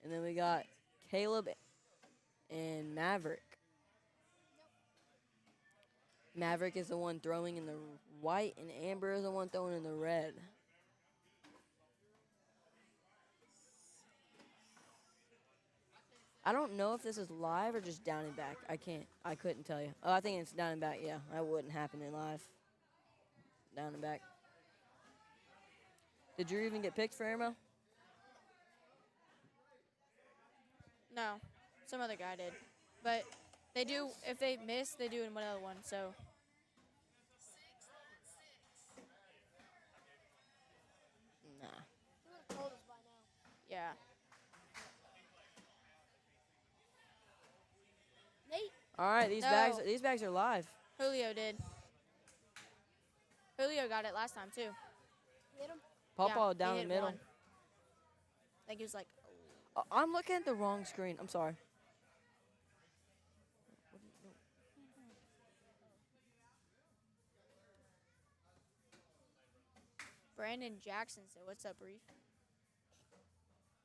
And then we got Caleb and Maverick. Maverick is the one throwing in the white, and Amber is the one throwing in the red. I don't know if this is live or just down and back. I couldn't tell you. Oh, I think it's down and back. Yeah, that wouldn't happen in live. Down and back. Did you even get picked for Irma? No, some other guy did, but they do. If they miss, they do in another one. So Nah. He would have told us by now. yeah. Nate. All right, these No. bags are live. Julio did. Julio got it last time too. Hit him. Pawpaw Yeah, down he the hit middle. one. I think he was like, I'm looking at the wrong screen. I'm sorry. Brandon Jackson said, "What's up, Reef?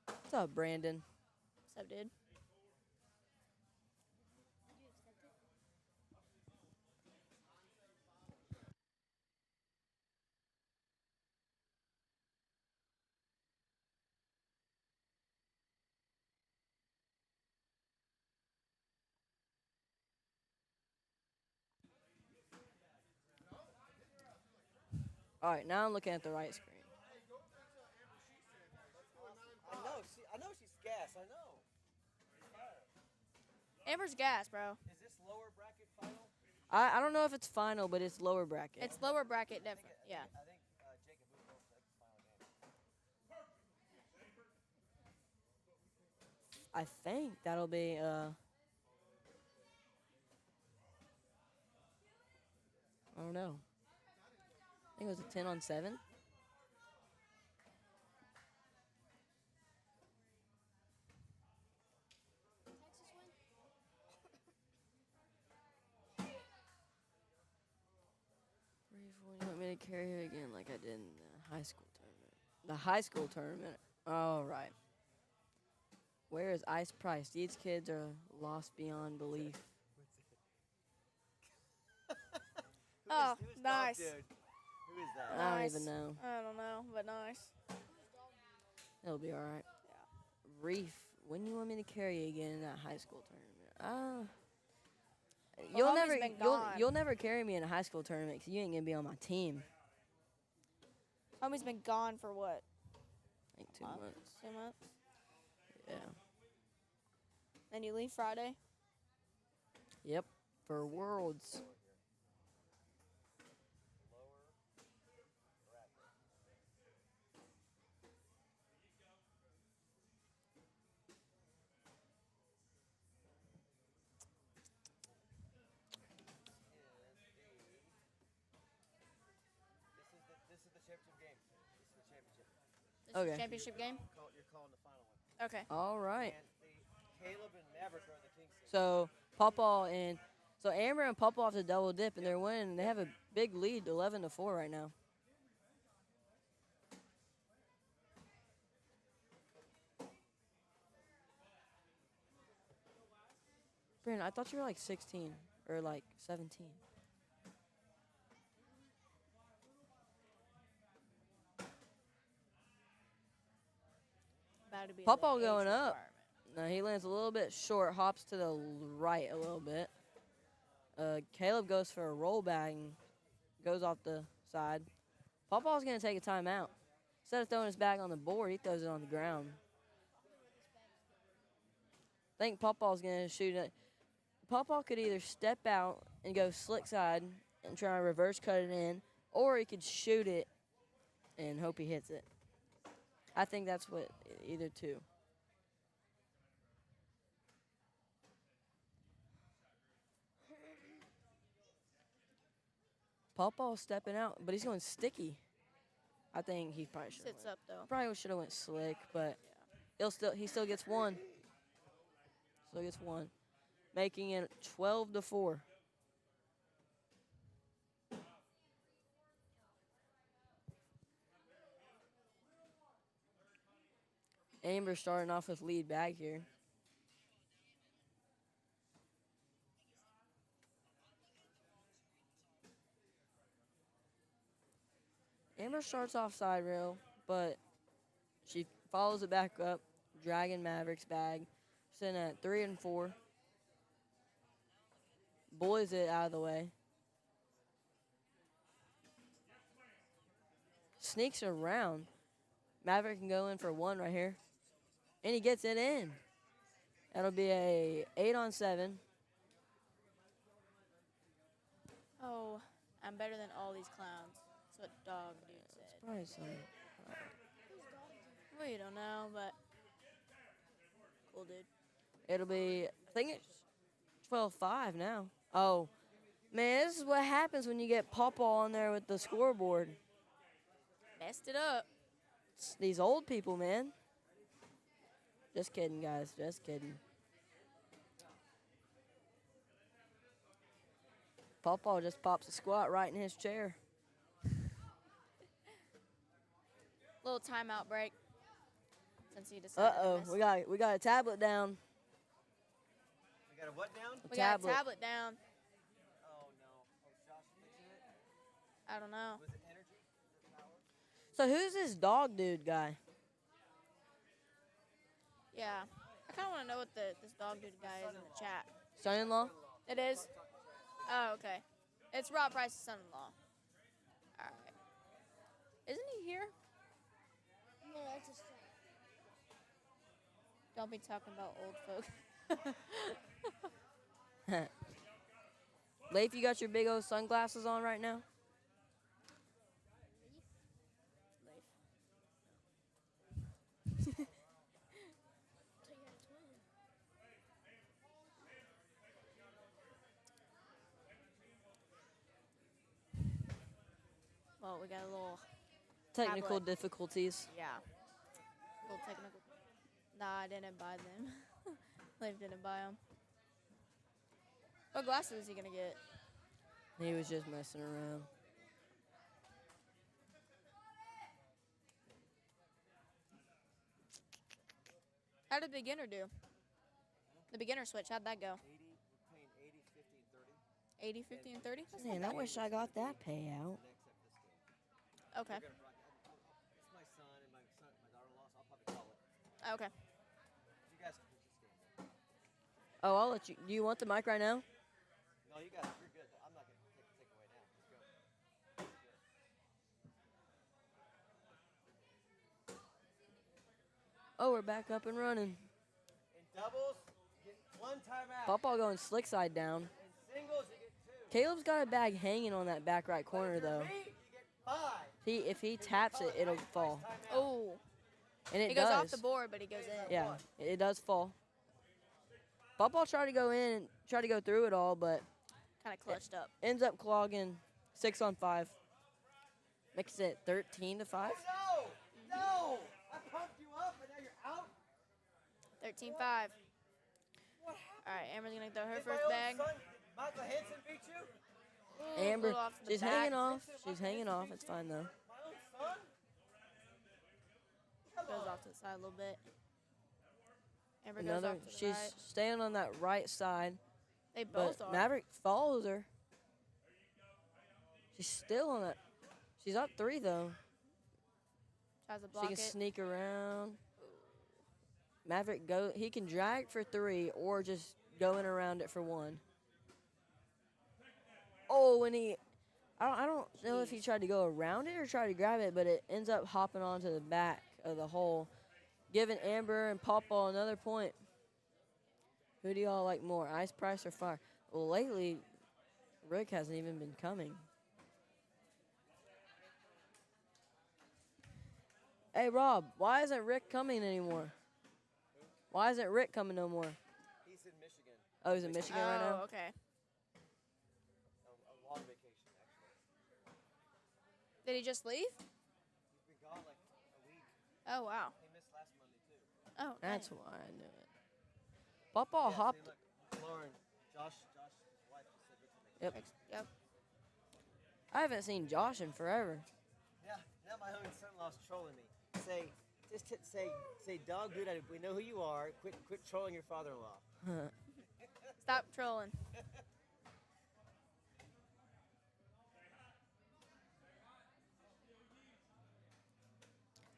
What's up, Brandon? What's up, dude?" Did you accept it? All right, now I'm looking at the right screen. I know she's gas. I know. Amber's gas, bro. Is this lower bracket final? I don't know if it's final, but it's lower bracket. It's lower bracket, definitely. Yeah. I think Jacob moved over to the final game. I think that'll be I don't know. I think it was a 10-on-7. Texas win. You want me to carry her again like I did in the high school tournament? The high school tournament. All right. Where is Ice Price? These kids are lost beyond belief. Oh, nice. Dude? Who is that? I don't Nice. even know. I don't know, but nice. It'll be all right. Yeah. Reef, when you want me to carry you again in that high school tournament? Well, homie's been gone. You'll never carry me in a high school tournament 'cause you ain't gonna be on my team. Homie's been gone for what? I think 2 Month? months. 2 months. Yeah. Then you leave Friday. Yep. For Worlds. This is the championship game. This is the championship. This is Okay. the championship game. You're calling the final one. Okay. All right. And Caleb and Maverick are the Kings. So Amber and Pawpaw have to double dip, and they're winning. They have a big lead, 11-4 right now. Brandon, I thought you were like 16 or like 17. About to be Pawpaw the age going up. requirement. Now he lands a little bit short, hops to the right a little bit. Caleb goes for a rollback and goes off the side. Pawpaw's going to take a timeout. Instead of throwing his bag on the board, he throws it on the ground. I think Pawpaw's going to shoot it. Pawpaw could either step out and go slick side and try to reverse cut it in, or he could shoot it and hope he hits it. I think that's what either two. Pawpaw's stepping out, but he's going sticky. I think he probably should. Sits up though. Probably should have went slick, but he still gets one. Still gets one, making it 12-4. Amber starting off with lead bag here. Amber starts off side rail, but she follows it back up. Dragon Mavericks bag. Sitting at 3 and 4. Boys it out of the way. Sneaks around. Maverick can go in for 1 right here. And he gets it in. That'll be a 8 on 7. Oh, I'm better than all these clowns. That's what Dog Dude said. Probably some. We don't know, but cool dude. It'll be, I think it's 12-5 now. Oh, man, this is what happens when you get Pawpaw on there with the scoreboard. Messed it up. It's these old people, man. Just kidding, guys. Just kidding. Pawpaw just pops a squat right in his chair. Little timeout break. Since he decided. Uh-oh, we got a tablet down. We got a what down? We got a tablet down. Oh no. Oh, Josh fixing it? I don't know. Was it energy? Was it power? So who's this Dog Dude guy? Yeah. I kind of want to know what this Dog Dude guy is in the chat. Son-in-law? It is? Oh, okay. It's Rob Price's son-in-law. All right. Isn't he here? No, that's just. Don't be talking about old folk. Leif, you got your big old sunglasses on right now? Well, we got a little, Technical Tablet. difficulties. yeah, little technical. Nah, I didn't buy them. Leif didn't buy them. What glasses is he gonna get? He was just messing around. How did beginner do? The beginner switch, how'd that go? 80, we're paying 80, 50, 80, 50, and and 30. 30? That's Man, not I bad. wish I got that payout. Okay. It's my son and my daughter-in-law, so I'll probably call it. Okay. You guys can pitch this game. Oh, I'll let you. Do you want the mic right now? No, you guys, you're good. I'm not going to take away now. Let's go. Oh, we're back up and running. In doubles, you get 1 timeout. Pawpaw going slick side down. In singles, you get 2. Caleb's got a bag hanging on that back right corner, If you're though. me, you get 5. If he taps it, it'll fall. Oh, And it he goes does. off the board, but he goes in. Yeah, it does fall. Pawpaw tried to go in and try to go through it all, but Kind of clutched up. ends up clogging 6 on 5. Makes it 13-5. Oh, no! No! I pumped you up, and now you're out? 13-5. What happened? All right, Amber's gonna throw her Did first my own bag. son, Michael Hansen, beat you? Ooh, Amber, little off the she's back. hanging off. She's hanging off. It's fine, though. My own son? Come Goes on. off to the side a little bit. Amber goes Another. off to the She's right. staying on that right side, They but both are. Maverick follows her. She's still on that. She's up 3, though. Tries to She block can it. sneak around. Maverick he can drag for 3 or just go in around it for 1. Oh, and I don't know if he tried to go around it or try to grab it, but it ends up hopping onto the back of the hole, giving Amber and Pawpaw another point. Who do y'all like more, Ice Price or Fire? Well, lately, Rick hasn't even been coming. Hey, Rob, why isn't Rick coming anymore? Why isn't Rick coming no more? He's in Michigan. Oh, he's in Michigan right now? Oh, okay. A long vacation, actually. Did he just leave? He's been gone like a week. Oh, wow. He missed last Monday, too. Oh, That's dang. why I knew it. Pawpaw Yeah, hopped. see, look, Lauren, Josh's wife just said Rick's gonna Yep. make Yep. I haven't seen Josh in forever. Yeah, now my own son-in-law's trolling me. Say, say dog dude. We know who you are. Quit trolling your father-in-law. Stop trolling.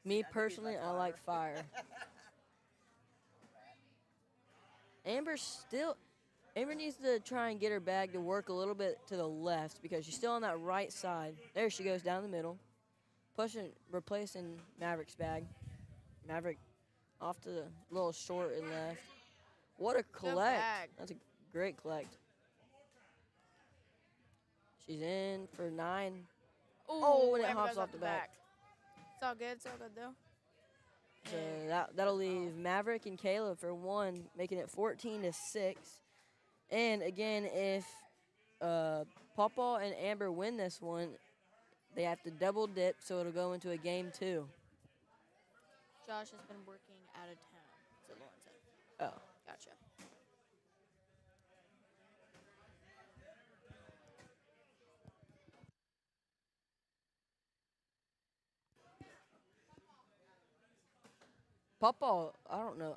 Me I think he's personally, like I like fire. Amber needs to try and get her bag to work a little bit to the left because she's still on that right side. There she goes down the middle, replacing Maverick's bag. Maverick off to the little short and left. What a collect! bag. That's a great collect. She's in for 9. Ooh, and it Amber hops goes off the back. It's all good. It's all good though. So And- that'll leave Maverick and Caleb for 1, making it 14-6. And again, if Pawpaw and Amber win this one, they have to double dip, so it'll go into a game 2. Josh has been working out of town. So Lauren said. Oh. Gotcha. Pawpaw, I don't know.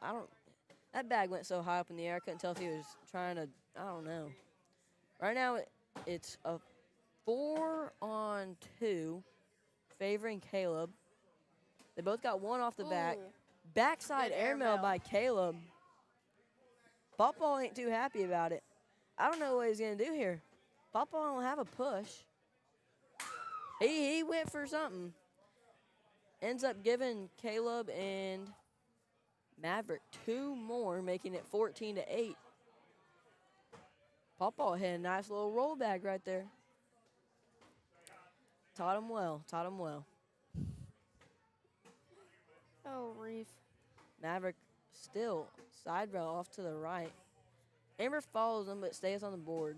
That bag went so high up in the air, I couldn't tell if he was trying to, I don't know. Right now, it's a 4-on-2 favoring Caleb. They both got 1 off the back. Ooh. Backside Good airmail airmail. by Caleb. Pawpaw ain't too happy about it. I don't know what he's going to do here. Pawpaw don't have a push. He went for something. Ends up giving Caleb and Maverick 2 more, making it 14-8. Pawpaw had a nice little roll bag right there. Taught him well. Oh, Reef. Maverick still side rail off to the right. Amber follows him but stays on the board.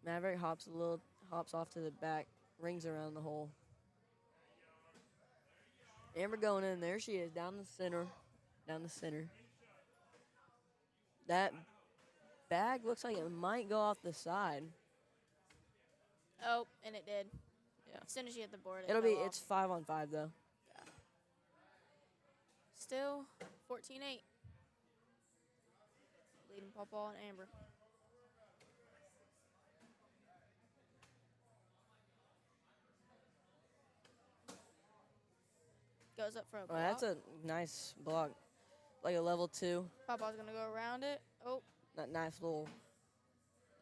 Maverick hops off to the back, rings around the hole. Amber going in, there she is, down the center. That bag looks like it might go off the side. Oh, and it did. Yeah. As soon as you hit the board, It's fell off. 5-on-5 though. Still 14-8. Leading Pawpaw and Amber. Goes up for a Oh, block. that's a nice block, like a level 2. Pawpaw's going to go around it. Oh, That nice little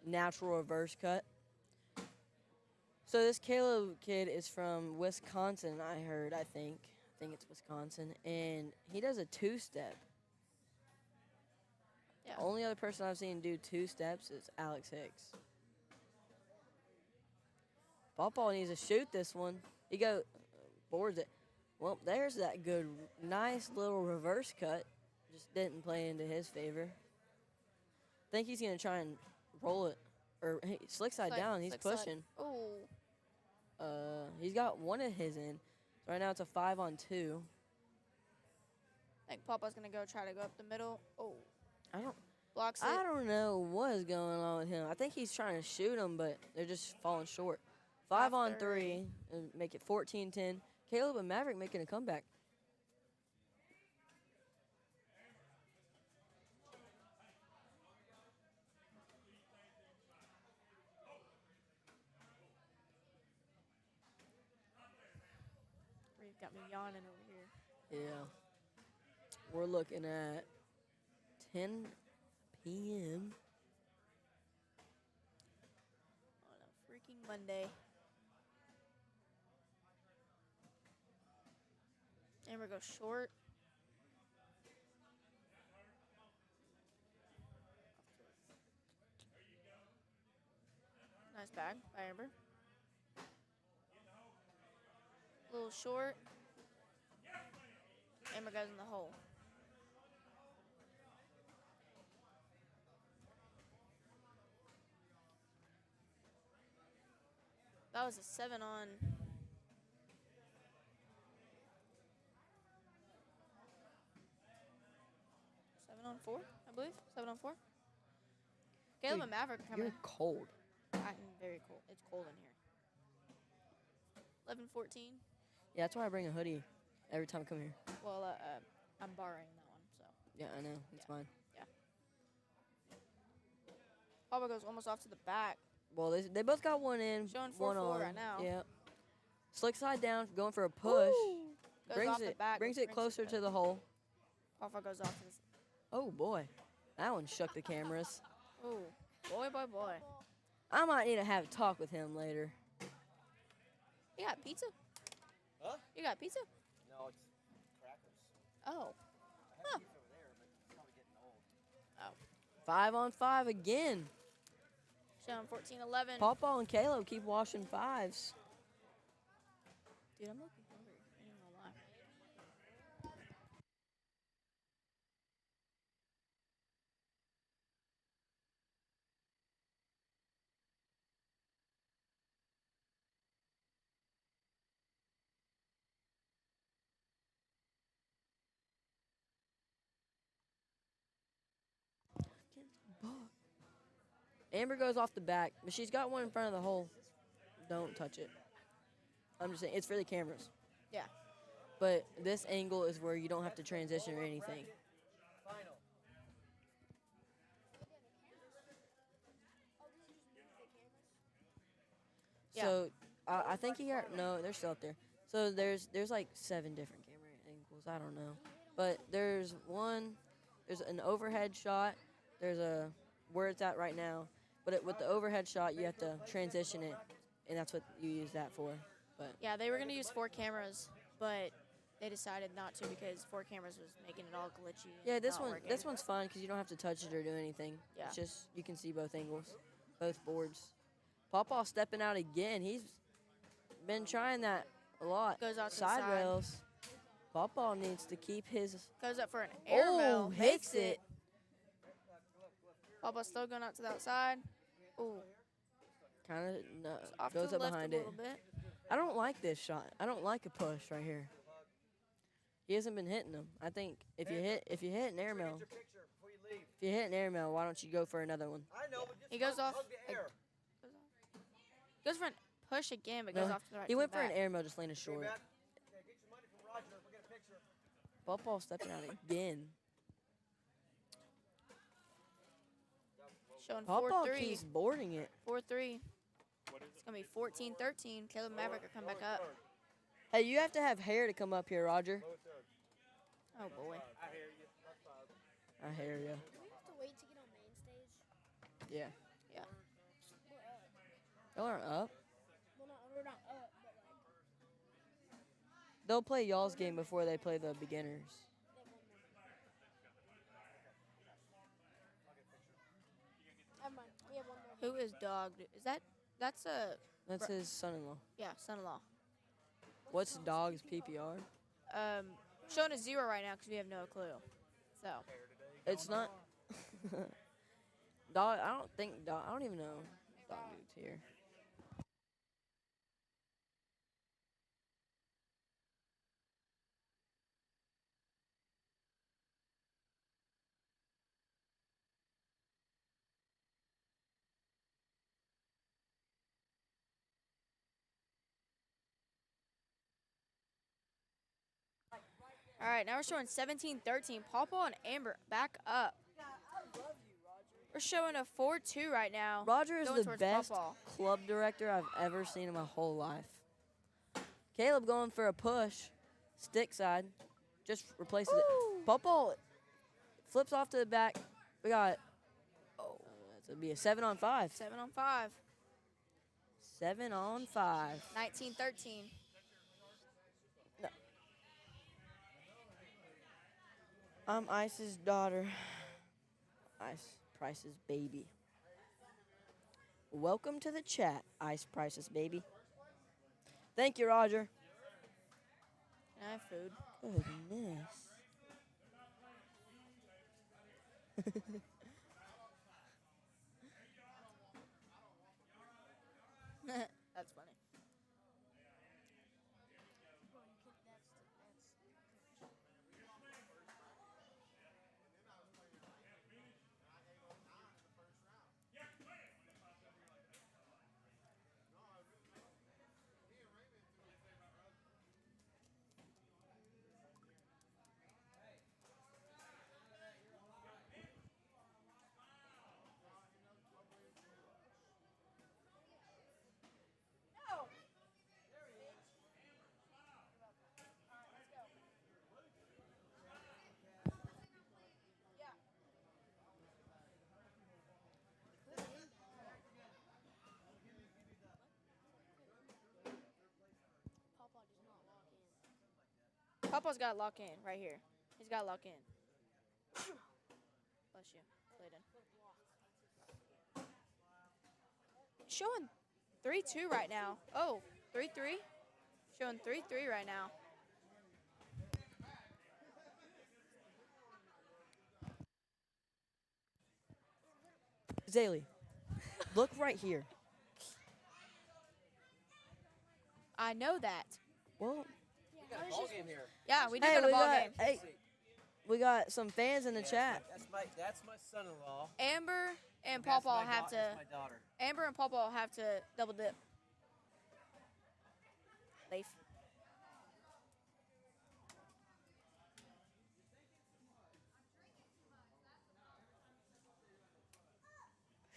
natural reverse cut. So this Caleb kid is from Wisconsin, I think it's Wisconsin, and he does a 2-step. yeah. Only other person I've seen do 2 steps is Alex Hicks. Pawpaw needs to shoot this one. He boards it. Well, there's that good, nice little reverse cut. Just didn't play into his favor. I think he's going to try and roll it. Or slick side down, he's pushing. Oh, He's got 1 of his in. So right now it's a 5-on-2. I think Pawpaw's going to go try to go up the middle. Oh, blocks it. I don't know what is going on with him. I think he's trying to shoot him, but they're just falling short. 5-on-3 and make it 14-10. Caleb and Maverick making a comeback. Reeve got me yawning over here. Yeah. We're looking at 10 p.m. On a freaking Monday. Amber goes short. Nice bag by Amber. A little short. Amber goes in the hole. That was a 7-on. 7-on-4, I believe. 7-on-4. Caleb Dude, and Maverick are coming. You're cold. I'm very cold. It's cold in here. 11:14. Yeah, that's why I bring a hoodie every time I come here. Well, I'm borrowing that one, so. Yeah, I know. It's Yeah. mine. Papa goes almost off to the back. Well, they both got one in, Showing one 4-4 on. right now. Yeah. Slick side down, going for a push. Ooh. Goes Brings off the it, back. brings it closer back. to the hole. Papa goes off to the. Oh boy, that one shook the cameras. Ooh, boy. I might need to have a talk with him later. You got pizza? Huh? You got pizza? No, it's crackers. Oh. I have pizza over there, but it's probably getting old. 5-on-5 again. Showing 14-11. Pawpaw and Caleb keep washing fives. Dude, I'm looking hungry. I ain't gonna lie. Amber goes off the back, but she's got one in front of the hole. Don't touch it. I'm just saying, it's for the cameras. Yeah. But this angle is where you don't have to transition or anything. Final. Yeah. So I think no, they're still up there. So there's like 7 different camera angles. I don't know, but there's an overhead shot. There's a where it's at right now. But with the overhead shot, you have to transition it, and that's what you use that for. But Yeah, they were gonna use 4 cameras, but they decided not to because 4 cameras was making it all glitchy. And yeah, not working. this one's fine because you don't have to touch it or do anything. Yeah. It's just you can see both angles, both boards. Pawpaw stepping out again. He's been trying that a lot. Goes out to the side side. rails. Pawpaw needs to keep his. Goes up for an airmail. Hits Makes it. Papa's still going out to the outside. Ooh. Kind of Off goes to the up left behind a it. little bit. I don't like this shot. I don't like a push right here. He hasn't been hitting them. I think if you hit an airmail, Get your picture before you leave. if you hit an airmail, why don't you go for another one? I know, but just He goes off. hug the air. Goes for a push again, but No, goes off to the right. he to went the for an back. airmail, just landed Okay, short. Matt. Okay, get your money from Roger. We'll get a picture. Pawpaw stepping out again. Showing Pawpaw 4-3. keeps boarding it. 4-3. It's gonna be 14-13. Caleb and Maverick are coming back up. Hey, you have to have hair to come up here, Roger. Oh boy. I hear you. That's fine. I hear ya. Do we have to wait to get on main stage? Yeah. Yeah. Y'all aren't up. Well, no, we're not up, but like, They'll play y'all's game before they play the beginners. they have one more. Never mind. We have one more. Who is dog? That's a That's his son-in-law. son-in-law. What's dog's PPR? Showing a 0 right now because we have no clue. So It's not. Dog. I don't think dog. I don't even know. Dog dude's here. all right, now we're showing 17-13. Pawpaw and Amber back up. We're showing a 4-2 right now. Roger is going the towards best Pawpaw. club director I've ever seen in my whole life. Caleb going for a push, stick side, just replaces it. Pawpaw flips off to the back. We got. Oh, that's gonna be a 7-on-5. 7-on-5. 7-on-5. 19-13. I'm Ice's daughter. Ice Price's baby. Welcome to the chat, Ice Price's baby. Thank you, Roger. Can I have food? Goodness. That's funny. Papa's got to lock in right here. He's got to lock in. Bless you, Clayton. Showing 3-2 right now. Oh, 3-3. Showing 3-3 right now. Zaylee, look right here. I know that. Well, We got a ball game here. Yeah, we do hey, got a we ball got game. hey, we got some fans in the chat. That's my son-in-law. Amber and That's Pawpaw my have to. That's my daughter. Amber and Pawpaw have to double dip. Leaf.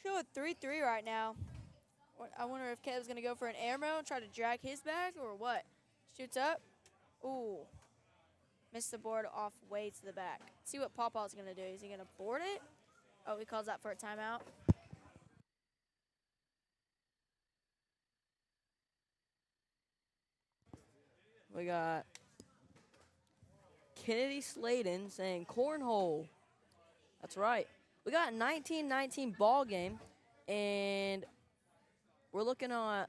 Show a 3-3 right now. I wonder if Caleb's gonna go for an airmail and try to drag his bag or what. Shoots up. Ooh. Missed the board off way to the back. See what Pawpaw's gonna do. Is he gonna board it? Oh, he calls that for a timeout. We got Kennedy Sladen saying cornhole. That's right. We got a 19-19 ball game, and we're looking at.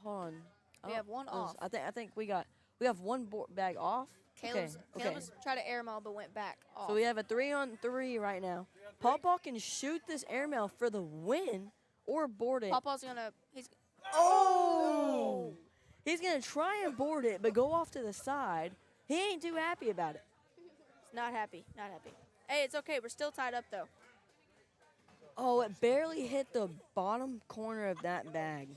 Hold on. We have one off. I think we have one bag off. Caleb's Okay. tried to airmail but went back off. So we have a 3-on-3 right now. Pawpaw can shoot this airmail for the win or board it. Pawpaw's gonna. He's. Oh! He's gonna try and board it, but go off to the side. He ain't too happy about it. Not happy. Not happy. Hey, it's okay. We're still tied up though. Oh, it barely hit the bottom corner of that bag.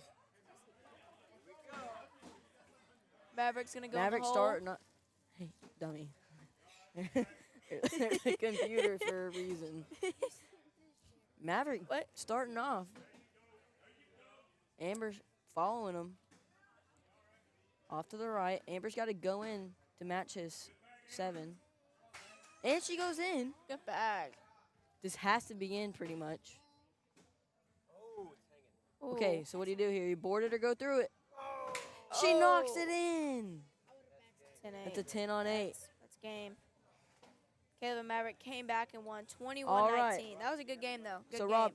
Maverick's gonna go. Maverick in the hole. start not. Hey, dummy. There's a computer for a reason. Maverick What? starting off. Amber's following him. Off to the right. Amber's got to go in to match his 7. And she goes in. Good bag. This has to be in pretty much. Oh, it's hanging. Ooh. Okay, so what do? You board it or go through it? She knocks it in. 10-8. That's a 10 on 8. That's game. Caleb and Maverick came back and won 21-19. All right. That was a good game though. Good So game.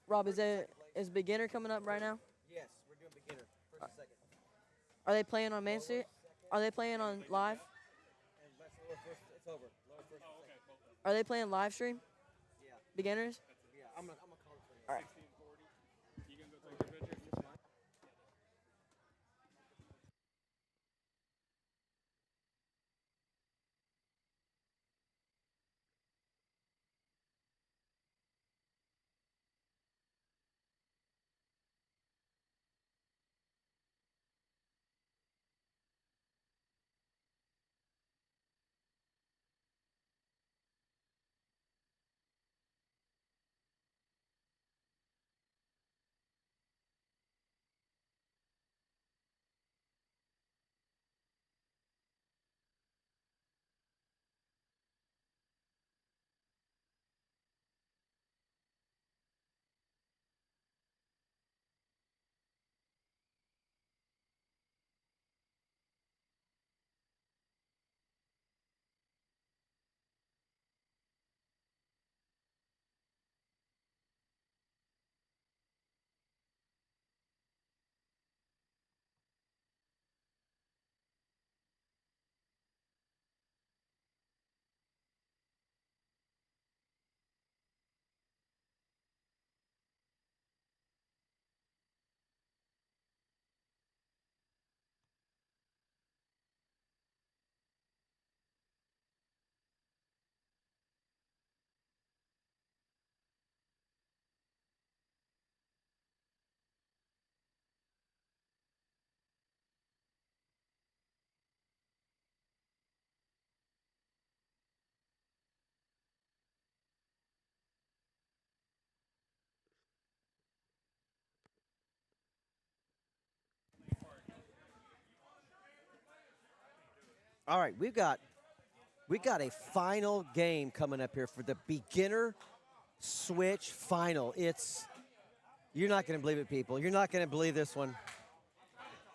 Rob, is beginner coming up right now? Yes, we're doing beginner. First and second. Are they playing on Main Street? Are they playing on live? And that's lower first. It's over. Lower first and second. Are they playing live stream? Yeah. Beginners? Yeah. I'm gonna call it for you. All right. 1640. You gonna go take your picture? All right, we got a final game coming up here for the beginner switch final. You're not going to believe it, people. You're not going to believe this one.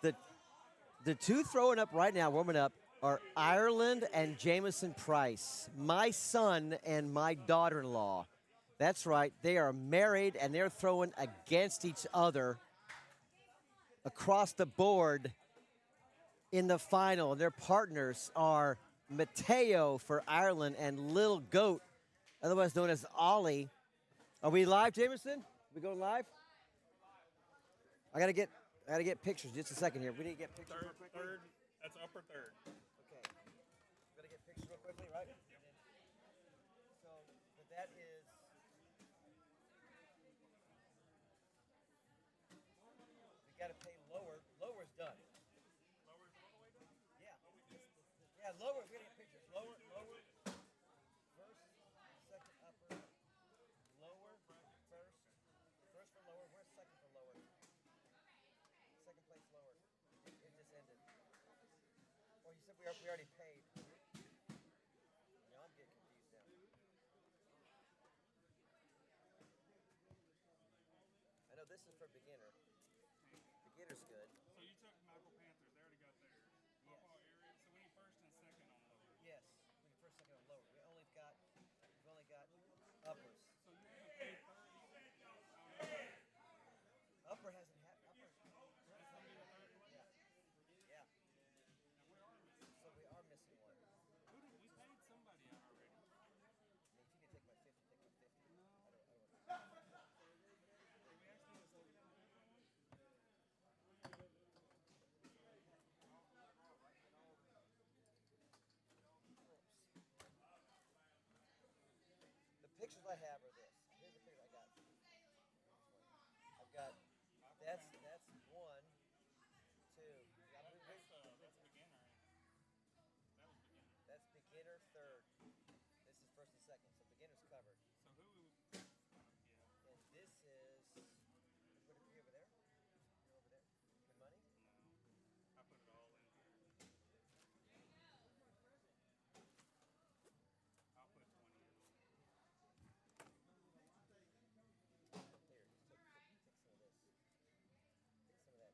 The two throwing up right now, warming up, are Ireland and Jameson Price, my son and my daughter-in-law. That's right, they are married and they're throwing against each other across the board in the final. Their partners are Mateo for Ireland and Little Goat, otherwise known as Ollie. Are we live, Jameson? We going live? I gotta get pictures. Just a second here. We need to get pictures real quickly. Third. That's upper third. Okay. Gotta get pictures real quickly, right? So, but that is. We gotta pay lower. Lower's done. Lower's all the way down. Yeah. Yeah, lower. We gotta get pictures. Lower. First, second, upper. Lower, first. First for lower. Where's second for lower? Second place lower. It just ended. Oh, you said we already paid. Now I'm getting confused now. I know this is for beginner. Beginner's good. So you took Michael Panthers. They already got theirs. Yes. Football area. So we need first and second on lower. Yes. We need first, second, and lower. We've only got uppers. So you haven't paid third either? Upper hasn't had upper. Yeah. Yeah. And we are missing. So we are missing one. Who did we paid somebody out already? I mean, if you can take my 50, take my 50. No. I don't. Did we actually just The pictures I have are this. Here's the picture I got. I've got that's one, two. Yeah, that's beginner. That was beginner. that's beginner third. This is first and second, so beginner's covered. So who? Yeah. And this is. Put it over there. You're over there. Good money. No. I put it all in here. I'll put 20 in. Here, just take some of this. Take some of that.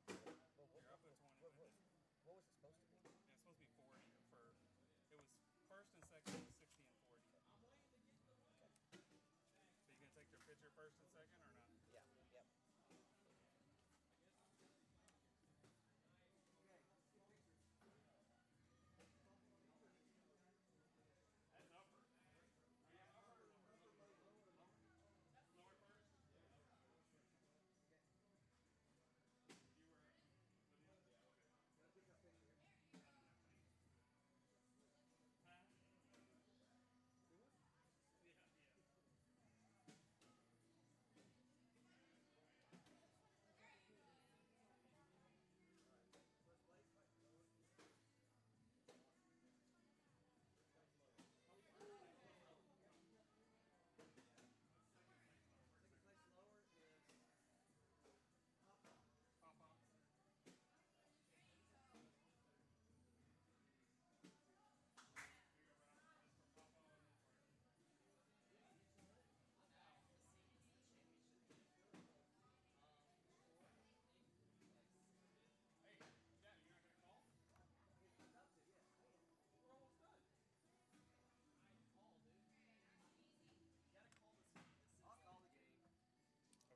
Well, Here, I'll put 20 what in. was it supposed to be? Yeah, it's supposed to be 40 for. It was first and second was 60 and 40. Okay. So you gonna take your picture first and second or not? Yeah. Yep.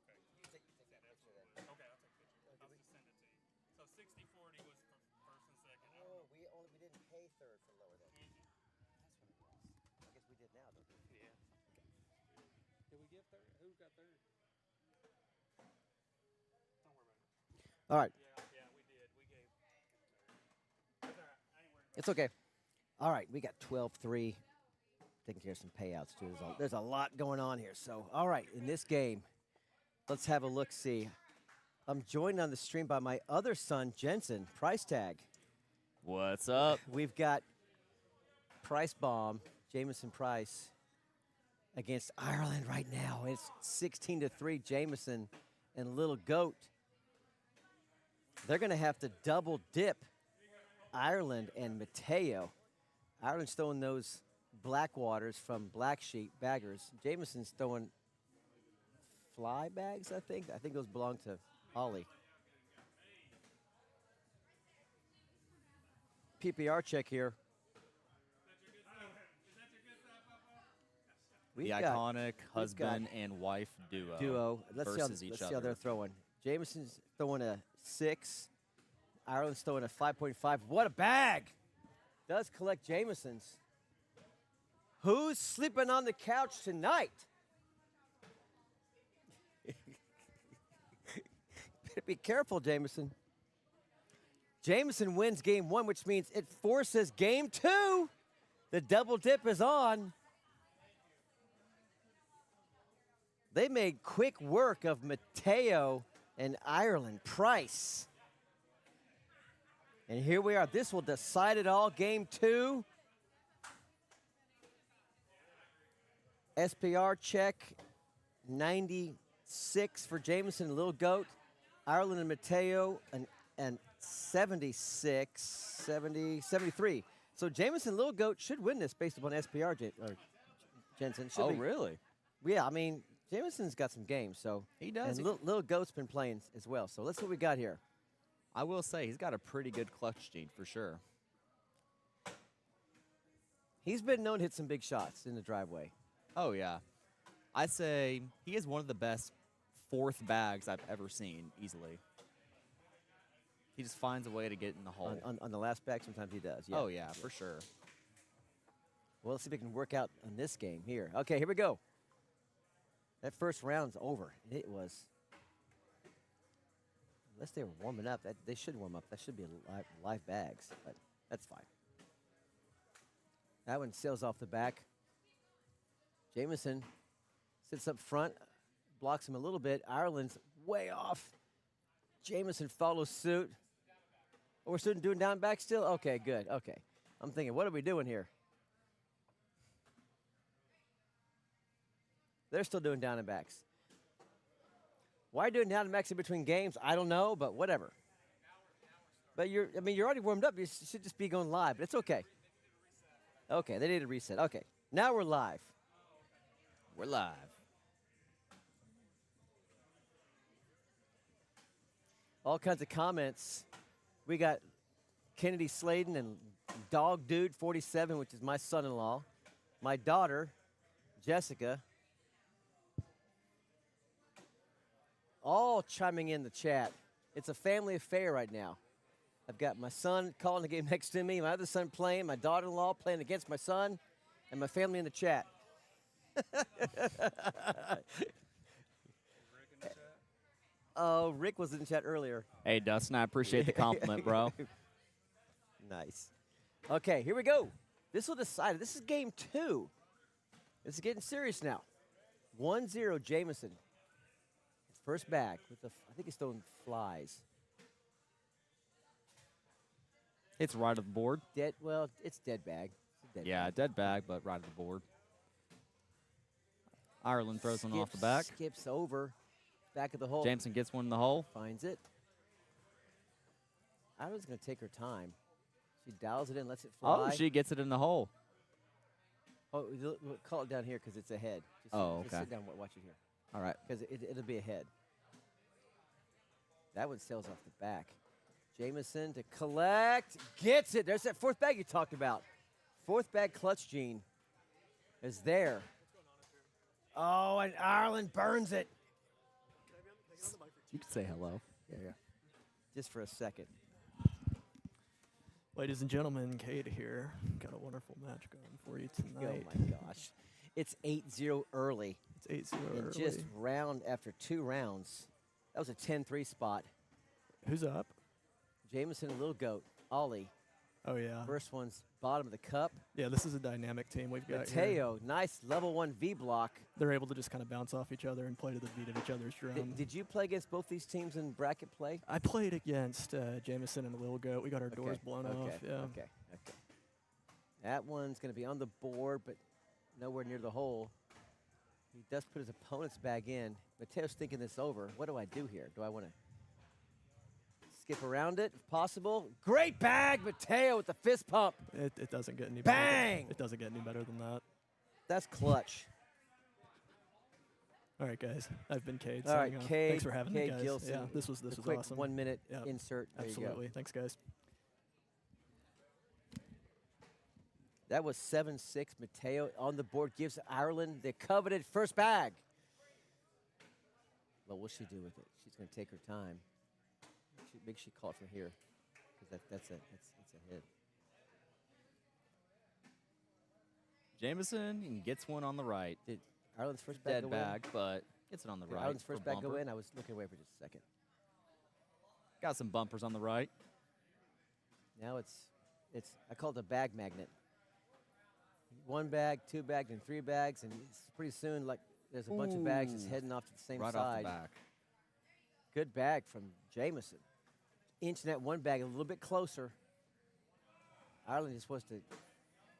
Okay. You take that picture then. Okay, I'll take pictures. I'll just send it to you. So 60-40 was for first and second. I don't Oh, know. we didn't pay third for lower then. Mhm. That's what it was. I guess we did now, don't we? Yeah. Did we give third? Who got third? Don't worry about it. All right. Yeah, we did. We gave. That's all right. I ain't worried about It's okay. All right, we got 12-3. Taking care of some payouts too. There's a lot going on here. So, all right, in this game, let's have a look. See, I'm joined on the stream by my other son, Jensen. Price tag. What's up? We've got Price Bomb, Jameson Price, against Ireland right now. It's 16-3. Jameson and Little Goat. They're going to have to double dip Ireland and Mateo. Ireland's throwing those black waters from Black Sheep baggers. Jameson's throwing fly bags, I think. I think those belong to Ollie. PPR check here. We've the got iconic husband and wife duo. versus let's each see how other. they're throwing. Jameson's throwing a 6. Ireland's throwing a 5.5. What a bag! Does collect Jameson's. Who's sleeping on the couch tonight? Better be careful, Jameson. Jameson wins game 1, which means it forces game 2. The double dip is on. They made quick work of Mateo and Ireland. Price. And here we are. This will decide it all. Game 2. SPR check. 96 for Jameson and Little Goat. Ireland and Mateo and 76, 73. So Jameson and Little Goat should win this based upon SPR, Jensen. Should Oh, be. really? Yeah, I mean, Jameson's got some games, so. He does. And Little Goat's been playing as well. So let's see what we got here. I will say he's got a pretty good clutch gene for sure. He's been known to hit some big shots in the driveway. Oh, yeah. I'd say he is one of the best fourth bags I've ever seen easily. He just finds a way to get in the hole. On the last bag, sometimes he does. Yeah. Oh, yeah, for sure. Well, let's see if we can work out on this game here. Okay, here we go. That first round's over. It was. Unless they were warming up, they should warm up. That should be live bags, but that's fine. That one sails off the back. Jameson sits up front, blocks him a little bit. Ireland's way off. Jameson follows suit. Oh, we're still doing down back still? Okay, good. Okay. I'm thinking, what are we doing here? They're still doing down and backs. Why doing down and backs in between games? I don't know, but whatever. But you're already warmed up. You should just be going live, but it's okay. Okay, they need a reset. Okay, now we're live. We're live. All kinds of comments. We got Kennedy Sladen and Dog Dude 47, which is my son-in-law. My daughter, Jessica. All chiming in the chat. It's a family affair right now. I've got my son calling the game next to me, my other son playing, my daughter-in-law playing against my son, and my family in the chat. Oh, Rick was in the chat earlier. Hey, Dustin, I appreciate the compliment, bro. Nice. Okay, here we go. This will decide it. This is game 2. This is getting serious now. 1-0 Jameson. His first bag with I think he's throwing flies. It's right of the board. Well, it's dead bag. It's a dead Yeah, bag. dead bag, but right of the board. Ireland throws one off the back. Skips over. Back of the hole. Jameson gets one in the hole. Finds it. Ireland's going to take her time. She dials it in, lets it fly. Oh, she gets it in the hole. Oh, we'll call it down here because it's ahead. Just, Oh, just okay. sit down, watch it here. All right. Because it'll be ahead. That one sails off the back. Jameson to collect. Gets it. There's that fourth bag you talked about. Fourth bag clutch gene is there. Oh, and Ireland burns it. You can say hello. Yeah. Just for a second. Ladies and gentlemen, Cade here. Got a wonderful match going for you tonight. Oh, my gosh. It's 8-0 early. It's 8-0 And early. just round after 2 rounds. That was a 10-3 spot. Who's up? Jameson and Little Goat. Ollie. Oh, yeah. First one's bottom of the cup. Yeah, this is a dynamic team we've got here. Mateo, nice level 1 V block. They're able to just kind of bounce off each other and play to the beat of each other's drum. Did you play against both these teams in bracket play? I played against Jameson and Lil Goat. We got our doors blown off. Yeah. Okay. That one's going to be on the board, but nowhere near the hole. He does put his opponent's bag in. Mateo's thinking this over. What do I do here? Do I want to skip around it if possible? Great bag, Mateo with the fist pump. It doesn't get any Bang! better. It doesn't get any better than that. That's clutch. All right, guys. I've been Cade. All right, signing off. Cade. Thanks for having me, Cade guys. Gilson. Yeah, this was The quick awesome. 1 minute Yep, insert. There you go. Absolutely. Thanks, guys. That was 7-6. Mateo on the board gives Ireland the coveted first bag. What will she do with it? She's going to take her time. Make sure she call it from here, because that's a hit. Jameson gets one on the right. Did Ireland's first bag Dead go bag, but gets it on the in? Did right. Ireland's for first bag go bumper. in? I was looking away for just a second. Got some bumpers on the right. Now it's I call it a bag magnet. 1 bag, 2 bags, and 3 bags, and it's pretty soon like there's a bunch of bags just Ooh. heading off to the same Right side. off the back. Good bag from Jameson. Inching that 1 bag a little bit closer. Ireland is supposed to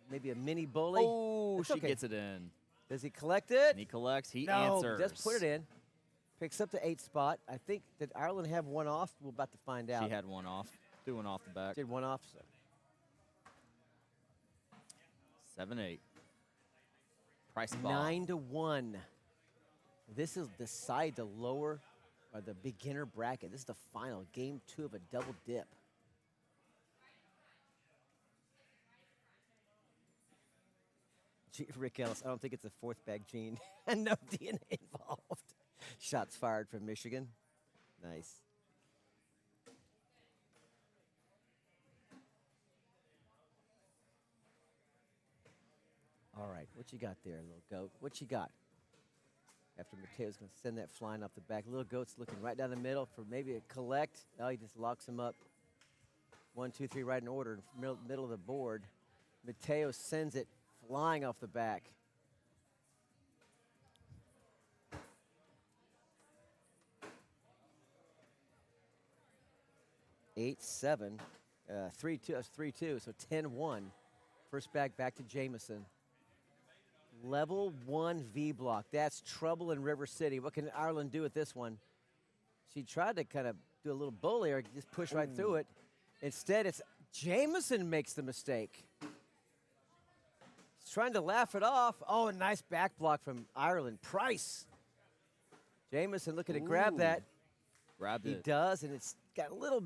maybe a mini bully. Oh, That's she okay. gets it in. Does he collect it? And he collects. He No, answers. just put it in. Picks up the 8 spot. I think, did Ireland have one off? We're about to find out. She had one off. Threw one off the back. Did one off. So. 7-8. Price ball. 9-1. This is decide the lower or the beginner bracket. This is the final game 2 of a double dip. Rick Ellis, I don't think it's a 4th bag, Gene. And no DNA involved. Shots fired from Michigan. Nice. All right, what you got there, little goat? What you got? After Mateo's going to send that flying off the back. Little goat's looking right down the middle for maybe a collect. Oh, he just locks him up. 1, 2, 3, right in order, middle of the board. Mateo sends it flying off the back. Eight, 7, 3-2. That's 3-2. So 10-1. First bag back to Jameson. Level 1 V block. That's trouble in River City. What can Ireland do with this one? She tried to kind of do a little bully or just push right through it. Instead, it's Jameson makes the mistake. He's trying to laugh it off. Oh, a nice back block from Ireland. Price. Jameson looking to grab that. Grabbed He it. does, and it's got a little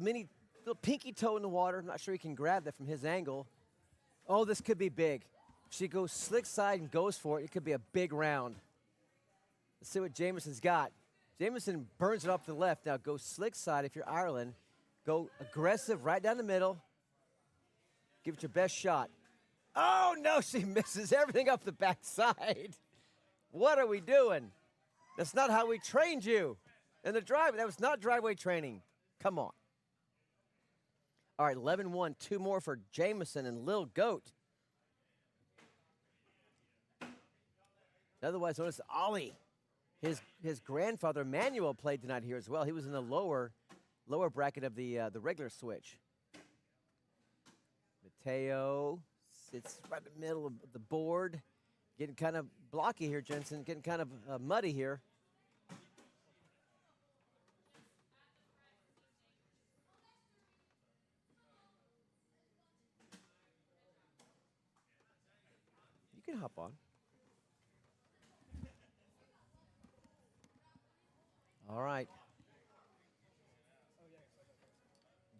pinky toe in the water. I'm not sure he can grab that from his angle. Oh, this could be big. If she goes slick side and goes for it, it could be a big round. Let's see what Jameson's got. Jameson burns it off to the left. Now go slick side if you're Ireland. Go aggressive right down the middle. Give it your best shot. Oh, no, she misses everything up the backside. What are we doing? That's not how we trained you. In the driveway, that was not driveway training. Come on. All right, 11-1, 2 more for Jameson and Lil Goat. Otherwise known as Ollie. His grandfather Manuel played tonight here as well. He was in the lower bracket of the regular switch. Mateo sits right in the middle of the board, getting kind of blocky here, Jensen. Getting kind of muddy here. You can hop on. All right.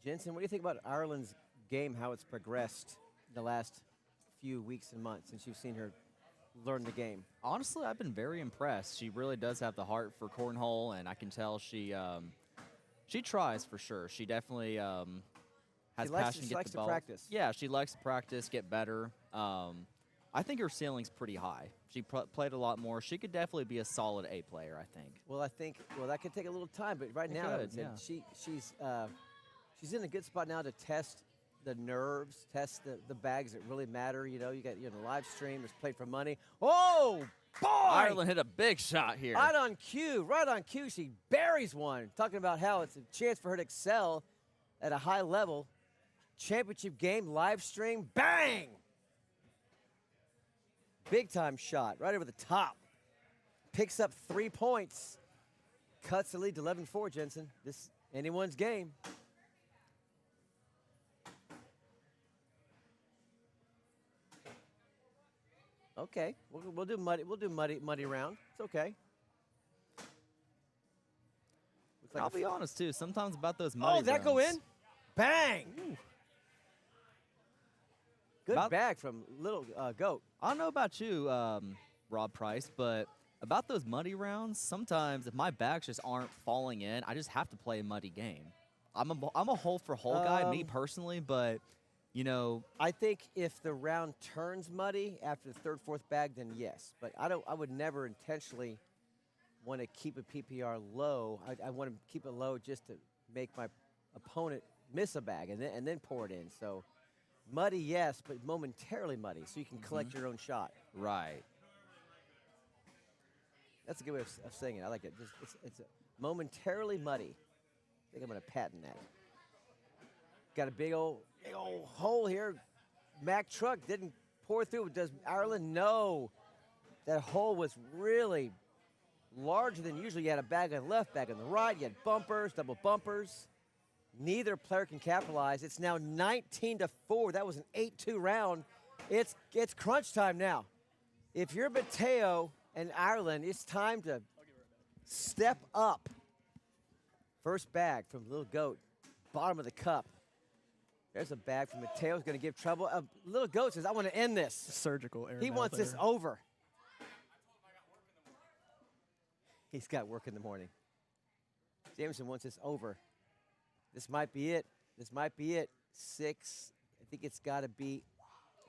Jensen, what do you think about Ireland's game, how it's progressed the last few weeks and months since you've seen her learn the game? Honestly, I've been very impressed. She really does have the heart for cornhole, and I can tell she tries for sure. She definitely has She likes passion to- to she get likes the to ball. practice. Yeah, she likes to practice, get better. I think her ceiling's pretty high. She played a lot more. She could definitely be a solid A player, I think. Well, that could take a little time, but right It now, could, she's in a good spot now to test the nerves, test the bags that really matter. You know, you got the live stream. It's played for money. Oh boy! Ireland hit a big shot here. Right on cue, right on cue. She buries one. Talking about how it's a chance for her to excel at a high level. Championship game, live stream, bang! Big time shot, right over the top. Picks up 3 points. Cuts the lead to 11-4, Jensen. This anyone's game. Okay, we'll do muddy. We'll do muddy round. It's okay. Looks like I'll a be honest too. Sometimes about those muddy Oh, that go rounds. in? Bang! Good About- bag from Little Goat. I don't know about you, Rob Price, but about those muddy rounds, sometimes if my bags just aren't falling in, I just have to play a muddy game. I'm a hole for hole guy, me personally, but you know, I think if the round turns muddy after the third, fourth bag, then yes. But I would never intentionally want to keep a PPR low. I want to keep it low just to make my opponent miss a bag and then pour it in. So muddy, yes, but momentarily muddy, so you can collect your own shot. right. That's a good way of saying it. I like it. Just, it's momentarily muddy. I think I'm going to patent that. Got a big old hole here. Mack truck didn't pour through. Does Ireland? No. That hole was really larger than usual. You had a bag on the left, bag on the right. You had bumpers, double bumpers. Neither player can capitalize. It's now 19-4. That was an 8-2 round. It's crunch time now. If you're Mateo and Ireland, it's time to step up. First bag from Little Goat, bottom of the cup. There's a bag from Mateo's going to give trouble. Little Goat says, I want to end this. Surgical error. He wants this over. He's got work in the morning. Jameson wants this over. This might be it. This might be it. 6. I think it's got to be.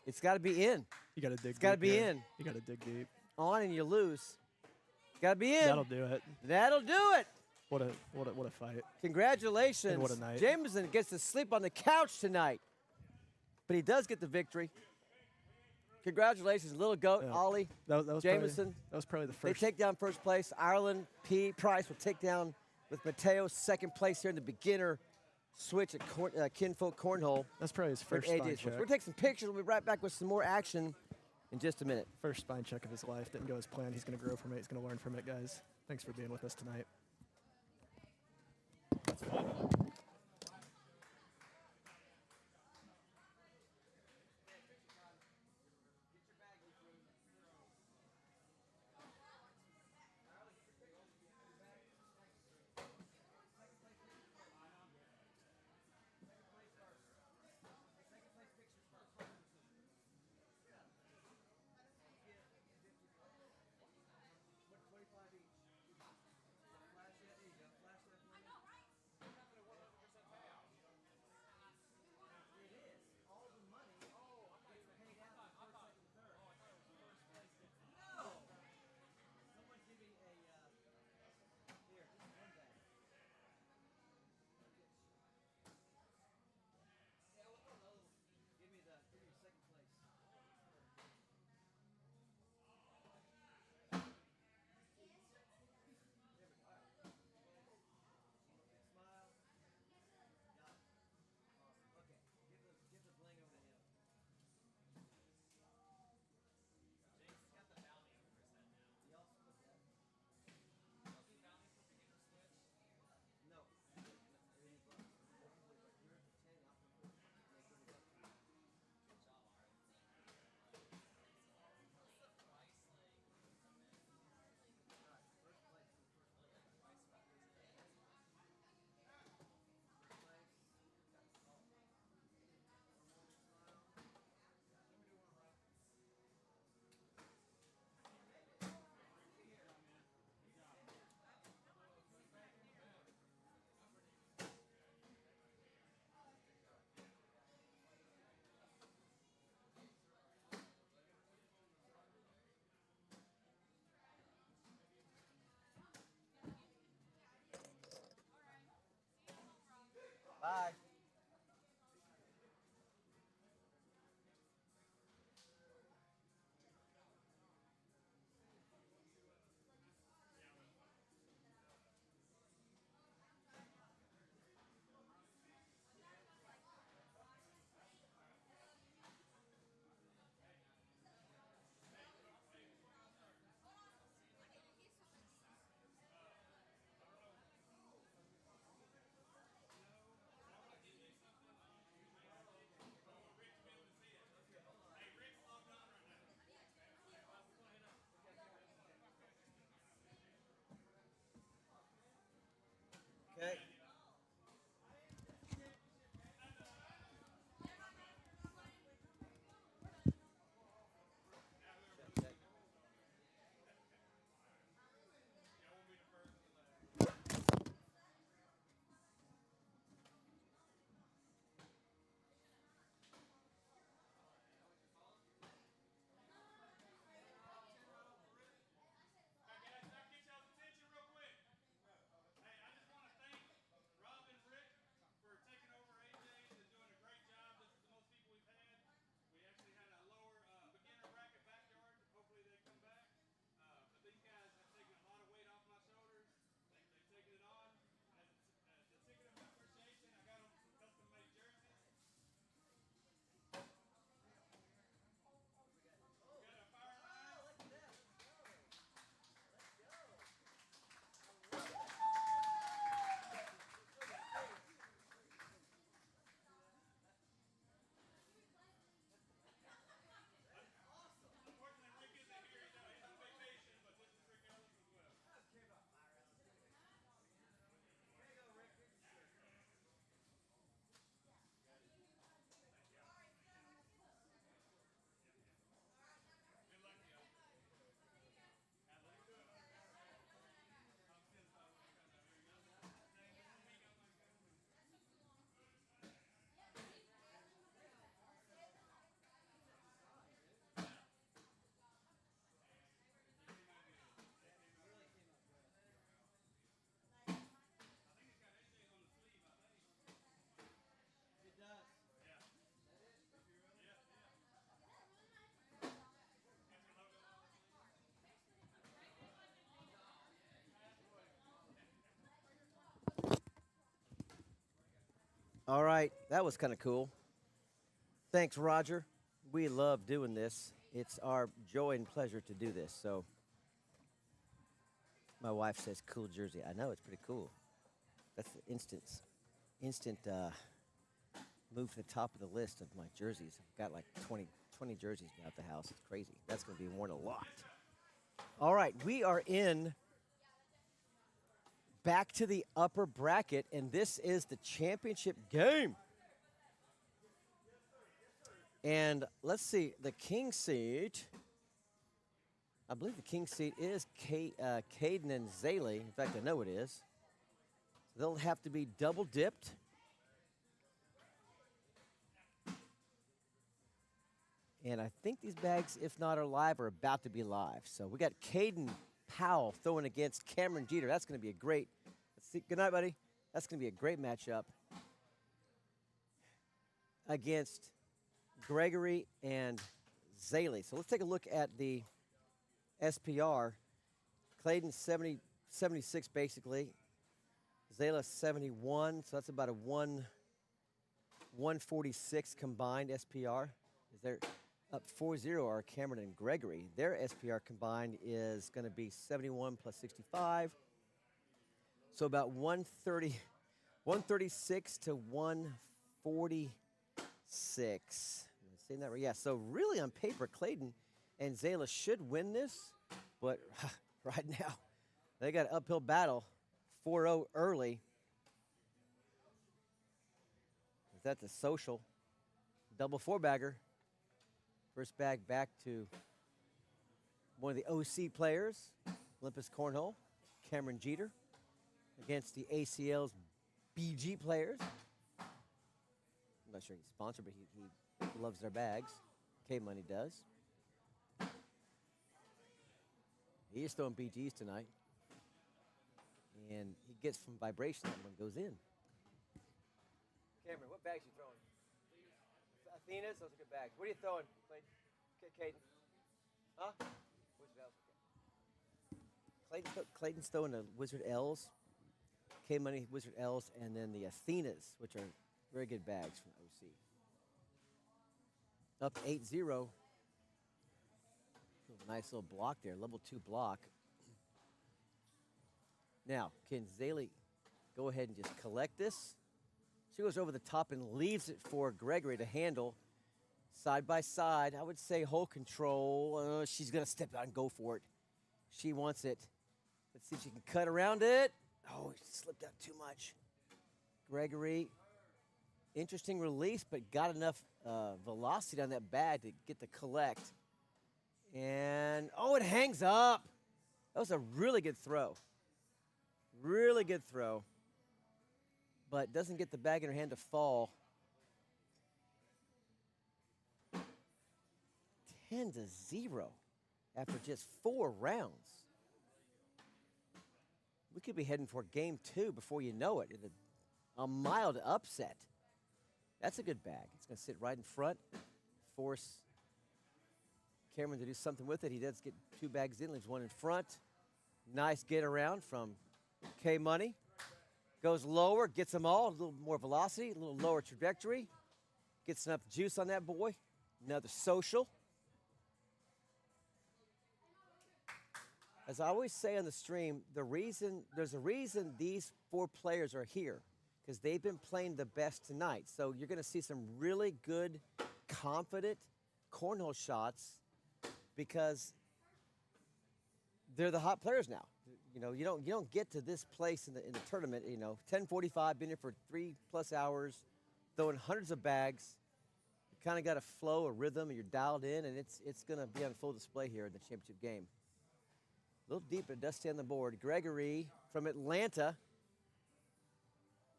It's got to be in. You got to dig. It's got to be here. in. You got to dig deep. On and you lose. It's got to be in. That'll do it. That'll do it. What a fight. Congratulations. And what a night. Jameson gets to sleep on the couch tonight. But he does get the victory. Congratulations, Little Goat, Yeah. Ollie, That was Jameson. That was probably the They first. take down first place. Ireland, Price will take down with Mateo second place here in the beginner switch at Kinfolk Cornhole. That's probably his for first AJ spine switch. check. We're going to take some pictures. We'll be right back with some more action in just a minute. First spine check of his life. Didn't go as planned. He's going to grow from it. He's going to learn from it, guys. Thanks for being with us tonight. Bye. All right, that was kind of cool. Thanks, Roger. We love doing this. It's our joy and pleasure to do this. So, my wife says, "Cool jersey." I know it's pretty cool. That's the instant move to the top of the list of my jerseys. I've got like 20 jerseys now at the house. It's crazy. That's going to be worn a lot. All right, we are in back to the upper bracket, and this is the championship game. And let's see, the king seat. I believe the king seat is Caden and Zaylee. In fact, I know it is. So they'll have to be double dipped. And I think these bags, if not are live, are about to be live. So we got Caden Powell throwing against Cameron Jeter. That's going to be a great. Let's see. Good night, buddy. That's going to be a great matchup against Gregory and Zaylee. So let's take a look at the SPR. Clayton 76 basically. Zayla 71. So that's about a 146 combined SPR. Is there up 4-0 are Cameron and Gregory. Their SPR combined is going to be 71 plus 65. So about 136 to 146. Am I saying that right? Yeah, so really on paper, Clayton and Zayla should win this, but right now they got an uphill battle, 4-0 early. Is that the social? Double four-bagger. First bag back to one of the OC players, Olympus Cornhole, Cameron Jeter, against the ACL's BG players. I'm not sure he's sponsored, but he loves their bags. K-Money does. He is throwing BGs tonight. And he gets some vibration that one goes in. Cameron, what bags you throwing? Athena's? Those are good bags. What are you throwing, Caden? Huh? Wizard L's. Clayton's throwing the Wizard L's, K-Money Wizard L's, and then the Athenas, which are very good bags from OC. Up 8-0. Nice little block there, level 2 block. Now, can Zaylee go ahead and just collect this? She goes over the top and leaves it for Gregory to handle. Side by side, I would say hold control. She's going to step out and go for it. She wants it. Let's see if she can cut around it. Oh, she slipped out too much. Gregory, interesting release, but got enough velocity on that bag to get the collect. And, oh, it hangs up. That was a really good throw. Really good throw. But doesn't get the bag in her hand to fall. 10-0 after just 4 rounds. We could be heading for game 2 before you know it. A mild upset. That's a good bag. It's going to sit right in front, force Cameron to do something with it. He does get 2 bags in, leaves 1 in front. Nice get around from K-Money. Goes lower, gets them all, a little more velocity, a little lower trajectory. Gets enough juice on that boy. Another social. As I always say on the stream, there's a reason these 4 players are here, because they've been playing the best tonight. So you're going to see some really good, confident cornhole shots because they're the hot players now. You know, you don't get to this place in the tournament. 10:45, been here for 3+ hours, throwing hundreds of bags. You kind of got a flow, a rhythm, and you're dialed in, and it's going to be on full display here in the championship game. A little deep, but it does stay on the board. Gregory from Atlanta.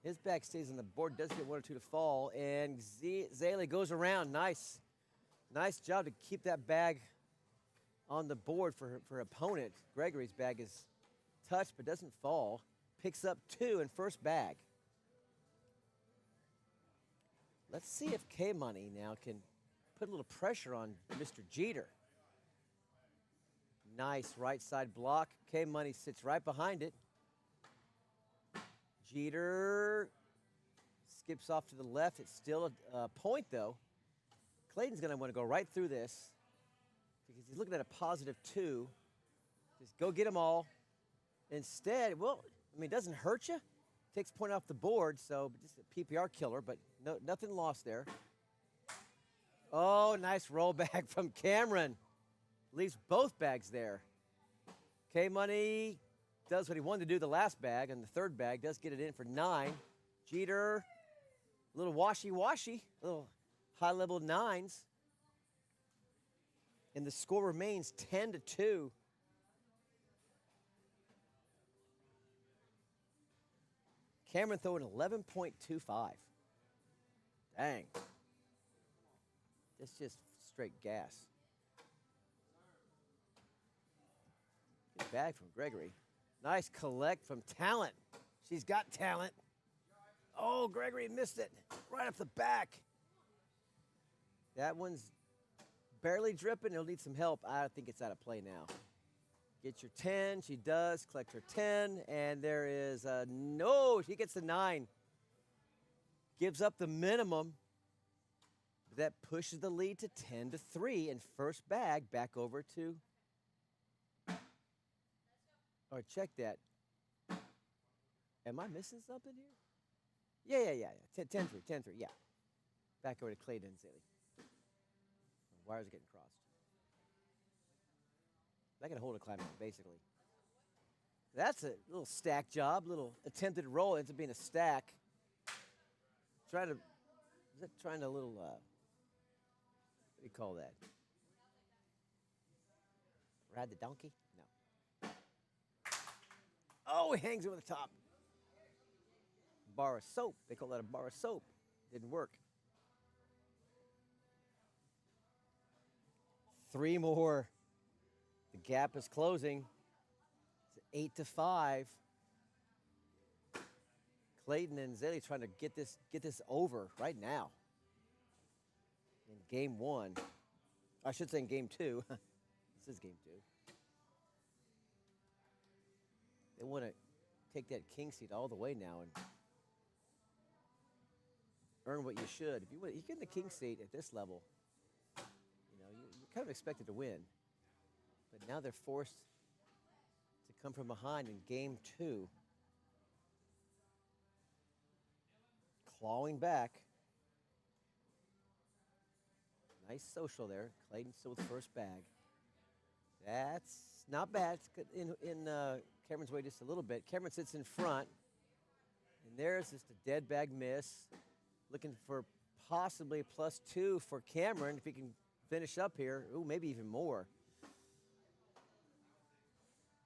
His bag stays on the board, does get 1 or 2 to fall, and Zaylee goes around. Nice job to keep that bag on the board for her opponent. Gregory's bag is touched but doesn't fall. Picks up 2 in first bag. Let's see if K-Money now can put a little pressure on Mr. Jeter. Nice right side block. K-Money sits right behind it. Jeter skips off to the left. It's still a point, though. Clayton's going to want to go right through this because he's looking at a +2. Just go get them all. Instead, well, I mean, it doesn't hurt you. Takes point off the board, so just a PPR killer, but no, nothing lost there. Oh, nice rollback from Cameron. Leaves both bags there. K-Money does what he wanted to do the last bag, and the third bag does get it in for 9. Jeter, a little washy-washy, little high-level 9s. And the score remains 10-2. Cameron throwing 11.25. Dang. That's just straight gas. Good bag from Gregory. Nice collect from Talent. She's got talent. Oh, Gregory missed it right up the back. That one's barely dripping. It'll need some help. I think it's out of play now. Get your 10. She does. Collect her 10. And there is a no. She gets the 9. Gives up the minimum. That pushes the lead to 10-3. And first bag back over to. Or check that. Am I missing something here? Yeah. 10-3. Yeah. Back over to Clayton and Zilly. Wires are getting crossed. I can hold a climb basically. That's a little stack job, little attempted roll, ends up being a stack. Trying to little, what do you call that? Ride the donkey? No. Oh, he hangs over the top. Bar of soap. They call that a bar of soap. Didn't work. 3 more. The gap is closing. It's 8-5. Clayton and Zaley trying to get this over right now. In game 1. I should say in game 2. This is game 2. They want to take that king seat all the way now and earn what you should. If you get in the king seat at this level, you're kind of expected to win. But now they're forced to come from behind in game 2. Clawing back. Nice social there. Clayton still with the first bag. That's not bad. It's good in Cameron's way just a little bit. Cameron sits in front. And there's just a dead bag miss. Looking for possibly +2 for Cameron if he can finish up here. Ooh, maybe even more.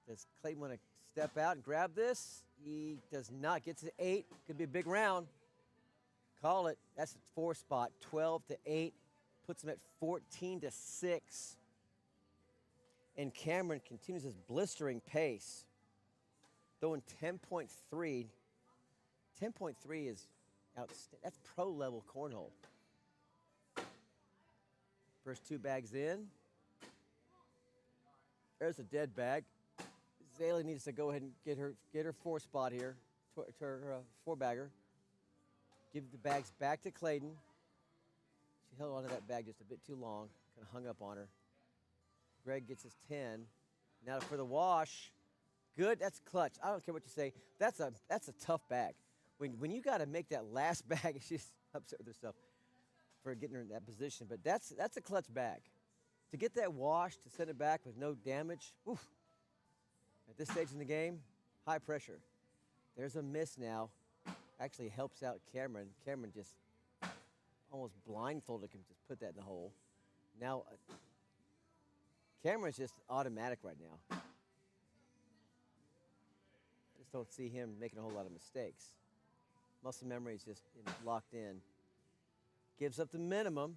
Does Clayton want to step out and grab this? He does not. Gets to 8. Could be a big round. Call it. That's a 4 spot. 12-8. Puts him at 14-6. And Cameron continues his blistering pace. Throwing 10.3. 10.3 is outstanding. That's pro-level cornhole. First 2 bags in. There's a dead bag. Zaley needs to go ahead and get her 4 spot here, to her 4-bagger. Give the bags back to Clayton. She held onto that bag just a bit too long, kind of hung up on her. Greg gets his 10. Now for the wash. Good, that's clutch. I don't care what you say. That's a tough bag. When you got to make that last bag, she's upset with herself for getting her in that position. But that's a clutch bag. To get that wash, to send it back with no damage, oof. At this stage in the game, high pressure. There's a miss now. Actually helps out Cameron. Cameron just almost blindfolded him, just put that in the hole. Now, Cameron's just automatic right now. I just don't see him making a whole lot of mistakes. Muscle memory is just locked in. Gives up the minimum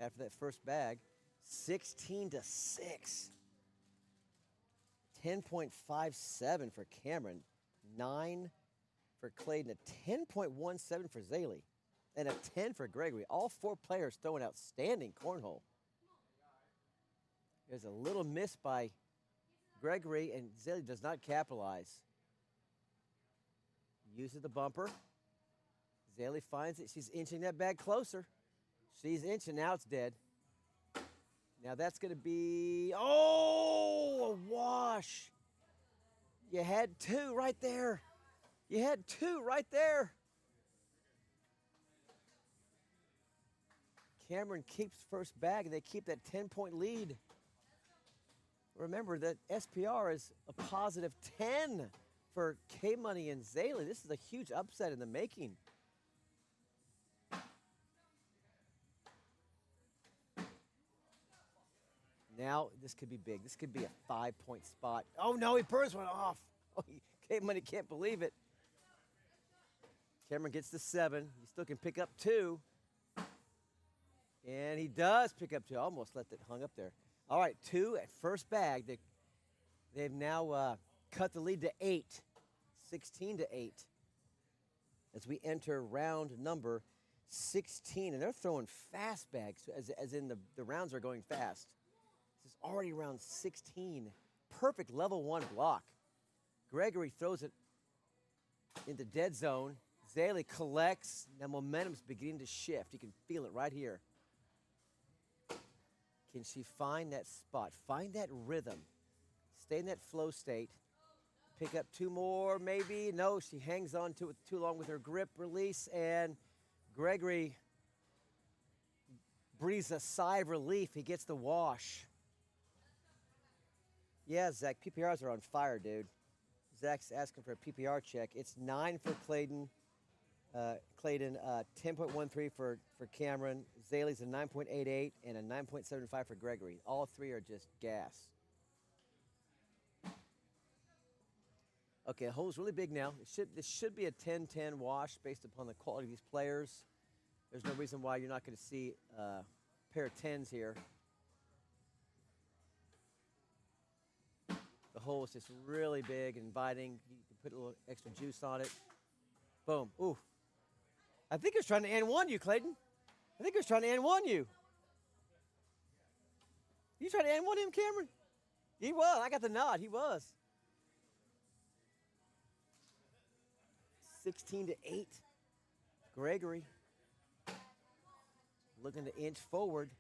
after that first bag. 16-6. 10.57 for Cameron. 9 for Clayton. A 10.17 for Zaley. And a 10 for Gregory. All 4 players throwing outstanding cornhole. There's a little miss by Gregory, and Zaley does not capitalize. Uses the bumper. Zaley finds it. She's inching that bag closer. She's inching. Now it's dead. Now that's going to be, oh, a wash. You had two right there. You had two right there. Cameron keeps first bag, and they keep that 10-point lead. Remember that SPR is a positive 10 for K-Money and Zaley. This is a huge upset in the making. Now this could be big. This could be a 5-point spot. Oh no, he burns one off. Oh, K-Money can't believe it. Cameron gets the 7. He still can pick up 2. And he does pick up 2. Almost left it hung up there. All right, 2 at first bag. They've now cut the lead to 8, 16 to 8. As we enter round number 16, and they're throwing fast bags, as in the rounds are going fast. This is already round 16. Perfect level 1 block. Gregory throws it into dead zone. Zaley collects. Now momentum's beginning to shift. You can feel it right here. Can she find that spot? Find that rhythm. Stay in that flow state. Pick up 2 more, maybe. No, she hangs on to it too long with her grip release, and Gregory breathes a sigh of relief. He gets the wash. Yeah, Zach, PPRs are on fire, dude. Zach's asking for a PPR check. It's 9 for Clayton. 10.13 for Cameron. Zaley's a 9.88 and a 9.75 for Gregory. All 3 are just gas. Okay, hole's really big now. This should be a 10-10 wash based upon the quality of these players. There's no reason why you're not going to see a pair of 10s here. The hole is just really big and inviting. You can put a little extra juice on it. Boom. Ooh. I think he was trying to end one you, Clayton. I think he was trying to end one you. You trying to end one him, Cameron? He was. I got the nod. He was. 16 to 8. Gregory looking to inch forward.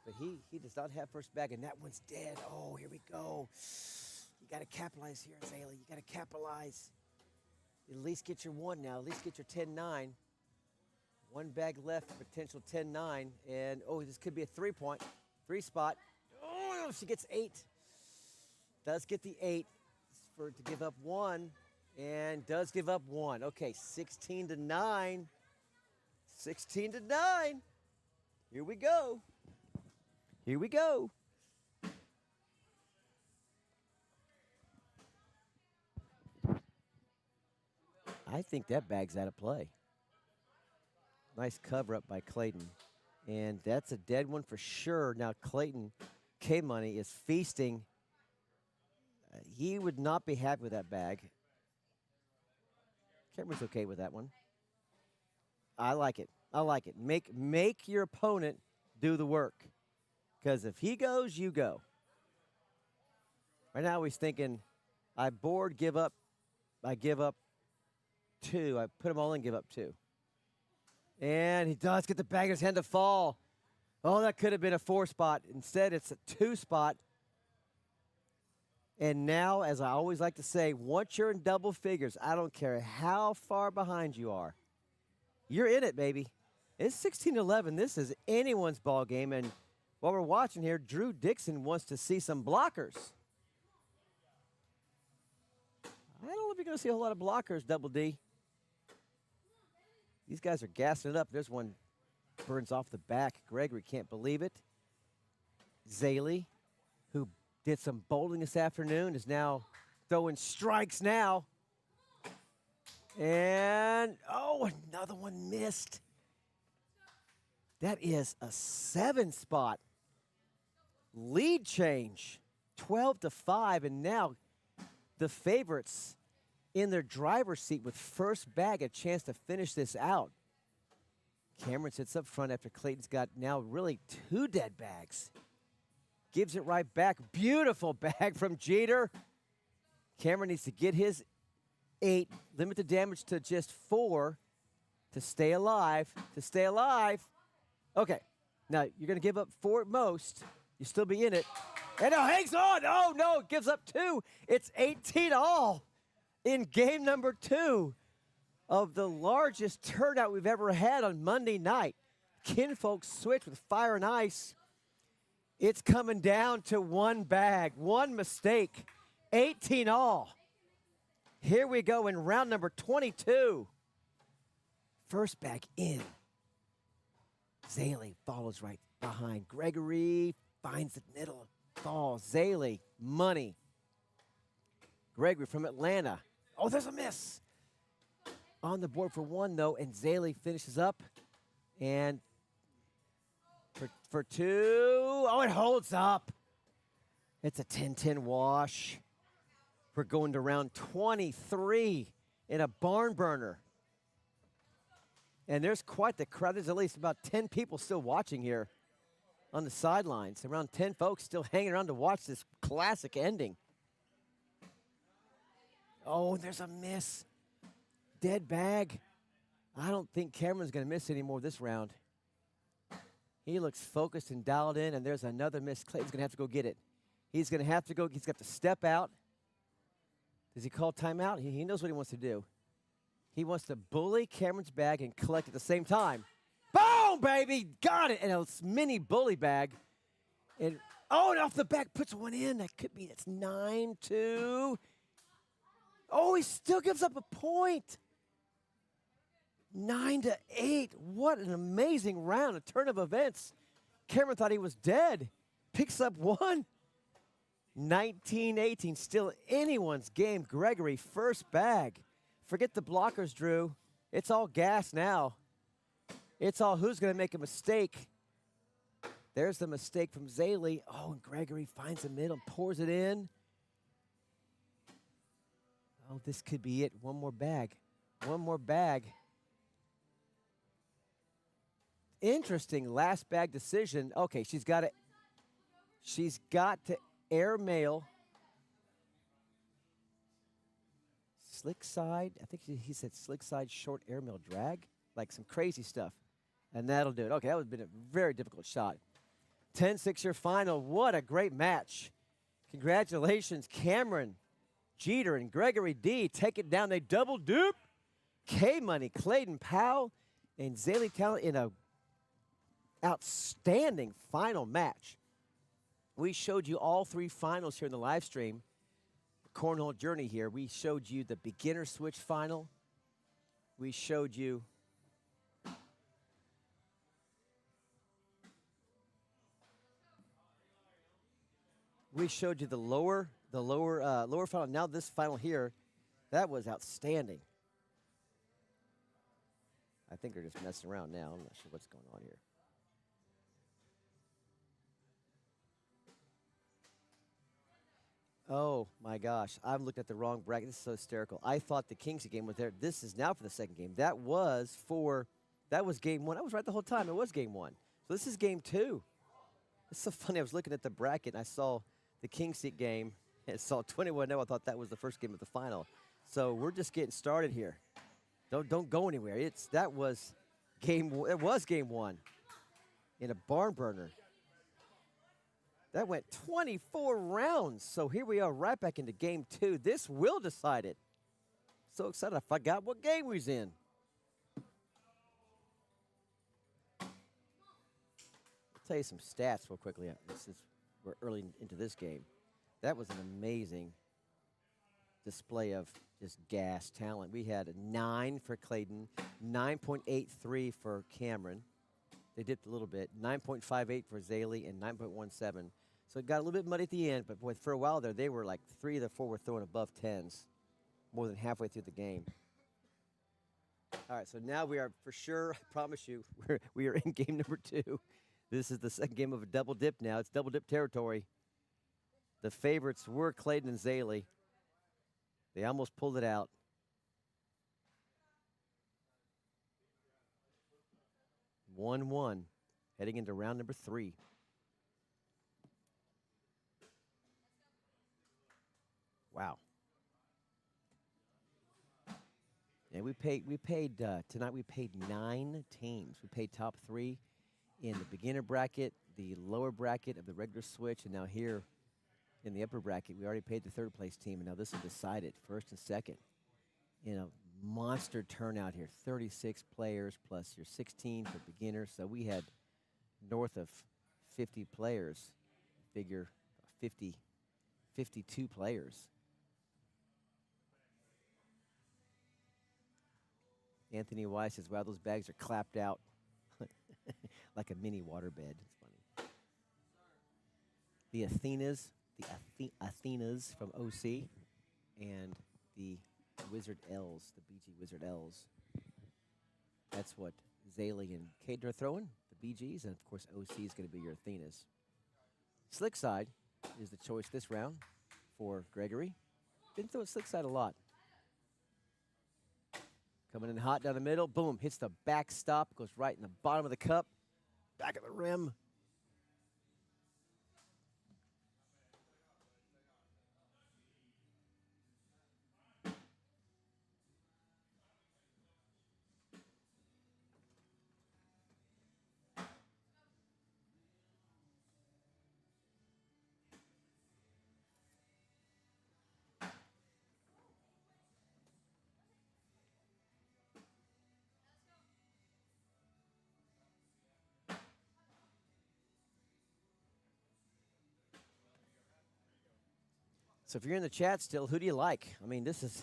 But he does not have first bag, and that one's dead. Oh, here we go. You got to capitalize here, Zaley. You got to capitalize. At least get your 1 now. At least get your 10-9. 1 bag left, potential 10-9. And, oh, this could be a 3-point. 3 spot. Oh, she gets 8. Does get the 8 for to give up 1. And does give up 1. Okay, 16 to 9. 16 to 9. Here we go. Here we go. I think that bag's out of play. Nice cover up by Clayton. And that's a dead one for sure. Now Clayton, K-Money, is feasting. He would not be happy with that bag. Cameron's okay with that one. I like it. I like it. Make your opponent do the work. Because if he goes, you go. Right now he's thinking, I board, give up. I give up 2. I put them all in, give up 2. And he does get the bag in his hand to fall. Oh, that could have been a 4 spot. Instead, it's a 2 spot. And now, as I always like to say, once you're in double figures, I don't care how far behind you are. You're in it, baby. It's 16-11. This is anyone's ball game. And while we're watching here, Drew Dixon wants to see some blockers. I don't know if you're going to see a whole lot of blockers, Double D. These guys are gassing it up. There's one burns off the back. Gregory can't believe it. Zaley, who did some bowling this afternoon, is now throwing strikes now. And, oh, another one missed. That is a 7 spot. Lead change, 12-5, and now the favorites in their driver's seat with first bag, a chance to finish this out. Cameron sits up front after Clayton's got now really 2 dead bags. Gives it right back. Beautiful bag from Jeter. Cameron needs to get his 8. Limit the damage to just 4 to stay alive. To stay alive. Okay. Now, you're going to give up 4 at most. You still be in it. And now hangs on. Oh, no. Gives up 2. It's 18 all in game number 2 of the largest turnout we've ever had on Monday night. Kinfolk switch with Fire and Ice. It's coming down to 1 bag, 1 mistake, 18 all. Here we go in round number 22. First bag in. Zaley follows right behind. Gregory finds the middle, falls. Zaley, money. Gregory from Atlanta. Oh, there's a miss. On the board for 1, though, and Zaley finishes up. And for 2, oh, it holds up. It's a 10-10 wash. We're going to round 23 in a barn burner. And there's quite the crowd. There's at least about 10 people still watching here on the sidelines. Around 10 folks still hanging around to watch this classic ending. Oh, there's a miss. Dead bag. I don't think Cameron's going to miss anymore this round. He looks focused and dialed in, and there's another miss. Clayton's going to have to go get it. He's going to have to go. He's got to step out. Does he call timeout? He knows what he wants to do. He wants to bully Cameron's bag and collect at the same time. Boom, baby! Got it! And a mini bully bag. And, oh, and off the back puts one in. That could be, that's 9-2. Oh, he still gives up a point. 9-8. What an amazing round, a turn of events. Cameron thought he was dead. Picks up 1. 19-18, still anyone's game. Gregory, first bag. Forget the blockers, Drew. It's all gas now. It's all who's going to make a mistake. There's the mistake from Zaley. Oh, and Gregory finds the middle, pours it in. Oh, this could be it. One more bag. One more bag. Interesting last bag decision. Okay, she's got to air mail. Slick side. I think he said slick side short air mail drag. Like some crazy stuff. And that'll do it. Okay, that would have been a very difficult shot. 10-6 your final. What a great match. Congratulations, Cameron, Jeter, and Gregory D. Take it down. They double dupe. K-Money, Clayton Powell, and Zaley Talent in a outstanding final match. We showed you all 3 finals here in the live stream. The Cornhole Journey here. We showed you the beginner switch final. We showed you the lower final. Now this final here, that was outstanding. I think they're just messing around now. I'm not sure what's going on here. Oh my gosh, I've looked at the wrong bracket. This is so hysterical. I thought the Kingsley game was there. This is now for the second game. That was game 1. I was right the whole time. It was game 1. So this is game 2. It's so funny. I was looking at the bracket and I saw the Kingsley game and saw 21-0. I thought that was the first game of the final. So we're just getting started here. Don't go anywhere. It was game 1 in a barn burner. That went 24 rounds. So here we are right back into game 2. This will decide it. So excited I forgot what game we was in. I'll tell you some stats real quickly since we're early into this game. That was an amazing display of just gas talent. We had a 9 for Clayton, 9.83 for Cameron. They dipped a little bit. 9.58 for Zaley and 9.17. So it got a little bit muddy at the end, but boy, for a while there, they were like 3 of the 4 were throwing above 10s more than halfway through the game. All right, so now we are for sure, I promise you, we are in game number 2. This is the second game of a double dip now. It's double dip territory. The favorites were Clayton and Zaley. They almost pulled it out. (1-1) heading into round number 3. Wow. And we paid tonight. We paid 9 teams. We paid top 3 in the beginner bracket, the lower bracket of the regular switch, and now here in the upper bracket, we already paid the third place team, and now this will decide it, first and second. In a monster turnout here, 36 players plus your 16 for beginners. So we had north of 50 players. Figure 50, 52 players. Anthony Weiss says, wow, those bags are clapped out like a mini waterbed. It's funny. The Athenas from OC, and the Wizard L's, the BG Wizard L's. That's what Zaley and Caden are throwing, the BGs, and of course OC is going to be your Athenas. Slick side is the choice this round for Gregory. Been throwing slick side a lot. Coming in hot down the middle, boom, hits the backstop, goes right in the bottom of the cup, back of the rim. So if you're in the chat still, who do you like? I mean, this is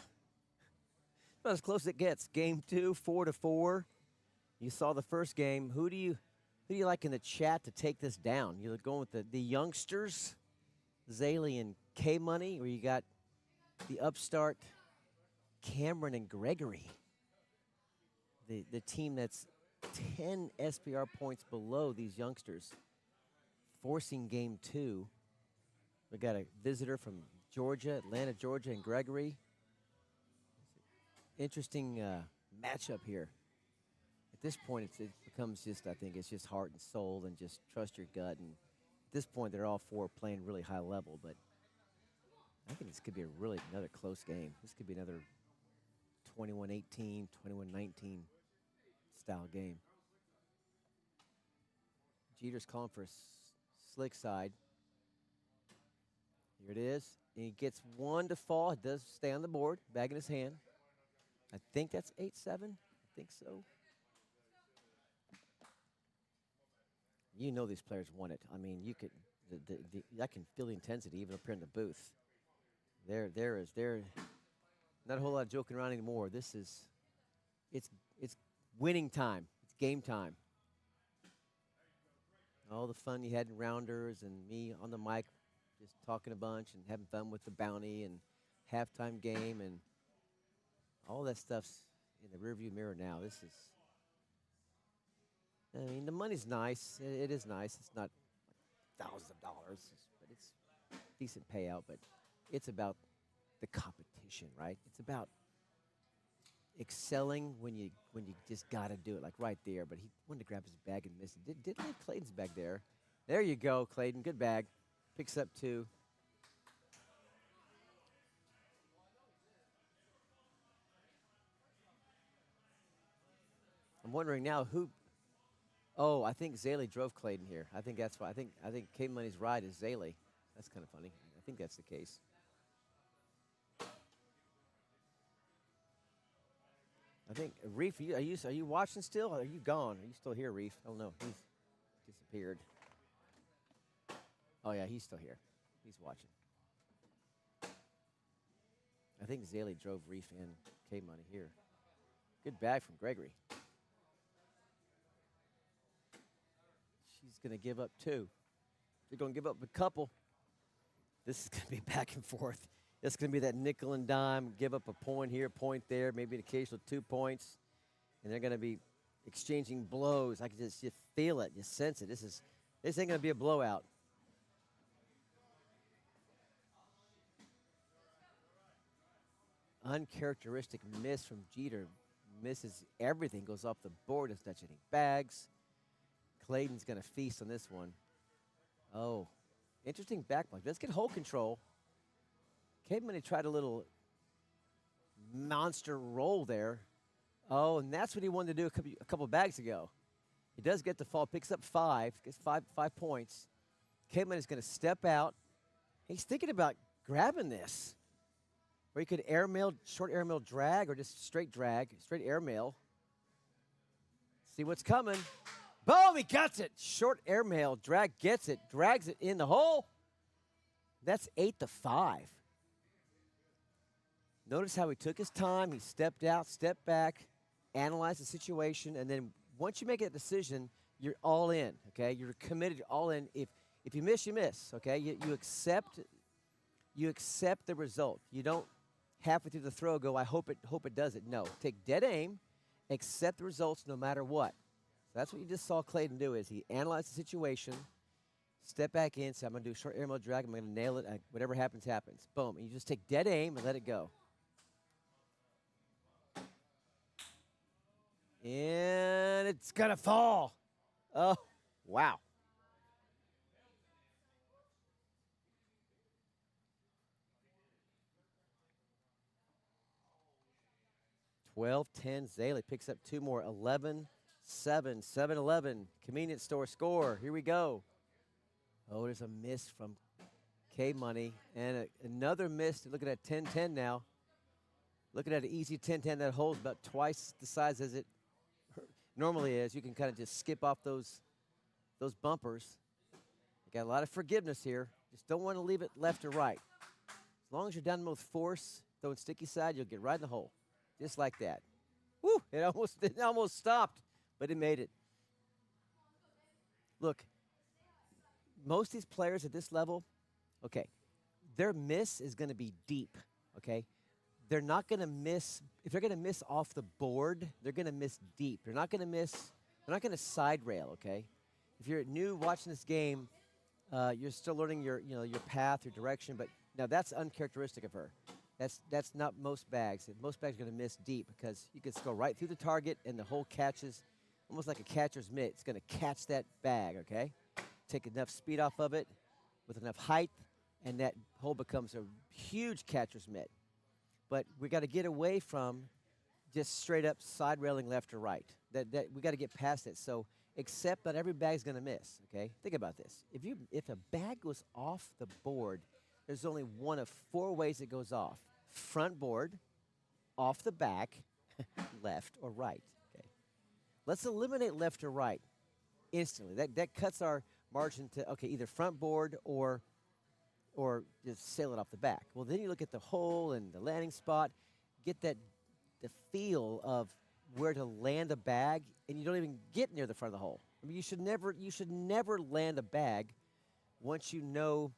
about as close as it gets. Game 2, 4-4. You saw the first game. Who do you like in the chat to take this down? You're going with the youngsters, Zaley and K Money, or you got the upstart Cameron and Gregory, the team that's 10 SPR points below these youngsters, forcing game 2. We got a visitor from Georgia, Atlanta, Georgia, and Gregory. Interesting matchup here. At this point, it becomes just, I think, it's just heart and soul and just trust your gut. And at this point, they're all 4 playing really high level. But I think this could be another close game. This could be another 21-18, 21-19 style game. Jeter's calling for a slick side. Here it is. And he gets one to fall. It does stay on the board, bag in his hand. I think that's 8-7. I think so. You know these players want it. I mean, you could. I can feel the intensity even up here in the booth. There not a whole lot of joking around anymore. It's winning time. It's game time. All the fun you had in rounders and me on the mic, just talking a bunch and having fun with the bounty and halftime game and all that stuff's in the rearview mirror now. I mean, the money's nice. It is nice. It's not thousands of dollars, but it's decent payout. But it's about the competition, right? It's about excelling when you just got to do it, like right there. But he wanted to grab his bag and miss it. Didn't leave Clayton's bag there. There you go, Clayton. Good bag. Picks up 2. I'm wondering now who. Oh, I think Zaley drove Clayton here. I think that's why. I think K Money's ride is Zaley. That's kind of funny. I think that's the case. I think Reef. Are you watching still? Or are you gone? Are you still here, Reef? Oh no, he's disappeared. Oh yeah, he's still here. He's watching. I think Zaley drove Reef and K Money here. Good bag from Gregory. She's going to give up 2. They're going to give up a couple. This is going to be back and forth. It's going to be that nickel and dime, give up a point here, a point there, maybe an occasional 2 points. And they're going to be exchanging blows. I can just you feel it, you sense it. This ain't going to be a blowout. Uncharacteristic miss from Jeter. Misses everything, goes off the board, doesn't touch any bags. Clayton's going to feast on this one. Oh, interesting back block. Let's get hole control. K Money tried a little monster roll there. Oh, and that's what he wanted to do a couple of bags ago. He does get the fall, picks up 5, gets 5 points. Caitlin is going to step out. He's thinking about grabbing this. Or he could airmail, short airmail drag, or just straight drag, straight airmail. See what's coming. Boom, he gets it. Short airmail, drag gets it, drags it in the hole. That's 8-5. Notice how he took his time. He stepped out, stepped back, analyzed the situation, and then once you make a decision, you're all in, okay? You're committed, all in. If you miss, you miss, okay? You accept the result. You don't halfway through the throw go, I hope it does it. No, take dead aim, accept the results no matter what. So that's what you just saw Clayton do, is he analyzed the situation, step back in, say, I'm going to do a short airmail drag, I'm going to nail it, whatever happens, happens. Boom, and you just take dead aim and let it go. And it's going to fall. Oh, wow. Twelve, 10. Zaley picks up 2 more. 11, 7, 7, 11. Convenience store score. Here we go. Oh, there's a miss from K-Money. And another miss. Look at that 10-10 now. Looking at an easy 10-10 that holds about twice the size as it normally is. You can kind of just skip off those bumpers. You got a lot of forgiveness here. Just don't want to leave it left or right. As long as you're down with force, throwing sticky side, you'll get right in the hole. Just like that. Woo! It almost stopped, but it made it. Look, most of these players at this level, okay, their miss is going to be deep, okay? They're not going to miss. If they're going to miss off the board, they're going to miss deep. They're not going to miss. They're not going to side rail, okay? If you're new watching this game, you're still learning your path, your direction, but now that's uncharacteristic of her. That's not most bags. Most bags are going to miss deep because you can go right through the target and the hole catches, almost like a catcher's mitt. It's going to catch that bag, okay? Take enough speed off of it with enough height, and that hole becomes a huge catcher's mitt. But we got to get away from just straight up side railing left or right. That we got to get past it. So accept that every bag's going to miss, okay? Think about this. If a bag goes off the board, there's only one of 4 ways it goes off. Front board, off the back, left or right. Okay. Let's eliminate left or right instantly. That cuts our margin to, okay, either front board or just sail it off the back. Well, then you look at the hole and the landing spot, get the feel of where to land a bag, and you don't even get near the front of the hole. I mean, you should never land a bag once you know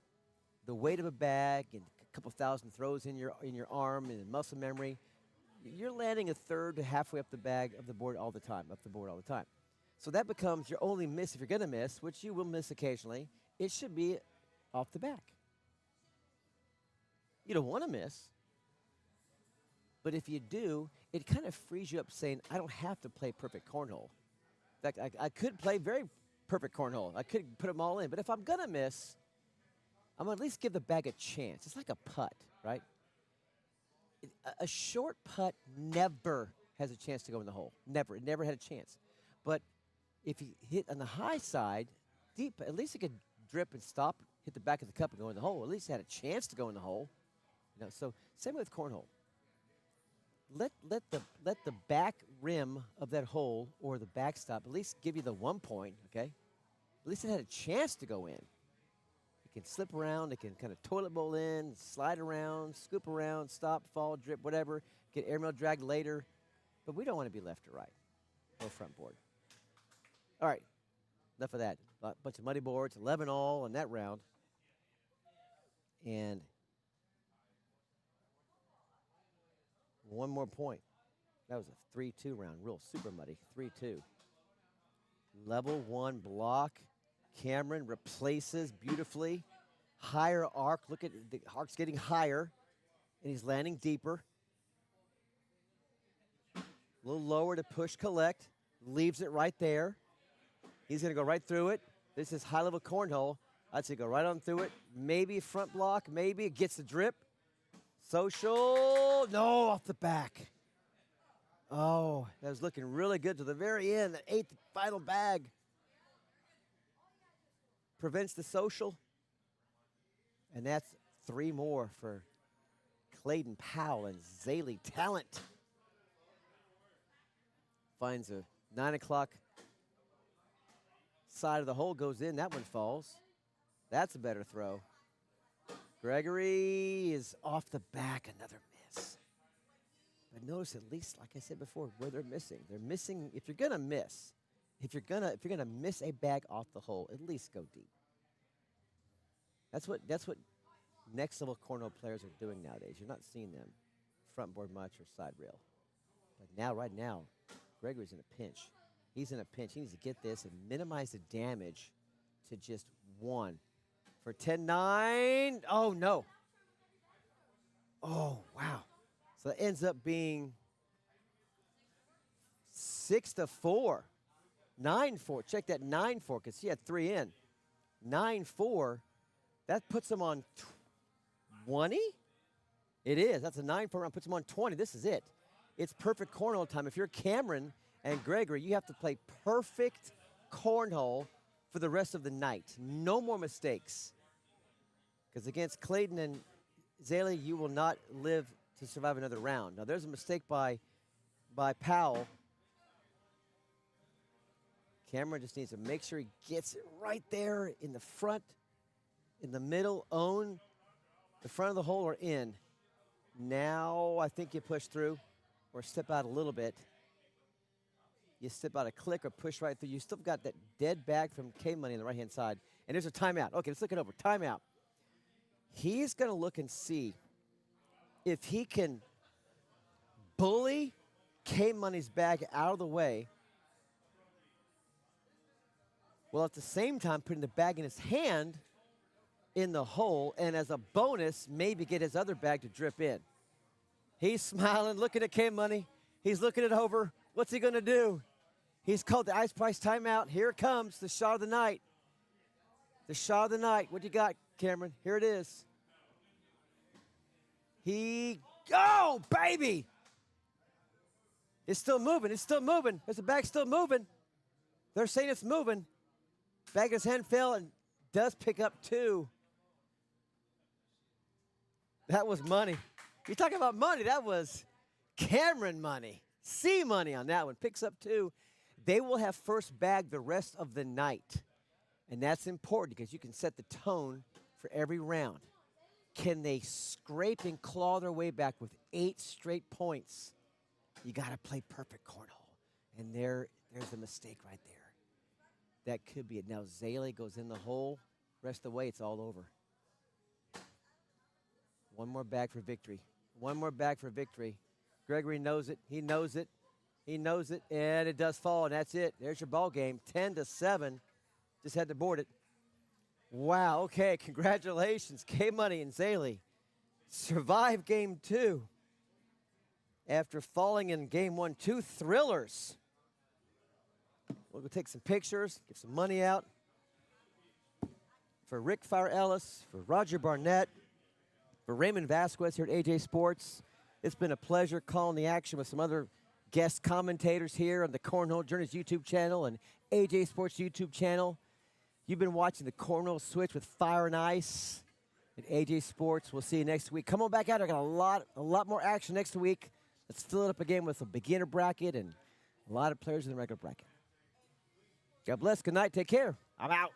the weight of a bag and a couple thousand throws in your arm and muscle memory. You're landing a third to halfway up the board all the time. So that becomes your only miss if you're going to miss, which you will miss occasionally. It should be off the back. You don't want to miss. But if you do, it kind of frees you up saying, I don't have to play perfect cornhole. In fact, I could play very perfect cornhole. I could put them all in. But if I'm going to miss, I'm going to at least give the bag a chance. It's like a putt, right? A short putt never has a chance to go in the hole. Never. It never had a chance. But if you hit on the high side, deep, at least it could drip and stop, hit the back of the cup and go in the hole. At least it had a chance to go in the hole. So same with cornhole. Let the back rim of that hole or the backstop at least give you the 1 point, okay? At least it had a chance to go in. It can slip around, it can kind of toilet bowl in, slide around, scoop around, stop, fall, drip, whatever, get airmail dragged later. But we don't want to be left or right or front board. All right, enough of that. A bunch of muddy boards, 11 all in that round. And one more point. That was a 3-2 round, real super muddy, 3-2. Level 1 block. Cameron replaces beautifully. Higher arc. Look at the arc's getting higher, and he's landing deeper. A little lower to push collect. Leaves it right there. He's going to go right through it. This is high-level cornhole. I'd say go right on through it. Maybe front block. Maybe it gets the drip. Social. No, off the back. Oh, that was looking really good to the very end. The eighth final bag prevents the social. And that's 3 more for Clayton Powell and Zaylee Talent. Finds a 9 o'clock side of the hole, goes in. That one falls. That's a better throw. Gregory is off the back, another miss. But notice, at least, like I said before, where they're missing. They're missing, if you're gonna miss, if you're gonna miss a bag off the hole, at least go deep. That's what next level cornhole players are doing nowadays. You're not seeing them front board much or side rail. But now, right now, Gregory's in a pinch. He's in a pinch. He needs to get this and minimize the damage to just 1. For 10-9. Oh, no. Oh, wow. So it ends up being 6-4. 9-4. Check that 9-4 because he had 3 in. 9-4. That puts him on 20? It is. That's a 9-4 round. Puts him on 20. This is it. It's perfect cornhole time. If you're Cameron and Gregory, you have to play perfect cornhole for the rest of the night. No more mistakes. Because against Clayton and Zaylee, you will not live to survive another round. Now, there's a mistake by Powell. Cameron just needs to make sure he gets it right there in the front, in the middle, own the front of the hole or in. Now I think you push through or step out a little bit. You step out a click or push right through. You still got that dead bag from K-Money on the right-hand side. And there's a timeout. Okay, let's look it over. Timeout. He's going to look and see if he can bully K-Money's bag out of the way while at the same time putting the bag in his hand in the hole, and as a bonus, maybe get his other bag to drip in. He's smiling, looking at K-Money. He's looking it over. What's he going to do? He's called the Ice Price timeout. Here it comes, the shot of the night. The shot of the night. What do you got, Cameron? Here it is. Oh, baby! It's still moving. It's still moving. There's a bag still moving. They're saying it's moving. Bag in his hand fell and does pick up 2. That was money. You're talking about money. That was Cameron money. C money on that one. Picks up 2. They will have first bag the rest of the night. And that's important because you can set the tone for every round. Can they scrape and claw their way back with 8 straight points? You got to play perfect cornhole. And there's a mistake right there. That could be it. Now Zaylee goes in the hole. Rest of the way, it's all over. 1 more bag for victory. 1 more bag for victory. Gregory knows it. He knows it. He knows it. And it does fall, and that's it. There's your ball game. 10-7. Just had to board it. Wow, okay, congratulations, K-Money and Zaylee. Survive game 2 after falling in game 1. 2 thrillers. We'll go take some pictures, get some money out. For Rick Fire Ellis, for Roger Barnett, for Raymond Vasquez here at AJ Sports. It's been a pleasure calling the action with some other guest commentators here on the Cornhole Journeys YouTube channel and AJ Sports YouTube channel. You've been watching the Cornhole Switch with Fire and Ice at AJ Sports. We'll see you next week. Come on back out. I got a lot more action next week. Let's fill it up again with a beginner bracket and a lot of players in the regular bracket. God bless. Good night. Take care. I'm out.